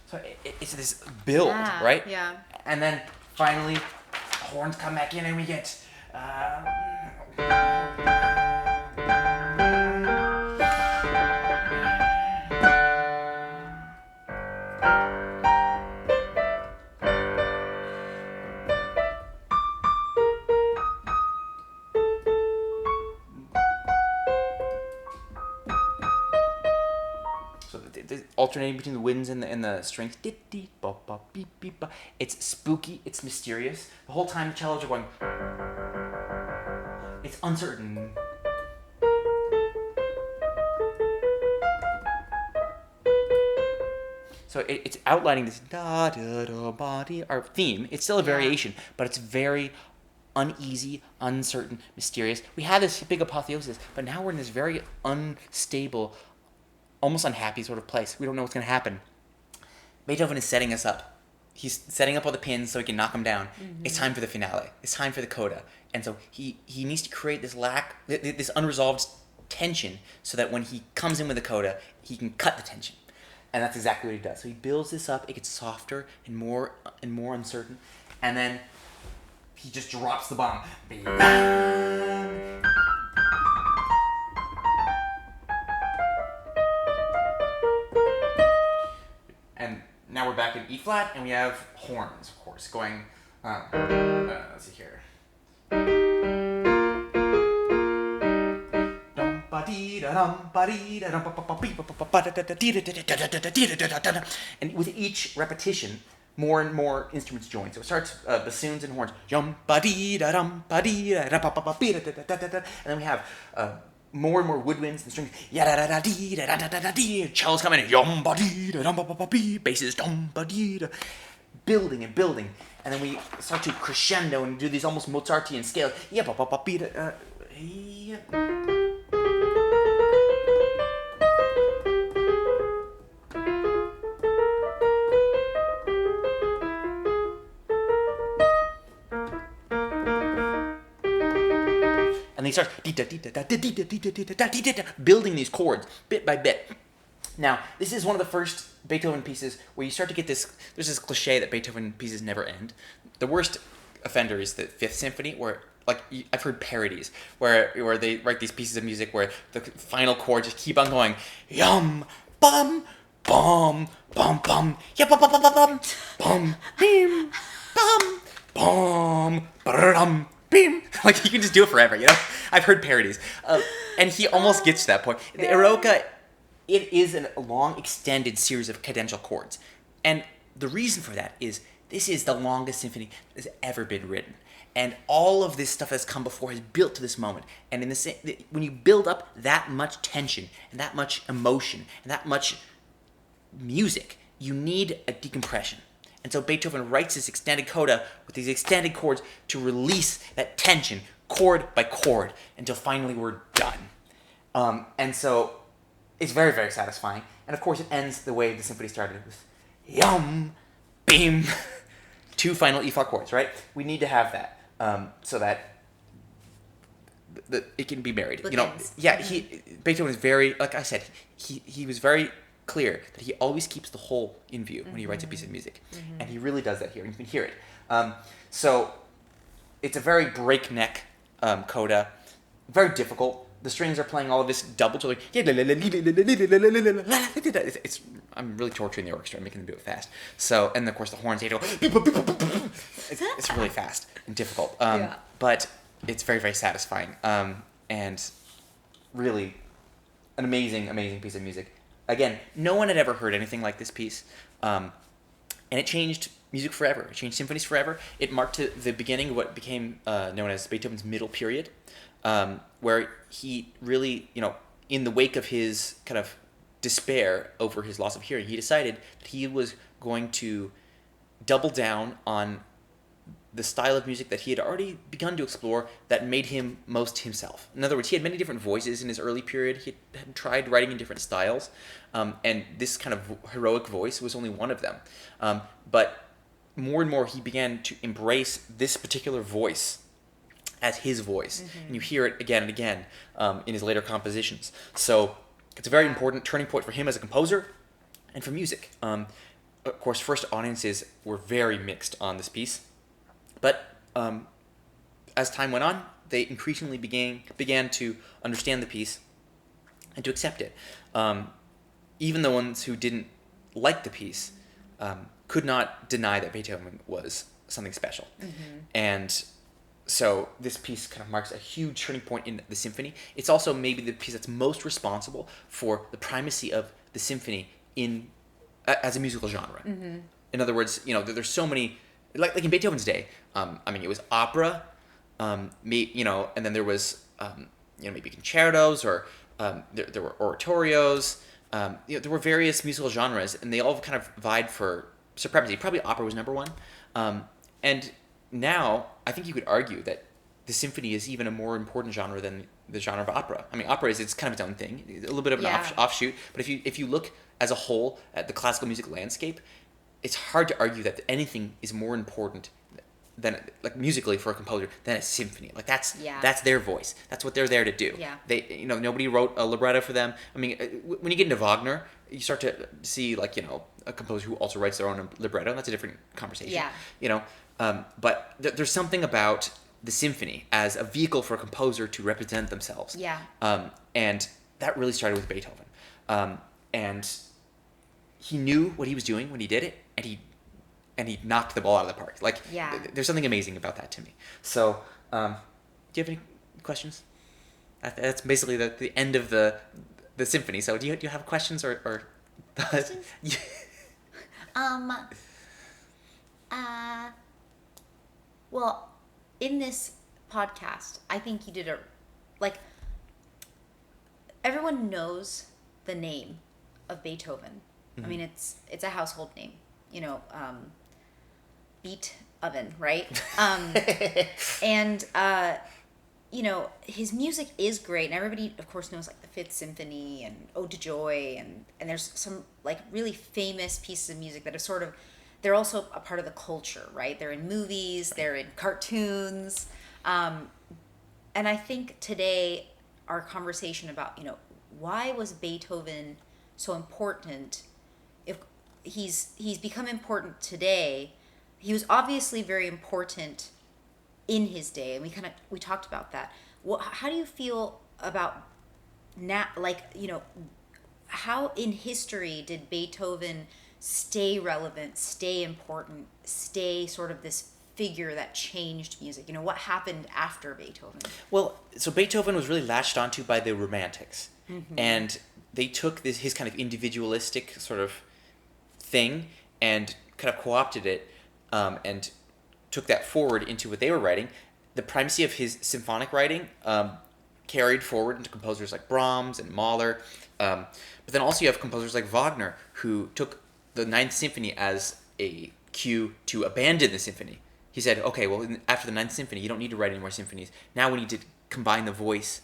So it's this build, right? Yeah. And then finally, horns come back in, and we get. So alternating between the winds and the strings. It's spooky. It's mysterious. The whole time the cellos are going. It's uncertain. So it's outlining this da da da body our theme. It's still a variation, but it's very uneasy, uncertain, mysterious. We had this big apotheosis, but now we're in this very unstable, almost unhappy sort of place. We don't know what's going to happen. Beethoven is setting us up. He's setting up all the pins so he can knock them down. Mm-hmm. It's time for the finale. It's time for the coda. And so he needs to create this unresolved tension so that when he comes in with the coda, he can cut the tension. And that's exactly what he does. So he builds this up. It gets softer and more uncertain. And then he just drops the bomb. And now we're back in E flat, and we have horns, of course, going. Let's see here. And with each repetition, more and more instruments join. So it starts bassoons and horns. And then we have more and more woodwinds and strings. Cellos come in. Basses. Building and building. And then we start to crescendo and do these almost Mozartian scales. And they start building these chords bit by bit. Now, this is one of the first Beethoven pieces where you start to get this. There's this cliche that Beethoven pieces never end. The worst offender is the Fifth Symphony, where I've heard parodies where they write these pieces of music where the final chords just keep on going. Yum, bum, bum, bum, bum, yeah, bum, bum, bum, bum, bum, bim, bum, bum, bum. Beam. Like, you can just do it forever, you know? I've heard parodies. And he almost gets to that point. The Eroica, it is a long, extended series of cadential chords. And the reason for that is this is the longest symphony that has ever been written. And all of this stuff that's come before has built to this moment. And when you build up that much tension and that much emotion and that much music, you need a decompression. And so Beethoven writes this extended coda with these extended chords to release that tension, chord by chord, until finally we're done. And so it's very, very satisfying. And of course it ends the way the symphony started with yum, beam, 2 final E flat chords, right? We need to have that so that it can be married. You know, yeah. Beethoven is very, like I said, he was very clear that he always keeps the whole in view when he writes a piece of music, and he really does that here, and you can hear it. So it's a very breakneck coda, very difficult. The strings are playing all of this double to I'm really torturing the orchestra, making them do it fast. So, and of course the horns, it's really fast and difficult. But it's very, very satisfying, and really an amazing, amazing piece of music. Again, no one had ever heard anything like this piece, and it changed music forever. It changed symphonies forever. It marked the beginning of what became known as Beethoven's middle period, where he really, in the wake of his kind of despair over his loss of hearing, he decided that he was going to double down on the style of music that he had already begun to explore that made him most himself. In other words, he had many different voices in his early period. He had tried writing in different styles, and this kind of heroic voice was only one of them. But more and more, he began to embrace this particular voice as his voice, and you hear it again and again in his later compositions. So it's a very important turning point for him as a composer and for music. Of course, first audiences were very mixed on this piece. But as time went on, they increasingly began to understand the piece and to accept it. Even the ones who didn't like the piece could not deny that Beethoven was something special. And so this piece kind of marks a huge turning point in the symphony. It's also maybe the piece that's most responsible for the primacy of the symphony as a musical genre. In other words, there's so many... Like in Beethoven's day, it was opera, and then there was, maybe concertos, or there were oratorios. There were various musical genres, and they all kind of vied for supremacy. Probably opera was number one. And now, I think you could argue that the symphony is even a more important genre than the genre of opera. Opera it's kind of its own thing, a little bit of an offshoot. But if you look as a whole at the classical music landscape, it's hard to argue that anything is more important than, like, musically for a composer than a symphony. Like that's their voice. That's what they're there to do. Yeah. They nobody wrote a libretto for them. When you get into Wagner, you start to see a composer who also writes their own libretto. That's a different conversation. Yeah. But there's something about the symphony as a vehicle for a composer to represent themselves. Yeah. And that really started with Beethoven. And he knew what he was doing when he did it, and he knocked the ball out of the park. There's something amazing about that to me. So, do you have any questions? That's basically the end of the symphony. So, do you have questions or questions? Well, in this podcast, I think you did everyone knows the name of Beethoven. It's a household name, Beethoven, right? And his music is great, and everybody, of course, knows the Fifth Symphony and Ode to Joy, and there's some really famous pieces of music that are they're also a part of the culture, right? They're in movies, they're in cartoons, and I think today our conversation about why was Beethoven so important? If he's become important today, he was obviously very important in his day, and we talked about that. How do you feel about now? How in history did Beethoven stay relevant, stay important, stay sort of this figure that changed music? What happened after Beethoven? Well, so Beethoven was really latched onto by the Romantics, and they took his kind of individualistic sort of thing and kind of co-opted it, and took that forward into what they were writing. The primacy of his symphonic writing carried forward into composers like Brahms and Mahler, but then also you have composers like Wagner, who took the Ninth Symphony as a cue to abandon the symphony. He said, okay, well, after the Ninth Symphony, you don't need to write any more symphonies. Now we need to combine the voice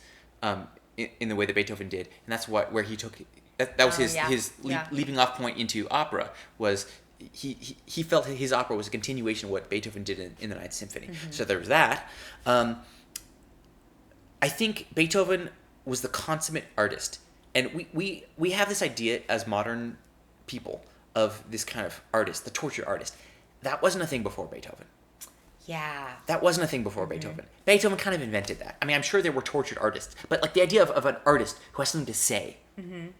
in the way that Beethoven did. And that's where he took... That was his leaping off point into opera, was he felt his opera was a continuation of what Beethoven did in the Ninth Symphony. So there was that. I think Beethoven was the consummate artist. And we have this idea as modern people of this kind of artist, the tortured artist. That wasn't a thing before Beethoven. Yeah. That wasn't a thing before Beethoven. Beethoven kind of invented that. I'm sure there were tortured artists, but the idea of an artist who has something to say, an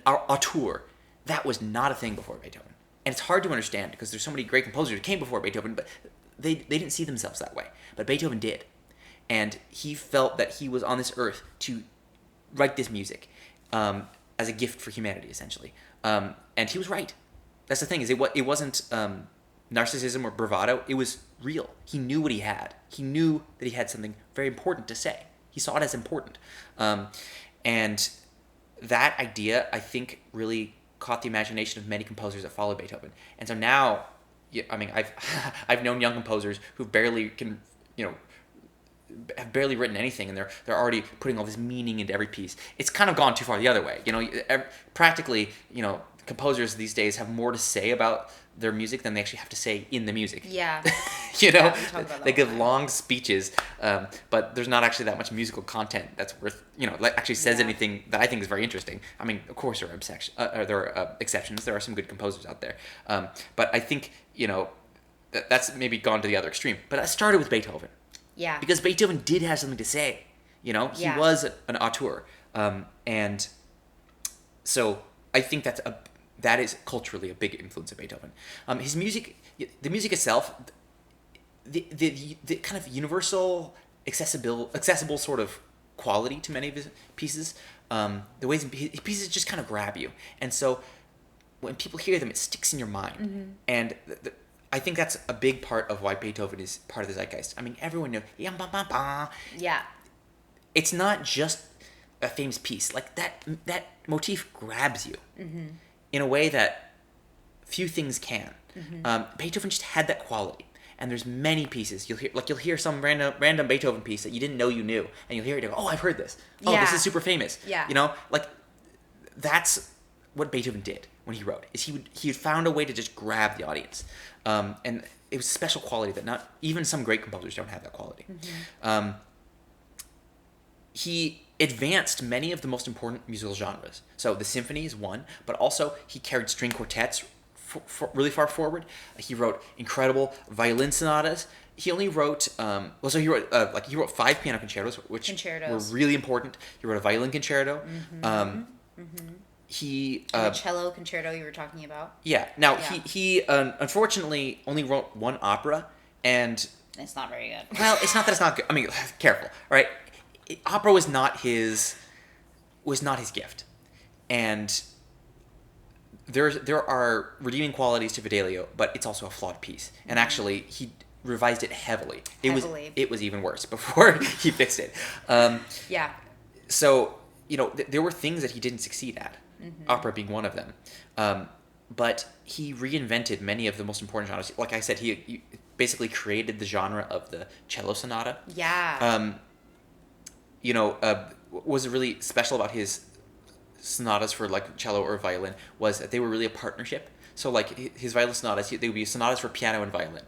auteur, that was not a thing before Beethoven. And it's hard to understand because there's so many great composers who came before Beethoven, but they didn't see themselves that way. But Beethoven did. And he felt that he was on this earth to write this music as a gift for humanity, essentially. And he was right. That's the thing, is it wasn't narcissism or bravado. It was real. He knew what he had. He knew that he had something very important to say. He saw it as important. And that idea, I think, really caught the imagination of many composers that followed Beethoven. And so now, yeah, I mean, I've known young composers who barely can, have barely written anything, and they're already putting all this meaning into every piece. It's kind of gone too far the other way. Practically, composers these days have more to say about their music than they actually have to say in the music. Yeah. Yeah, we talk about that they all give the time. long speeches, but there's not actually that much musical content that's worth, that actually says Yeah. anything that I think is very interesting. I mean, of course there are exceptions. There are some good composers out there, but I think that's maybe gone to the other extreme. But I started with Beethoven. Yeah. Because Beethoven did have something to say, he Yeah. was an auteur, and so I think that is culturally a big influence of Beethoven. His music, the music itself, the kind of universal, accessible sort of quality to many of his pieces, the ways his pieces just kind of grab you, and so when people hear them, it sticks in your mind, Mm-hmm. and I think that's a big part of why Beethoven is part of the zeitgeist. I mean, everyone knows. Yeah. It's not just a famous piece. Like that motif grabs you in a way that few things can. Beethoven just had that quality. And there's many pieces you'll hear some random Beethoven piece that you didn't know you knew, and you'll hear it and go, oh, I've heard this. Oh, this Yeah. is super famous. Yeah. That's what Beethoven did when he wrote. Is he had found a way to just grab the audience, and it was a special quality that not even some great composers don't have that quality. He advanced many of the most important musical genres. So the symphony is one, but also he carried string quartets really far forward. He wrote incredible violin sonatas. He only wrote he wrote 5 piano concertos, which were really important. He wrote a violin concerto. He The cello concerto you were talking about. yeah. Now Yeah. he unfortunately only wrote one opera, and It's not very good. well, it's not that it's not good. I mean, careful, all right? Opera was not his gift, and there are redeeming qualities to Fidelio, but it's also a flawed piece. And actually, he revised it heavily. It was even worse before he fixed it. Yeah. So there were things that he didn't succeed at, opera being one of them. But he reinvented many of the most important genres. Like I said, he basically created the genre of the cello sonata. Yeah. What was really special about his sonatas for like cello or violin was that they were really a partnership. So like his violin sonatas, they would be sonatas for piano and violin,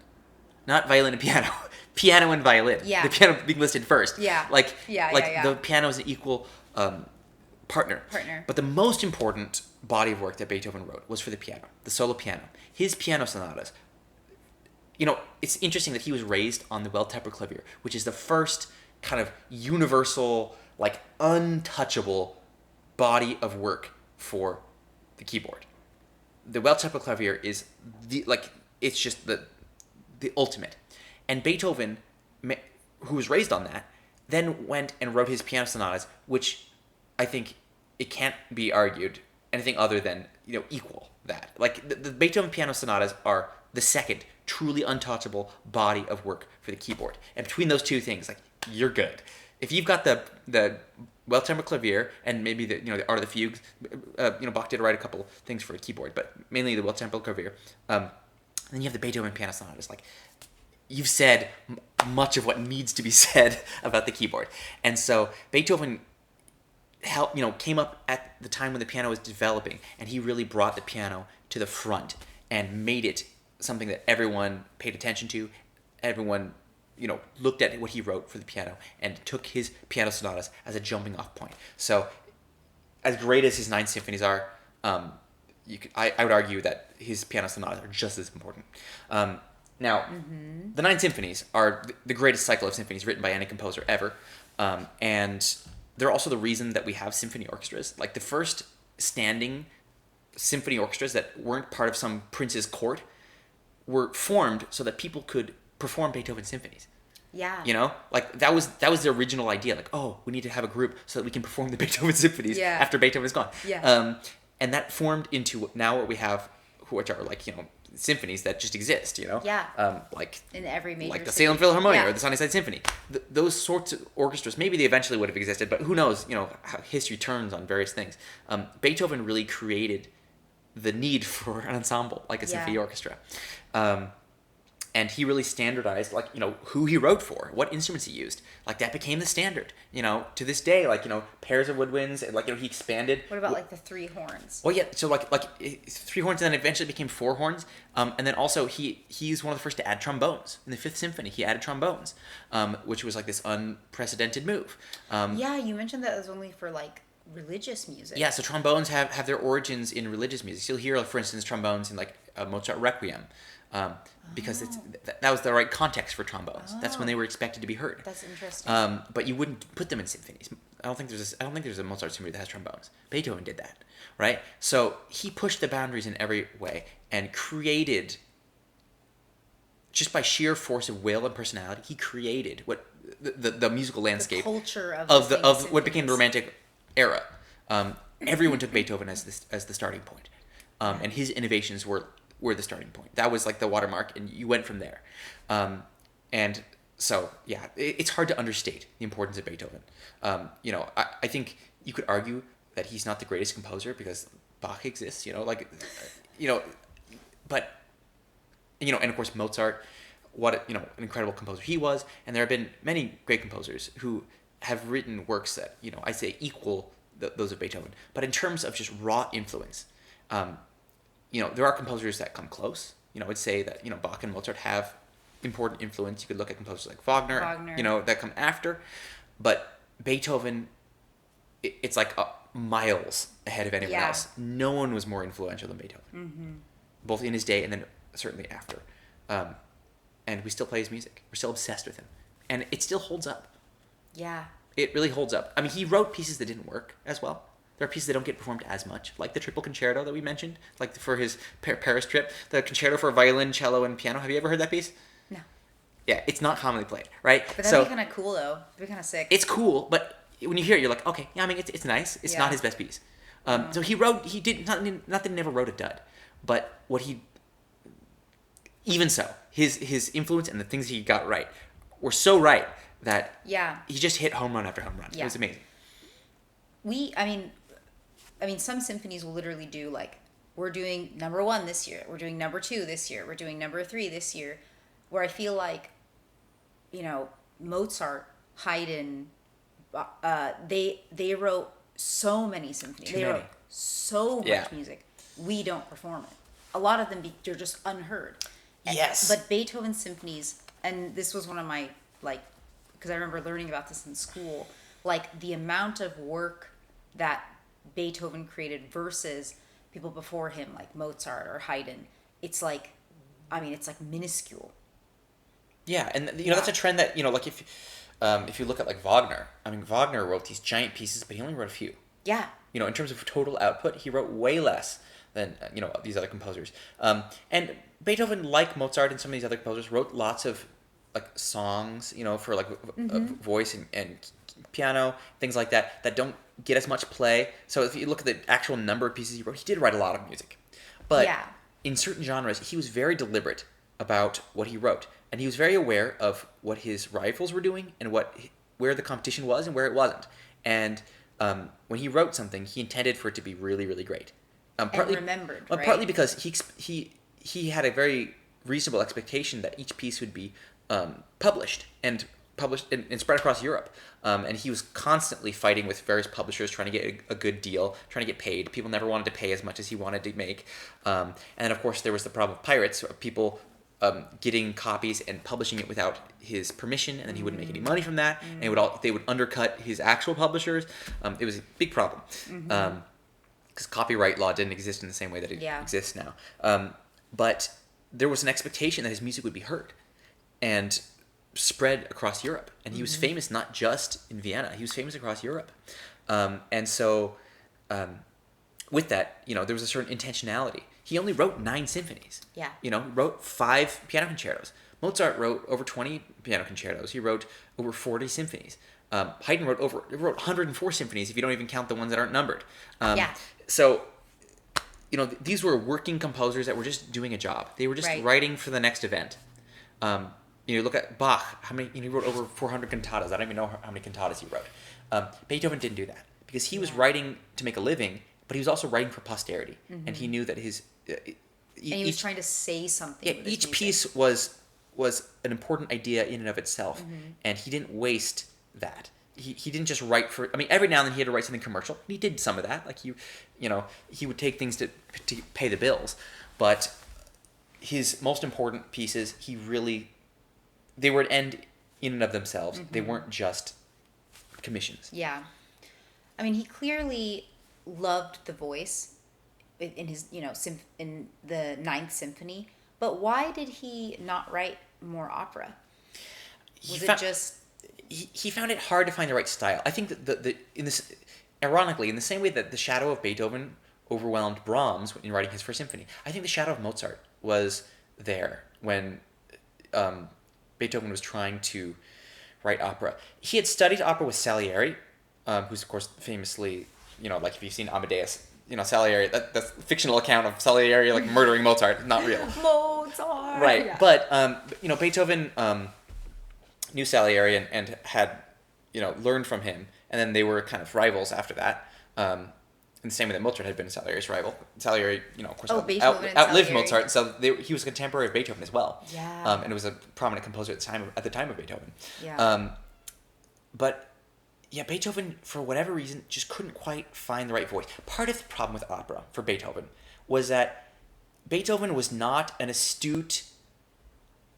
not violin and piano, piano and violin. Yeah. The piano being listed first. Yeah. Like Yeah. the piano is an equal partner. But the most important body of work that Beethoven wrote was for the piano, the solo piano. His piano sonatas. It's interesting that he was raised on the well-tempered clavier, which is the first kind of universal, like untouchable body of work for the keyboard. The well-tempered clavier is it's just the ultimate. And Beethoven, who was raised on that, then went and wrote his piano sonatas, which I think it can't be argued anything other than equal that. Like the Beethoven piano sonatas are the second truly untouchable body of work for the keyboard. And between those two things, like, you're good. If you've got the well-tempered clavier and maybe the art of the fugues, Bach did write a couple things for a keyboard, but mainly the well-tempered clavier. And then you have the Beethoven piano sonatas. Like, you've said much of what needs to be said about the keyboard. And so Beethoven came up at the time when the piano was developing, and he really brought the piano to the front and made it something that everyone paid attention to. Everyone looked at what he wrote for the piano and took his piano sonatas as a jumping off point. So as great as his 9 symphonies are, I would argue that his piano sonatas are just as important. Now, the 9 symphonies are the greatest cycle of symphonies written by any composer ever, and they're also the reason that we have symphony orchestras. Like, the first standing symphony orchestras that weren't part of some prince's court were formed so that people could perform Beethoven symphonies. Yeah. Like, that was the original idea. Like, oh, we need to have a group so that we can perform the Beethoven symphonies after Beethoven is gone. Yeah. And that formed into now what we have, which are like, symphonies that just exist, Yeah. like In every major like the city. Salem Philharmonia Yeah. or the Sunnyside Symphony. Those sorts of orchestras, maybe they eventually would have existed, but who knows, how history turns on various things. Beethoven really created the need for an ensemble, like a Yeah. symphony orchestra. And he really standardized, like, you know, who he wrote for, what instruments he used. Like, that became the standard, you know, to this day. Like, you know, pairs of woodwinds, and, like, you know, he expanded. What about, like, the three horns? Well, yeah, so, like three horns, and then eventually became four horns. And then also, he's one of the first to add trombones. In the Fifth Symphony, he added trombones, which was, like, this unprecedented move. Yeah, you mentioned that it was only for, like, religious music. Yeah, so trombones have their origins in religious music. So you'll hear, like, for instance, trombones in, like, a Mozart Requiem. Because that was the right context for trombones. That's when they were expected to be heard. That's interesting. But you wouldn't put them in symphonies. I don't think there's a Mozart symphony that has trombones. Beethoven did that, right? So he pushed the boundaries in every way and created, just by sheer force of will and personality, he created what the musical landscape, the culture of what became the Romantic era. Everyone took Beethoven as the starting point, and his innovations were the starting point. That was like the watermark, and you went from there. And so, yeah, it's hard to understate the importance of Beethoven. You know, I think you could argue that he's not the greatest composer because Bach exists, you know, like, you know, but, you know, and of course Mozart, an incredible composer he was, and there have been many great composers who have written works that, you know, I say equal those of Beethoven. But in terms of just raw influence, you know, there are composers that come close. You know, I would say that, you know, Bach and Mozart have important influence. You could look at composers like Wagner. You know, that come after. But Beethoven, it's like miles ahead of anyone else. No one was more influential than Beethoven, both in his day and then certainly after. And we still play his music. We're still obsessed with him. And it still holds up. Yeah. It really holds up. I mean, he wrote pieces that didn't work as well. There are pieces that don't get performed as much, like the triple concerto that we mentioned, like for his Paris trip, the concerto for violin, cello, and piano. Have you ever heard that piece? No. Yeah, it's not commonly played, right? But that'd be kind of cool, though. That'd be kind of sick. It's cool, but when you hear it, you're like, okay, yeah, I mean, it's nice. It's not his best piece. So not that he never wrote a dud, but even so, his influence and the things he got right were so right that he just hit home run after home run. Yeah. It was amazing. I mean, some symphonies will literally do, like, we're doing number 1 this year, we're doing number 2 this year, we're doing number 3 this year, where I feel like, you know, Mozart, Haydn, they wrote so many symphonies. They wrote so much music. We don't perform it. A lot of them, they're just unheard. Yes. But Beethoven's symphonies, and this was one of my, like, because I remember learning about this in school, like, the amount of work that Beethoven created versus people before him, like Mozart or Haydn, it's like minuscule. Yeah, and you know that's a trend that, you know, like if you look at like Wagner, I mean, Wagner wrote these giant pieces, but he only wrote a few. Yeah. You know, in terms of total output, he wrote way less than you know, these other composers. And Beethoven, like Mozart and some of these other composers, wrote lots of like songs, you know, for like voice and piano, things like that don't get as much play. So if you look at the actual number of pieces he wrote, he did write a lot of music. But in certain genres, he was very deliberate about what he wrote. And he was very aware of what his rivals were doing and where the competition was and where it wasn't. And when he wrote something, he intended for it to be really, really great. Partly, and remembered, right? Partly because he had a very reasonable expectation that each piece would be published and spread across Europe. And he was constantly fighting with various publishers, trying to get a good deal, trying to get paid. People never wanted to pay as much as he wanted to make. And then, of course, there was the problem of pirates, people getting copies and publishing it without his permission, and then he wouldn't make any money from that. And they would undercut his actual publishers. It was a big problem. Because copyright law didn't exist in the same way that it exists now. But there was an expectation that his music would be heard and spread across Europe. And he was famous not just in Vienna. He was famous across Europe. And so with that, you know, there was a certain intentionality. He only wrote 9 symphonies. Yeah. You know, he wrote 5 piano concertos. Mozart wrote over 20 piano concertos. He wrote over 40 symphonies. Haydn wrote 104 symphonies if you don't even count the ones that aren't numbered. So, you know, these were working composers that were just doing a job. They were just writing for the next event. You know, look at Bach. He wrote over 400 cantatas. I don't even know how many cantatas he wrote. Beethoven didn't do that because he was writing to make a living, but he was also writing for posterity, and he knew that his and he was trying to say something. Yeah, each piece was an important idea in and of itself, and he didn't waste that. He didn't just write for. I mean, every now and then he had to write something commercial. He did some of that, like he would take things to pay the bills, but his most important pieces, they would end in and of themselves. They weren't just commissions. Yeah, I mean, he clearly loved the voice in his, in the Ninth Symphony. But why did he not write more opera? He found it hard to find the right style. I think that ironically, in the same way that the shadow of Beethoven overwhelmed Brahms in writing his first symphony, I think the shadow of Mozart was there when Beethoven was trying to write opera. He had studied opera with Salieri, who's of course famously, like if you've seen Amadeus, Salieri, that's a fictional account of Salieri like murdering Mozart, not real. Mozart. Right, yeah. But Beethoven knew Salieri and had learned from him, and then they were kind of rivals after that. In the same way that Mozart had been Salieri's rival. Salieri, of course, outlived Salieri. Mozart, so he was a contemporary of Beethoven as well. Yeah. And it was a prominent composer at the time of Beethoven. Yeah. But yeah, Beethoven, for whatever reason, just couldn't quite find the right voice. Part of the problem with opera for Beethoven was that Beethoven was not an astute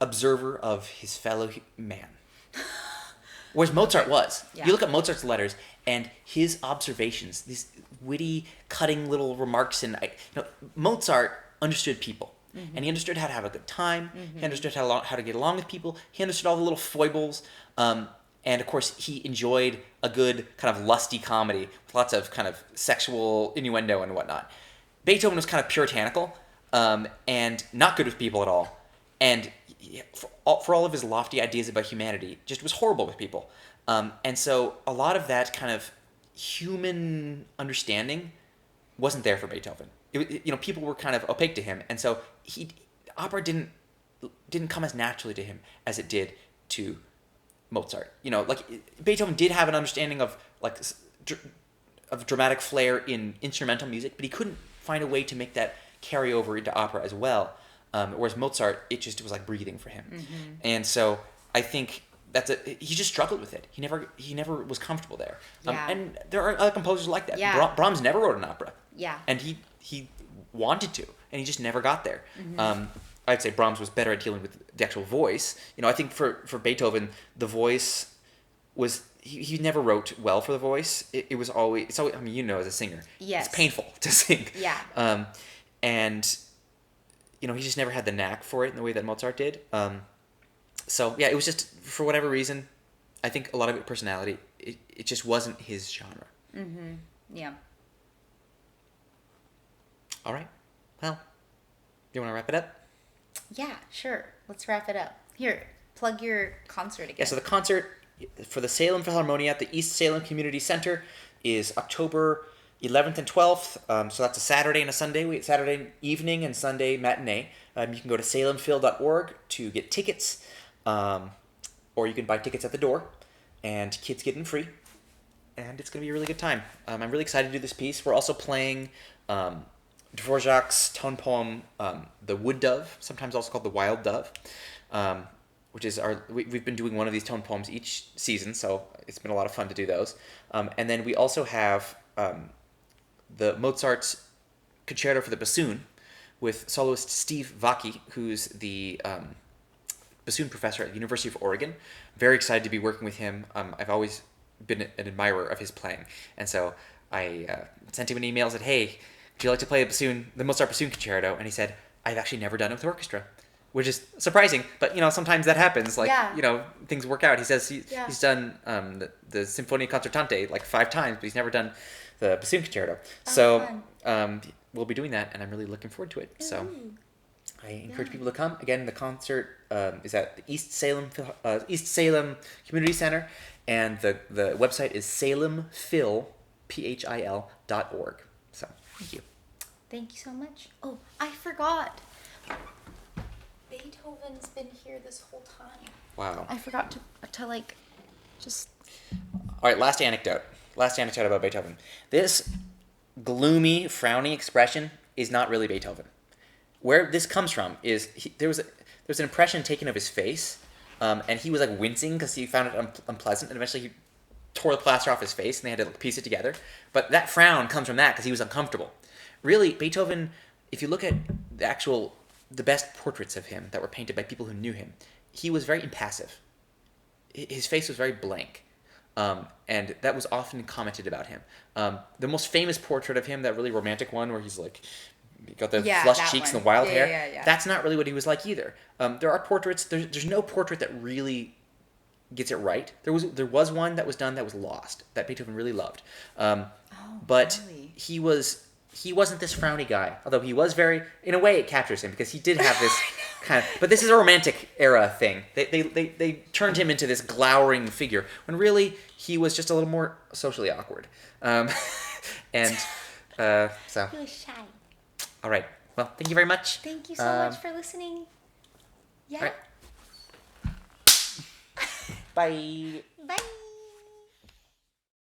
observer of his fellow man. Whereas Mozart was. Yeah. You look at Mozart's letters and his observations, these witty, cutting little remarks, and Mozart understood people, and he understood how to have a good time. He understood how to get along with people. He understood all the little foibles, and of course he enjoyed a good kind of lusty comedy with lots of kind of sexual innuendo and whatnot. Beethoven was kind of puritanical, and not good with people at all, and for all of his lofty ideas about humanity, just was horrible with people. And so a lot of that kind of human understanding wasn't there for Beethoven. People were kind of opaque to him, and so opera didn't come as naturally to him as it did to Mozart. Beethoven did have an understanding of of dramatic flair in instrumental music, but he couldn't find a way to make that carry over into opera as well. Whereas Mozart, it was like breathing for him, and so I think he just struggled with it. He never was comfortable there. Yeah. And there are other composers like that. Yeah. Brahms never wrote an opera. Yeah. And he wanted to, and he just never got there. I'd say Brahms was better at dealing with the actual voice. I think for Beethoven, the voice was he never wrote well for the voice. It's always I mean, as a singer, yes, it's painful to sing. Yeah. And he just never had the knack for it in the way that Mozart did. So yeah, it was just, for whatever reason, I think a lot of it personality, it just wasn't his genre. Yeah. All right. Well, do you want to wrap it up? Yeah, sure. Let's wrap it up. Here, plug your concert again. Yeah, so the concert for the Salem Philharmonia at the East Salem Community Center is October 11th and 12th. So that's a Saturday and a Sunday. Saturday evening and Sunday matinee. You can go to salemphil.org to get tickets, or you can buy tickets at the door, and kids get in free. And it's going to be a really good time. I'm really excited to do this piece. We're also playing Dvorak's tone poem, The Wood Dove, sometimes also called The Wild Dove, which is we've been doing one of these tone poems each season, so it's been a lot of fun to do those. And then we also have the Mozart's Concerto for the Bassoon with soloist Steve Vaki, who's the bassoon professor at the University of Oregon. Very excited to be working with him. I've always been an admirer of his playing, and so I sent him an email and said, "Hey, would you like to play the Mozart Bassoon Concerto?" And he said, "I've actually never done it with orchestra," which is surprising, but sometimes that happens. Things work out. He says he's done the Sinfonia Concertante like 5 times, but he's never done the Bassoon Concerto. We'll be doing that, and I'm really looking forward to it. So I encourage people to come. Again, the concert is at the East Salem Community Center, and the website is salemphil.org. So thank you. Thank you so much. Oh, I forgot. Beethoven's been here this whole time. Wow. I forgot to just... All right, last anecdote about Beethoven. This gloomy, frowny expression is not really Beethoven. Where this comes from is there was an impression taken of his face, and he was like wincing because he found it unpleasant, and eventually he tore the plaster off his face, and they had to piece it together. But that frown comes from that because he was uncomfortable. Really, Beethoven, if you look at the best portraits of him that were painted by people who knew him, he was very impassive. His face was very blank. And that was often commented about him. The most famous portrait of him, that really romantic one where he's like, got the flushed cheeks and the wild hair, that's not really what he was like either. There are portraits, there's no portrait that really gets it right. There was one that was done that was lost, that Beethoven really loved. But really? He wasn't this frowny guy, although he was very, in a way it captures him because he did have this kind of, but this is a romantic era thing. They turned him into this glowering figure when really he was just a little more socially awkward. So. He was shy. All right. Well, thank you very much. Thank you so much for listening. Yeah. All right. Bye.